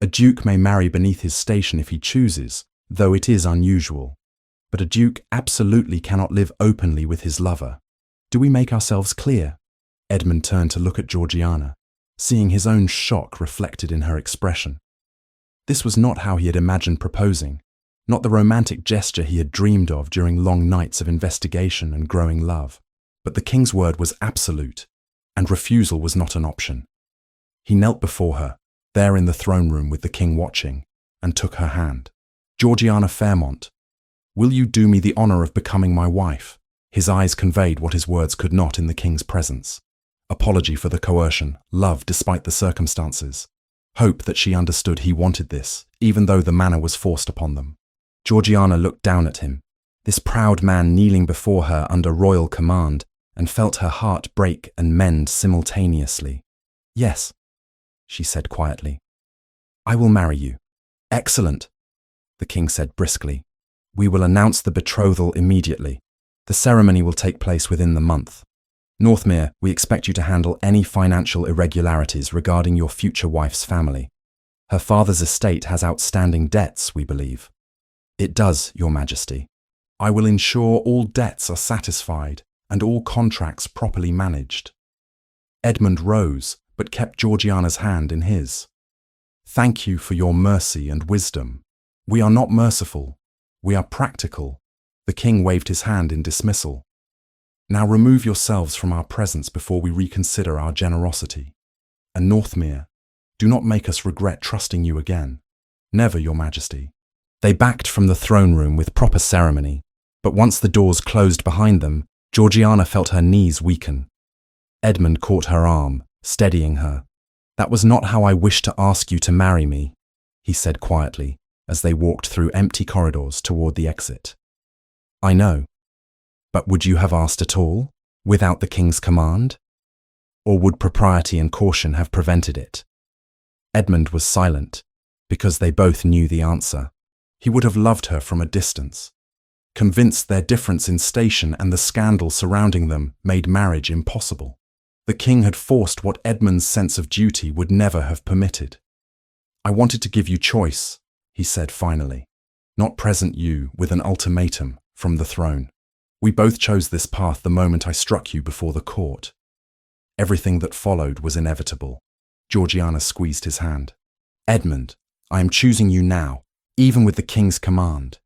S1: A duke may marry beneath his station if he chooses, though it is unusual. But a duke absolutely cannot live openly with his lover. Do we make ourselves clear? Edmund turned to look at Georgiana, seeing his own shock reflected in her expression. This was not how he had imagined proposing, not the romantic gesture he had dreamed of during long nights of investigation and growing love. But the king's word was absolute, and refusal was not an option. He knelt before her, there in the throne room with the king watching, and took her hand. "Georgiana Fairmont, will you do me the honor of becoming my wife?" His eyes conveyed what his words could not in the king's presence. Apology for the coercion, love despite the circumstances, hope that she understood he wanted this, even though the manner was forced upon them. Georgiana looked down at him, this proud man kneeling before her under royal command, and felt her heart break and mend simultaneously. "Yes," she said quietly. "I will marry you." "Excellent," the king said briskly. "We will announce the betrothal immediately. The ceremony will take place within the month. Northmere, we expect you to handle any financial irregularities regarding your future wife's family. Her father's estate has outstanding debts, we believe." "It does, Your Majesty. I will ensure all debts are satisfied and all contracts properly managed." Edmund rose, but kept Georgiana's hand in his. "Thank you for your mercy and wisdom. We are not merciful. We are practical." The king waved his hand in dismissal. "Now remove yourselves from our presence before we reconsider our generosity. And Northmere, do not make us regret trusting you again. Never, Your Majesty." They backed from the throne room with proper ceremony, but once the doors closed behind them, Georgiana felt her knees weaken. Edmund caught her arm, steadying her. "That was not how I wished to ask you to marry me," he said quietly, as they walked through empty corridors toward the exit. "I know. But would you have asked at all, without the king's command? Or would propriety and caution have prevented it?" Edmund was silent, because they both knew the answer. He would have loved her from a distance. Convinced their difference in station and the scandal surrounding them made marriage impossible. The king had forced what Edmund's sense of duty would never have permitted. "I wanted to give you choice," he said finally, "not present you with an ultimatum from the throne. We both chose this path the moment I struck you before the court. Everything that followed was inevitable." Georgiana squeezed his hand. "Edmund, I am choosing you now, even with the king's command.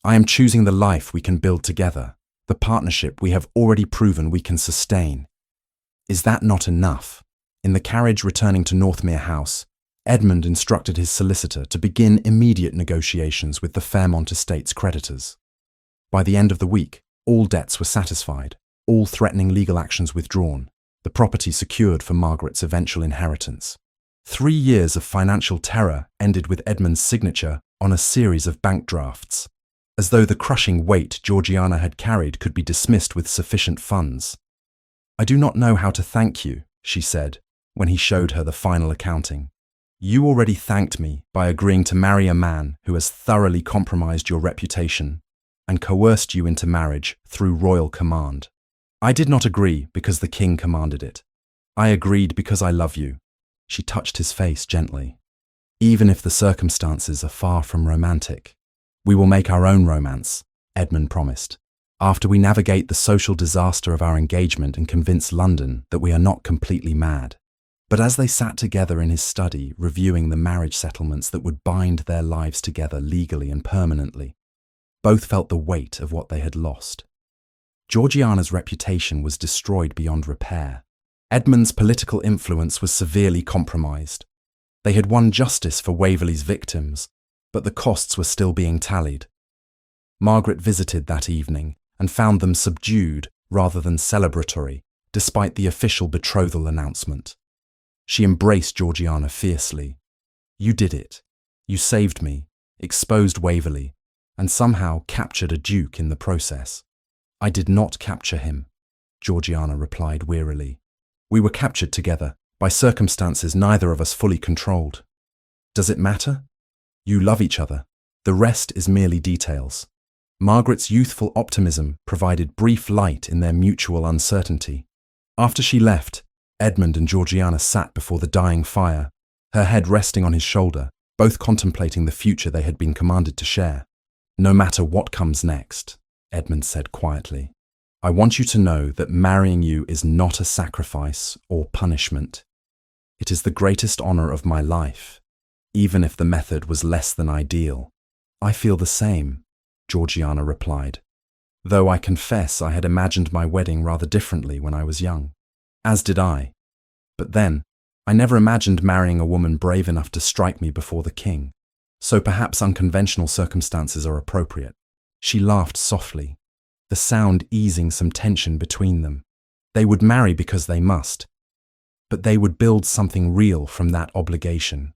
S1: I am choosing the life we can build together, the partnership we have already proven we can sustain. Is that not enough?" In the carriage returning to Northmere House, Edmund instructed his solicitor to begin immediate negotiations with the Fairmont estate's creditors. By the end of the week, all debts were satisfied, all threatening legal actions withdrawn, the property secured for Margaret's eventual inheritance. 3 years of financial terror ended with Edmund's signature on a series of bank drafts, as though the crushing weight Georgiana had carried could be dismissed with sufficient funds. "I do not know how to thank you," she said, when he showed her the final accounting. "You already thanked me by agreeing to marry a man who has thoroughly compromised your reputation and coerced you into marriage through royal command. I did not agree because the king commanded it. I agreed because I love you." She touched his face gently. "Even if the circumstances are far from romantic, we will make our own romance," Edmund promised, "after we navigate the social disaster of our engagement and convince London that we are not completely mad." But as they sat together in his study, reviewing the marriage settlements that would bind their lives together legally and permanently, both felt the weight of what they had lost. Georgiana's reputation was destroyed beyond repair. Edmund's political influence was severely compromised. They had won justice for Waverley's victims, but the costs were still being tallied. Margaret visited that evening and found them subdued rather than celebratory, despite the official betrothal announcement. She embraced Georgiana fiercely. "You did it. You saved me, exposed Waverley, and somehow captured a duke in the process." "I did not capture him," Georgiana replied wearily. "We were captured together, by circumstances neither of us fully controlled. Does it matter? You love each other. The rest is merely details." Margaret's youthful optimism provided brief light in their mutual uncertainty. After she left, Edmund and Georgiana sat before the dying fire, her head resting on his shoulder, both contemplating the future they had been commanded to share. "No matter what comes next," Edmund said quietly, "I want you to know that marrying you is not a sacrifice or punishment. It is the greatest honor of my life, even if the method was less than ideal." "I feel the same," Georgiana replied. though I confess I had imagined my wedding rather differently when I was young. As did I. But then, I never imagined marrying a woman brave enough to strike me before the king. So perhaps unconventional circumstances are appropriate. She laughed softly, the sound easing some tension between them. They would marry because they must, but they would build something real from that obligation.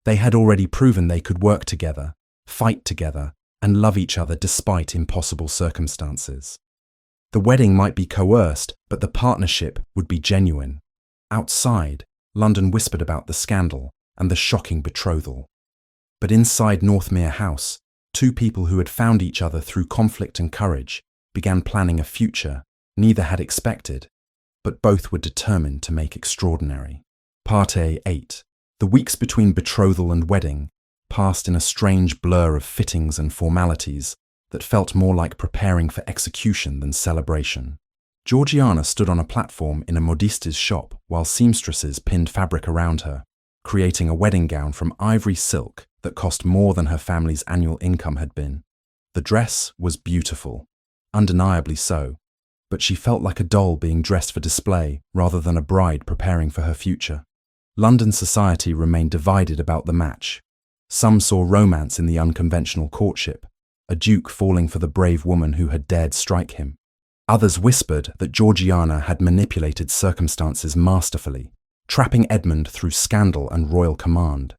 S1: They had already proven they could work together, fight together, and love each other despite impossible circumstances. The wedding might be coerced, but the partnership would be genuine. Outside, London whispered about the scandal and the shocking betrothal. But inside Northmere House, two people who had found each other through conflict and courage began planning a future neither had expected, but both were determined to make extraordinary. Part A8. The weeks between betrothal and wedding passed in a strange blur of fittings and formalities that felt more like preparing for execution than celebration. Georgiana stood on a platform in a modiste's shop while seamstresses pinned fabric around her, creating a wedding gown from ivory silk that cost more than her family's annual income had been. The dress was beautiful, undeniably so, but she felt like a doll being dressed for display rather than a bride preparing for her future. London society remained divided about the match. Some saw romance in the unconventional courtship, a duke falling for the brave woman who had dared strike him. Others whispered that Georgiana had manipulated circumstances masterfully, trapping Edmund through scandal and royal command.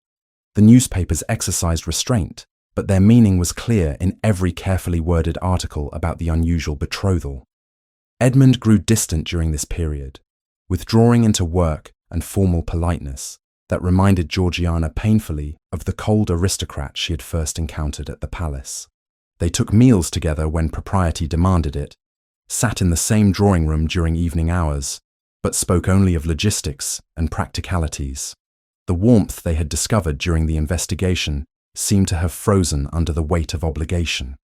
S1: The newspapers exercised restraint, but their meaning was clear in every carefully worded article about the unusual betrothal. Edmund grew distant during this period, withdrawing into work and formal politeness that reminded Georgiana painfully of the cold aristocrat she had first encountered at the palace. They took meals together when propriety demanded it, sat in the same drawing room during evening hours, but spoke only of logistics and practicalities. The warmth they had discovered during the investigation seemed to have frozen under the weight of obligation.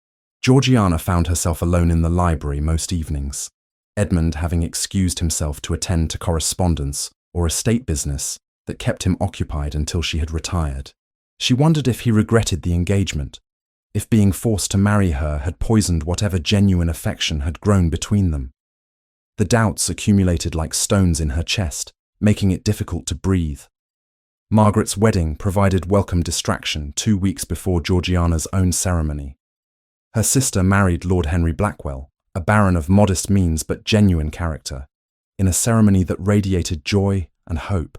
S1: Georgiana found herself alone in the library most evenings, Edmund having excused himself to attend to correspondence or estate business that kept him occupied until she had retired. She wondered if he regretted the engagement, if being forced to marry her had poisoned whatever genuine affection had grown between them. The doubts accumulated like stones in her chest, making it difficult to breathe. Margaret's wedding provided welcome distraction 2 weeks before Georgiana's own ceremony. Her sister married Lord Henry Blackwell, a baron of modest means but genuine character, in a ceremony that radiated joy and hope.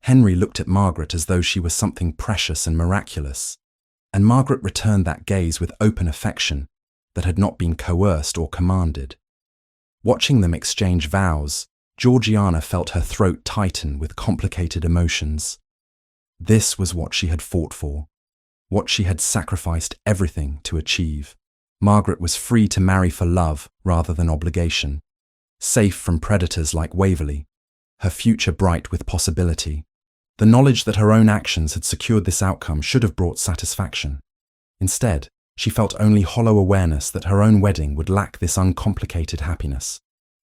S1: Henry looked at Margaret as though she was something precious and miraculous, and Margaret returned that gaze with open affection that had not been coerced or commanded. Watching them exchange vows, Georgiana felt her throat tighten with complicated emotions. This was what she had fought for, what she had sacrificed everything to achieve. Margaret was free to marry for love rather than obligation, safe from predators like Waverley, her future bright with possibility. The knowledge that her own actions had secured this outcome should have brought satisfaction. Instead, she felt only hollow awareness that her own wedding would lack this uncomplicated happiness.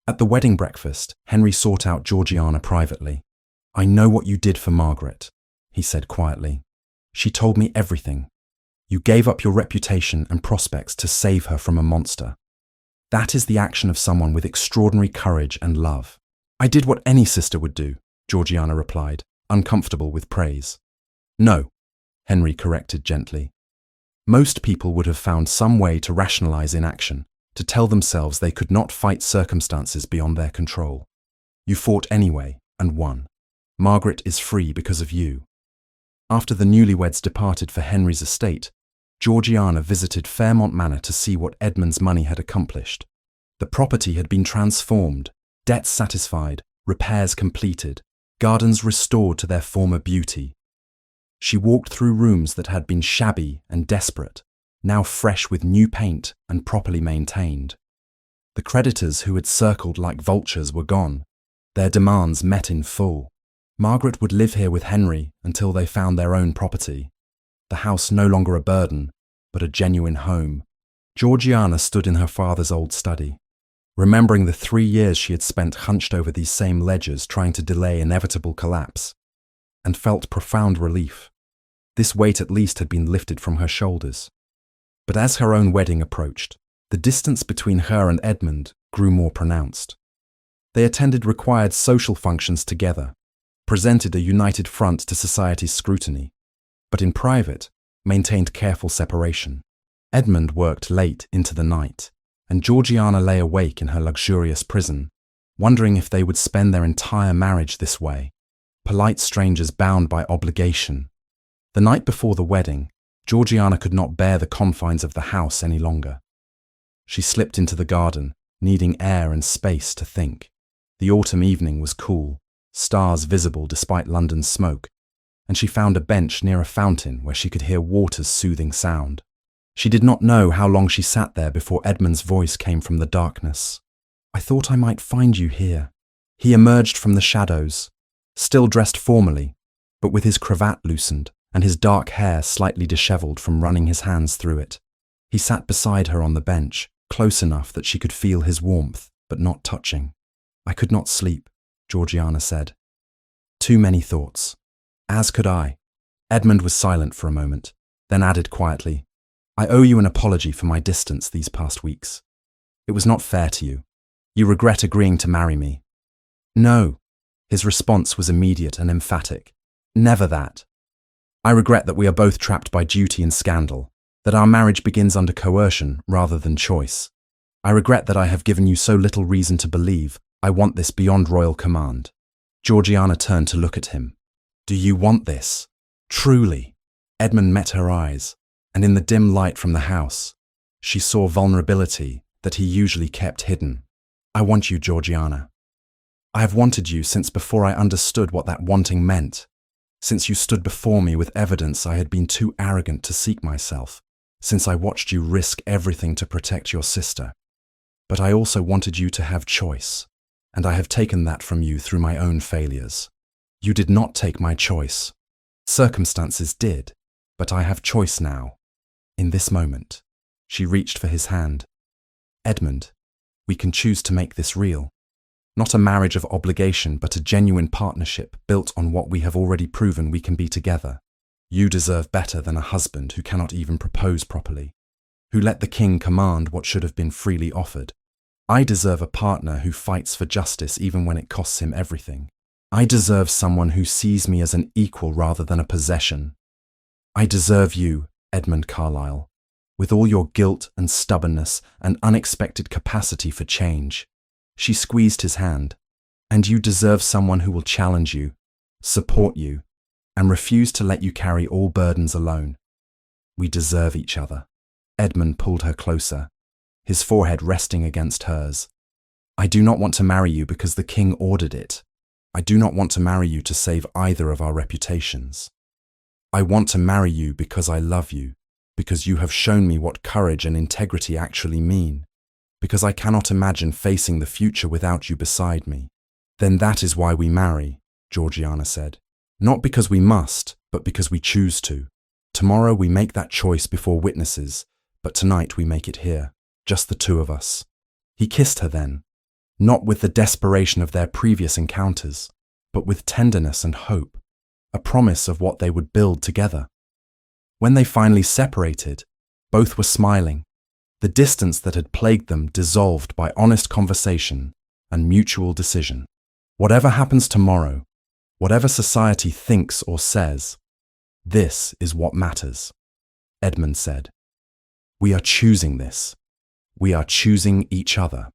S1: At the wedding breakfast, Henry sought out Georgiana privately. "I know what you did for Margaret," he said quietly. "She told me everything. You gave up your reputation and prospects to save her from a monster. That is the action of someone with extraordinary courage and love." "I did what any sister would do," Georgiana replied, uncomfortable with praise. "No," Henry corrected gently. "Most people would have found some way to rationalize inaction, to tell themselves they could not fight circumstances beyond their control. You fought anyway and won. Margaret is free because of you." After the newlyweds departed for Henry's estate, Georgiana visited Fairmont Manor to see what Edmund's money had accomplished. The property had been transformed, debts satisfied, repairs completed, gardens restored to their former beauty. She walked through rooms that had been shabby and desperate, now fresh with new paint and properly maintained. The creditors who had circled like vultures were gone, their demands met in full. Margaret would live here with Henry until they found their own property, the house no longer a burden, but a genuine home. Georgiana stood in her father's old study, remembering the 3 years she had spent hunched over these same ledgers trying to delay inevitable collapse, and felt profound relief. This weight at least had been lifted from her shoulders. But as her own wedding approached, The distance between her and Edmund grew more pronounced. They attended required social functions together, presented a united front to society's scrutiny, but in private, maintained careful separation. Edmund worked late into the night, and Georgiana lay awake in her luxurious prison, wondering if they would spend their entire marriage this way, polite strangers bound by obligation. The night before the wedding, Georgiana could not bear the confines of the house any longer. She slipped into the garden, needing air and space to think. The autumn evening was cool, stars visible despite London's smoke, and she found a bench near a fountain where she could hear water's soothing sound. She did not know how long she sat there before Edmund's voice came from the darkness. "I thought I might find you here." He emerged from the shadows, still dressed formally, but with his cravat loosened and his dark hair slightly dishevelled from running his hands through it. He sat beside her on the bench, close enough that she could feel his warmth, but not touching. "I could not sleep," Georgiana said. "Too many thoughts." "As could I." Edmund was silent for a moment, then added quietly, "I owe you an apology for my distance these past weeks. It was not fair to you. You regret agreeing to marry me." "No." His response was immediate and emphatic. "Never that. I regret that we are both trapped by duty and scandal, that our marriage begins under coercion rather than choice. I regret that I have given you so little reason to believe I want this beyond royal command." Georgiana turned to look at him. "Do you want this? Truly?" Edmund met her eyes, and in the dim light from the house, she saw vulnerability that he usually kept hidden. "I want you, Georgiana. I have wanted you since before I understood what that wanting meant, since you stood before me with evidence I had been too arrogant to seek myself, since I watched you risk everything to protect your sister. But I also wanted you to have choice, and I have taken that from you through my own failures. You did not take my choice. Circumstances did, but I have choice now. In this moment." She reached for his hand. "Edmund, we can choose to make this real. Not a marriage of obligation, but a genuine partnership built on what we have already proven we can be together. You deserve better than a husband who cannot even propose properly, who let the king command what should have been freely offered. I deserve a partner who fights for justice even when it costs him everything. I deserve someone who sees me as an equal rather than a possession. I deserve you, Edmund Carlyle, with all your guilt and stubbornness and unexpected capacity for change." She squeezed his hand. "And you deserve someone who will challenge you, support you, and refuse to let you carry all burdens alone. We deserve each other." Edmund pulled her closer, his forehead resting against hers. "I do not want to marry you because the king ordered it. I do not want to marry you to save either of our reputations. I want to marry you because I love you, because you have shown me what courage and integrity actually mean, because I cannot imagine facing the future without you beside me." "Then that is why we marry," Georgiana said. "Not because we must, but because we choose to. Tomorrow we make that choice before witnesses, but tonight we make it here, just the two of us." He kissed her then, not with the desperation of their previous encounters, but with tenderness and hope, a promise of what they would build together. When they finally separated, both were smiling. The distance that had plagued them dissolved by honest conversation and mutual decision. "Whatever happens tomorrow, whatever society thinks or says, this is what matters," Edmund said. "We are choosing this. We are choosing each other."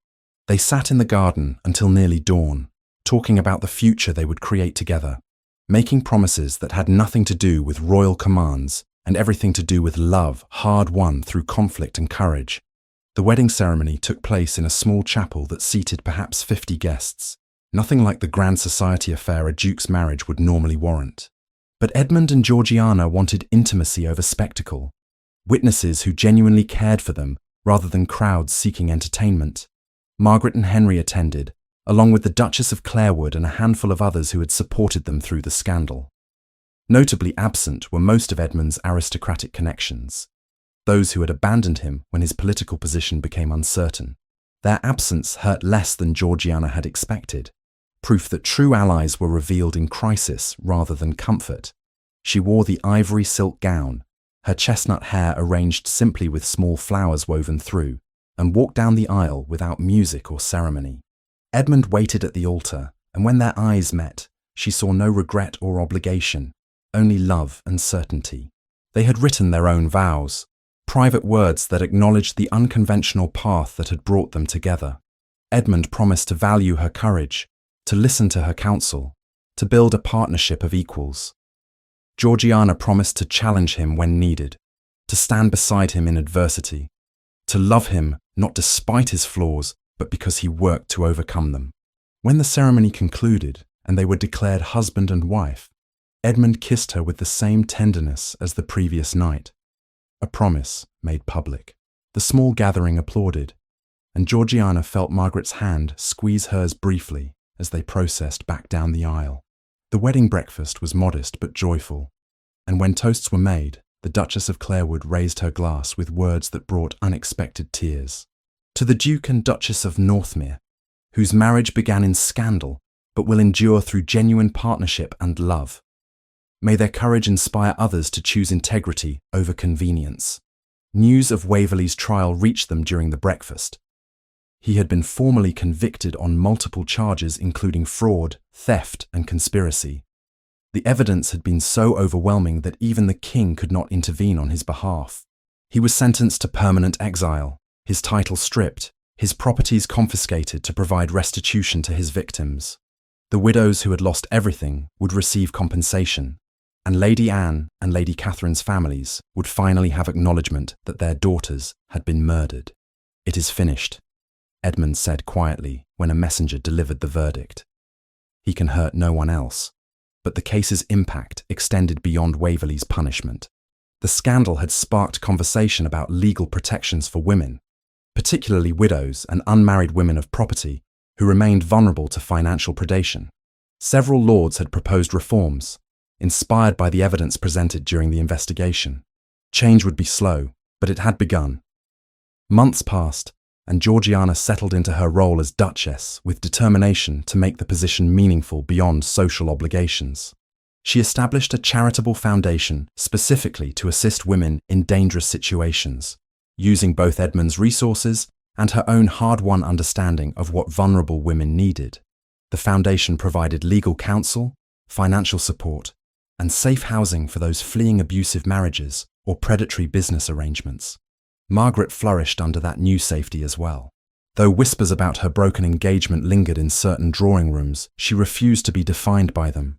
S1: They sat in the garden until nearly dawn, talking about the future they would create together, making promises that had nothing to do with royal commands and everything to do with love hard-won through conflict and courage. The wedding ceremony took place in a small chapel that seated perhaps 50 guests, nothing like the grand society affair a duke's marriage would normally warrant. But Edmund and Georgiana wanted intimacy over spectacle, witnesses who genuinely cared for them rather than crowds seeking entertainment. Margaret and Henry attended, along with the Duchess of Clarewood and a handful of others who had supported them through the scandal. Notably absent were most of Edmund's aristocratic connections, those who had abandoned him when his political position became uncertain. Their absence hurt less than Georgiana had expected, proof that true allies were revealed in crisis rather than comfort. She wore the ivory silk gown, her chestnut hair arranged simply with small flowers woven through, and walked down the aisle without music or ceremony. Edmund waited at the altar, and when their eyes met, she saw no regret or obligation, only love and certainty. They had written their own vows, private words that acknowledged the unconventional path that had brought them together. Edmund promised to value her courage, to listen to her counsel, to build a partnership of equals. Georgiana promised to challenge him when needed, to stand beside him in adversity, to love him not despite his flaws, but because he worked to overcome them. When the ceremony concluded and they were declared husband and wife, Edmund kissed her with the same tenderness as the previous night, a promise made public. The small gathering applauded, and Georgiana felt Margaret's hand squeeze hers briefly as they processed back down the aisle. The wedding breakfast was modest but joyful, and when toasts were made, the Duchess of Clarewood raised her glass with words that brought unexpected tears. To the Duke and Duchess of Northmere, whose marriage began in scandal but will endure through genuine partnership and love. May their courage inspire others to choose integrity over convenience. News of Waverley's trial reached them during the breakfast. He had been formally convicted on multiple charges including fraud, theft, and conspiracy. The evidence had been so overwhelming that even the king could not intervene on his behalf. He was sentenced to permanent exile, his title stripped, his properties confiscated to provide restitution to his victims. The widows who had lost everything would receive compensation, and Lady Anne and Lady Catherine's families would finally have acknowledgement that their daughters had been murdered. "It is finished," Edmund said quietly when a messenger delivered the verdict. He can hurt no one else, but the case's impact extended beyond Waverley's punishment. The scandal had sparked conversation about legal protections for women, particularly widows and unmarried women of property who remained vulnerable to financial predation. Several lords had proposed reforms, inspired by the evidence presented during the investigation. Change would be slow, but it had begun. Months passed, and Georgiana settled into her role as Duchess with determination to make the position meaningful beyond social obligations. She established a charitable foundation specifically to assist women in dangerous situations, using both Edmund's resources and her own hard-won understanding of what vulnerable women needed. The foundation provided legal counsel, financial support, and safe housing for those fleeing abusive marriages or predatory business arrangements. Margaret flourished under that new safety as well. Though whispers about her broken engagement lingered in certain drawing rooms, she refused to be defined by them.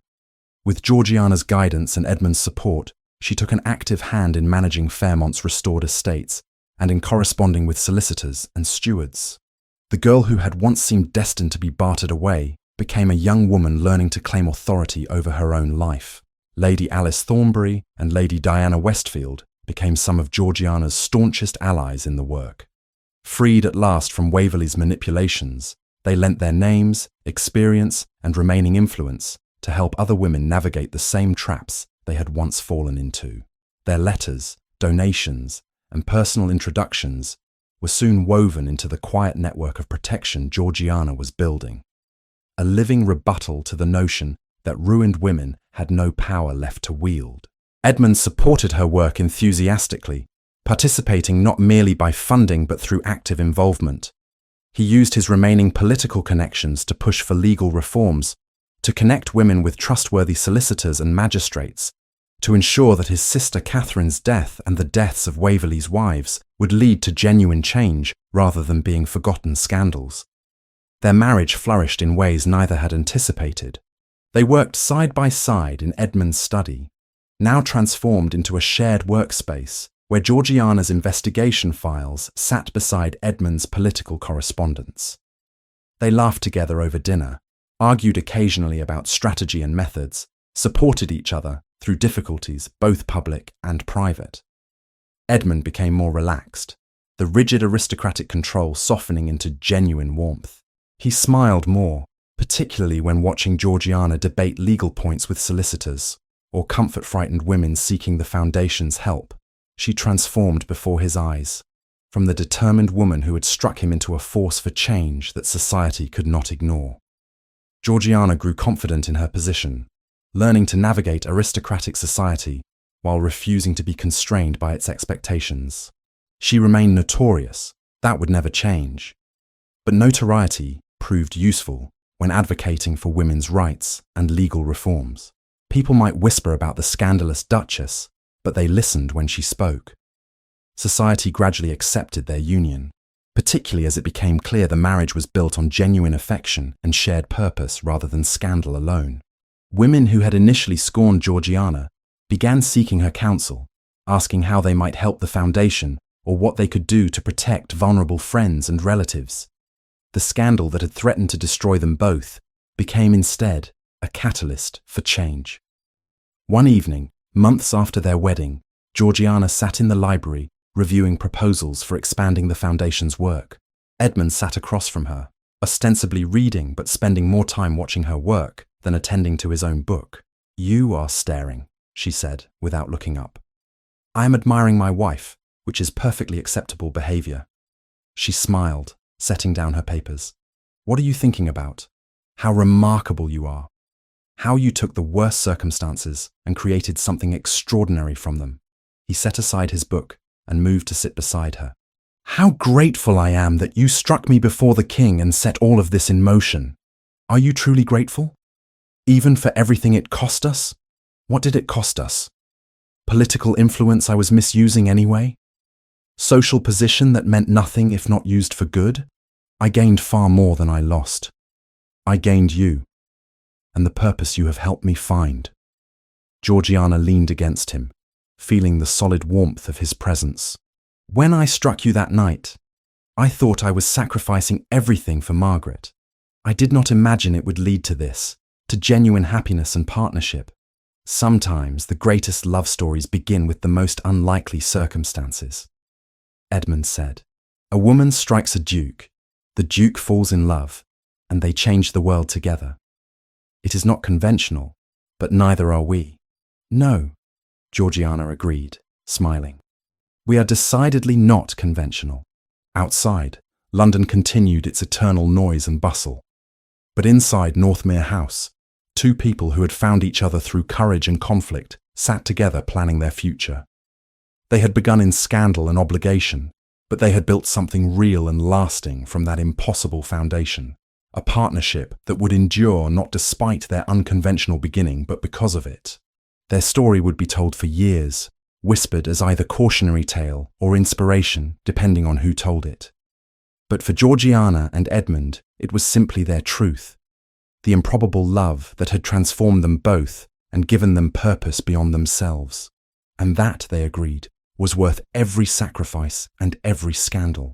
S1: With Georgiana's guidance and Edmund's support, she took an active hand in managing Fairmont's restored estates and in corresponding with solicitors and stewards. The girl who had once seemed destined to be bartered away became a young woman learning to claim authority over her own life. Lady Alice Thornbury and Lady Diana Westfield became some of Georgiana's staunchest allies in the work. Freed at last from Waverley's manipulations, they lent their names, experience, and remaining influence to help other women navigate the same traps they had once fallen into. Their letters, donations, and personal introductions were soon woven into the quiet network of protection Georgiana was building, a living rebuttal to the notion that ruined women had no power left to wield. Edmund supported her work enthusiastically, participating not merely by funding but through active involvement. He used his remaining political connections to push for legal reforms, to connect women with trustworthy solicitors and magistrates, to ensure that his sister Catherine's death and the deaths of Waverley's wives would lead to genuine change rather than being forgotten scandals. Their marriage flourished in ways neither had anticipated. They worked side by side in Edmund's study, now transformed into a shared workspace where Georgiana's investigation files sat beside Edmund's political correspondence. They laughed together over dinner, argued occasionally about strategy and methods, supported each other through difficulties both public and private. Edmund became more relaxed, the rigid aristocratic control softening into genuine warmth. He smiled more, particularly when watching Georgiana debate legal points with solicitors or comfort frightened women seeking the Foundation's help. She transformed before his eyes, from the determined woman who had struck him into a force for change that society could not ignore. Georgiana grew confident in her position, learning to navigate aristocratic society while refusing to be constrained by its expectations. She remained notorious, That would never change. But notoriety proved useful when advocating for women's rights and legal reforms. People might whisper about the scandalous Duchess, but they listened when she spoke. Society gradually accepted their union, particularly as it became clear the marriage was built on genuine affection and shared purpose rather than scandal alone. Women who had initially scorned Georgiana began seeking her counsel, asking how they might help the foundation or what they could do to protect vulnerable friends and relatives. The scandal that had threatened to destroy them both became instead a catalyst for change. One evening, months after their wedding, Georgiana sat in the library reviewing proposals for expanding the foundation's work. Edmund sat across from her, ostensibly reading but spending more time watching her work than attending to his own book. "You are staring," she said, without looking up. "I am admiring my wife, which is perfectly acceptable behavior." She smiled, setting down her papers. "What are you thinking about? How remarkable you are. How you took the worst circumstances and created something extraordinary from them." He set aside his book and moved to sit beside her. "How grateful I am that you struck me before the king and set all of this in motion. Are you truly grateful? Even for everything it cost us? What did it cost us? Political influence I was misusing anyway? Social position that meant nothing if not used for good? I gained far more than I lost. I gained you, and the purpose you have helped me find." Georgiana leaned against him, feeling the solid warmth of his presence. "When I struck you that night, I thought I was sacrificing everything for Margaret. I did not imagine it would lead to this, to genuine happiness and partnership. Sometimes the greatest love stories begin with the most unlikely circumstances." Edmund said, "A woman strikes a duke, the duke falls in love, and they change the world together. It is not conventional, but neither are we." "No," Georgiana agreed, smiling. "We are decidedly not conventional." Outside, London continued its eternal noise and bustle. But inside Northmere House, two people who had found each other through courage and conflict sat together planning their future. They had begun in scandal and obligation, but they had built something real and lasting from that impossible foundation, a partnership that would endure not despite their unconventional beginning but because of it. Their story would be told for years, whispered as either cautionary tale or inspiration, depending on who told it. But for Georgiana and Edmund, it was simply their truth, the improbable love that had transformed them both and given them purpose beyond themselves. And that, they agreed, was worth every sacrifice and every scandal.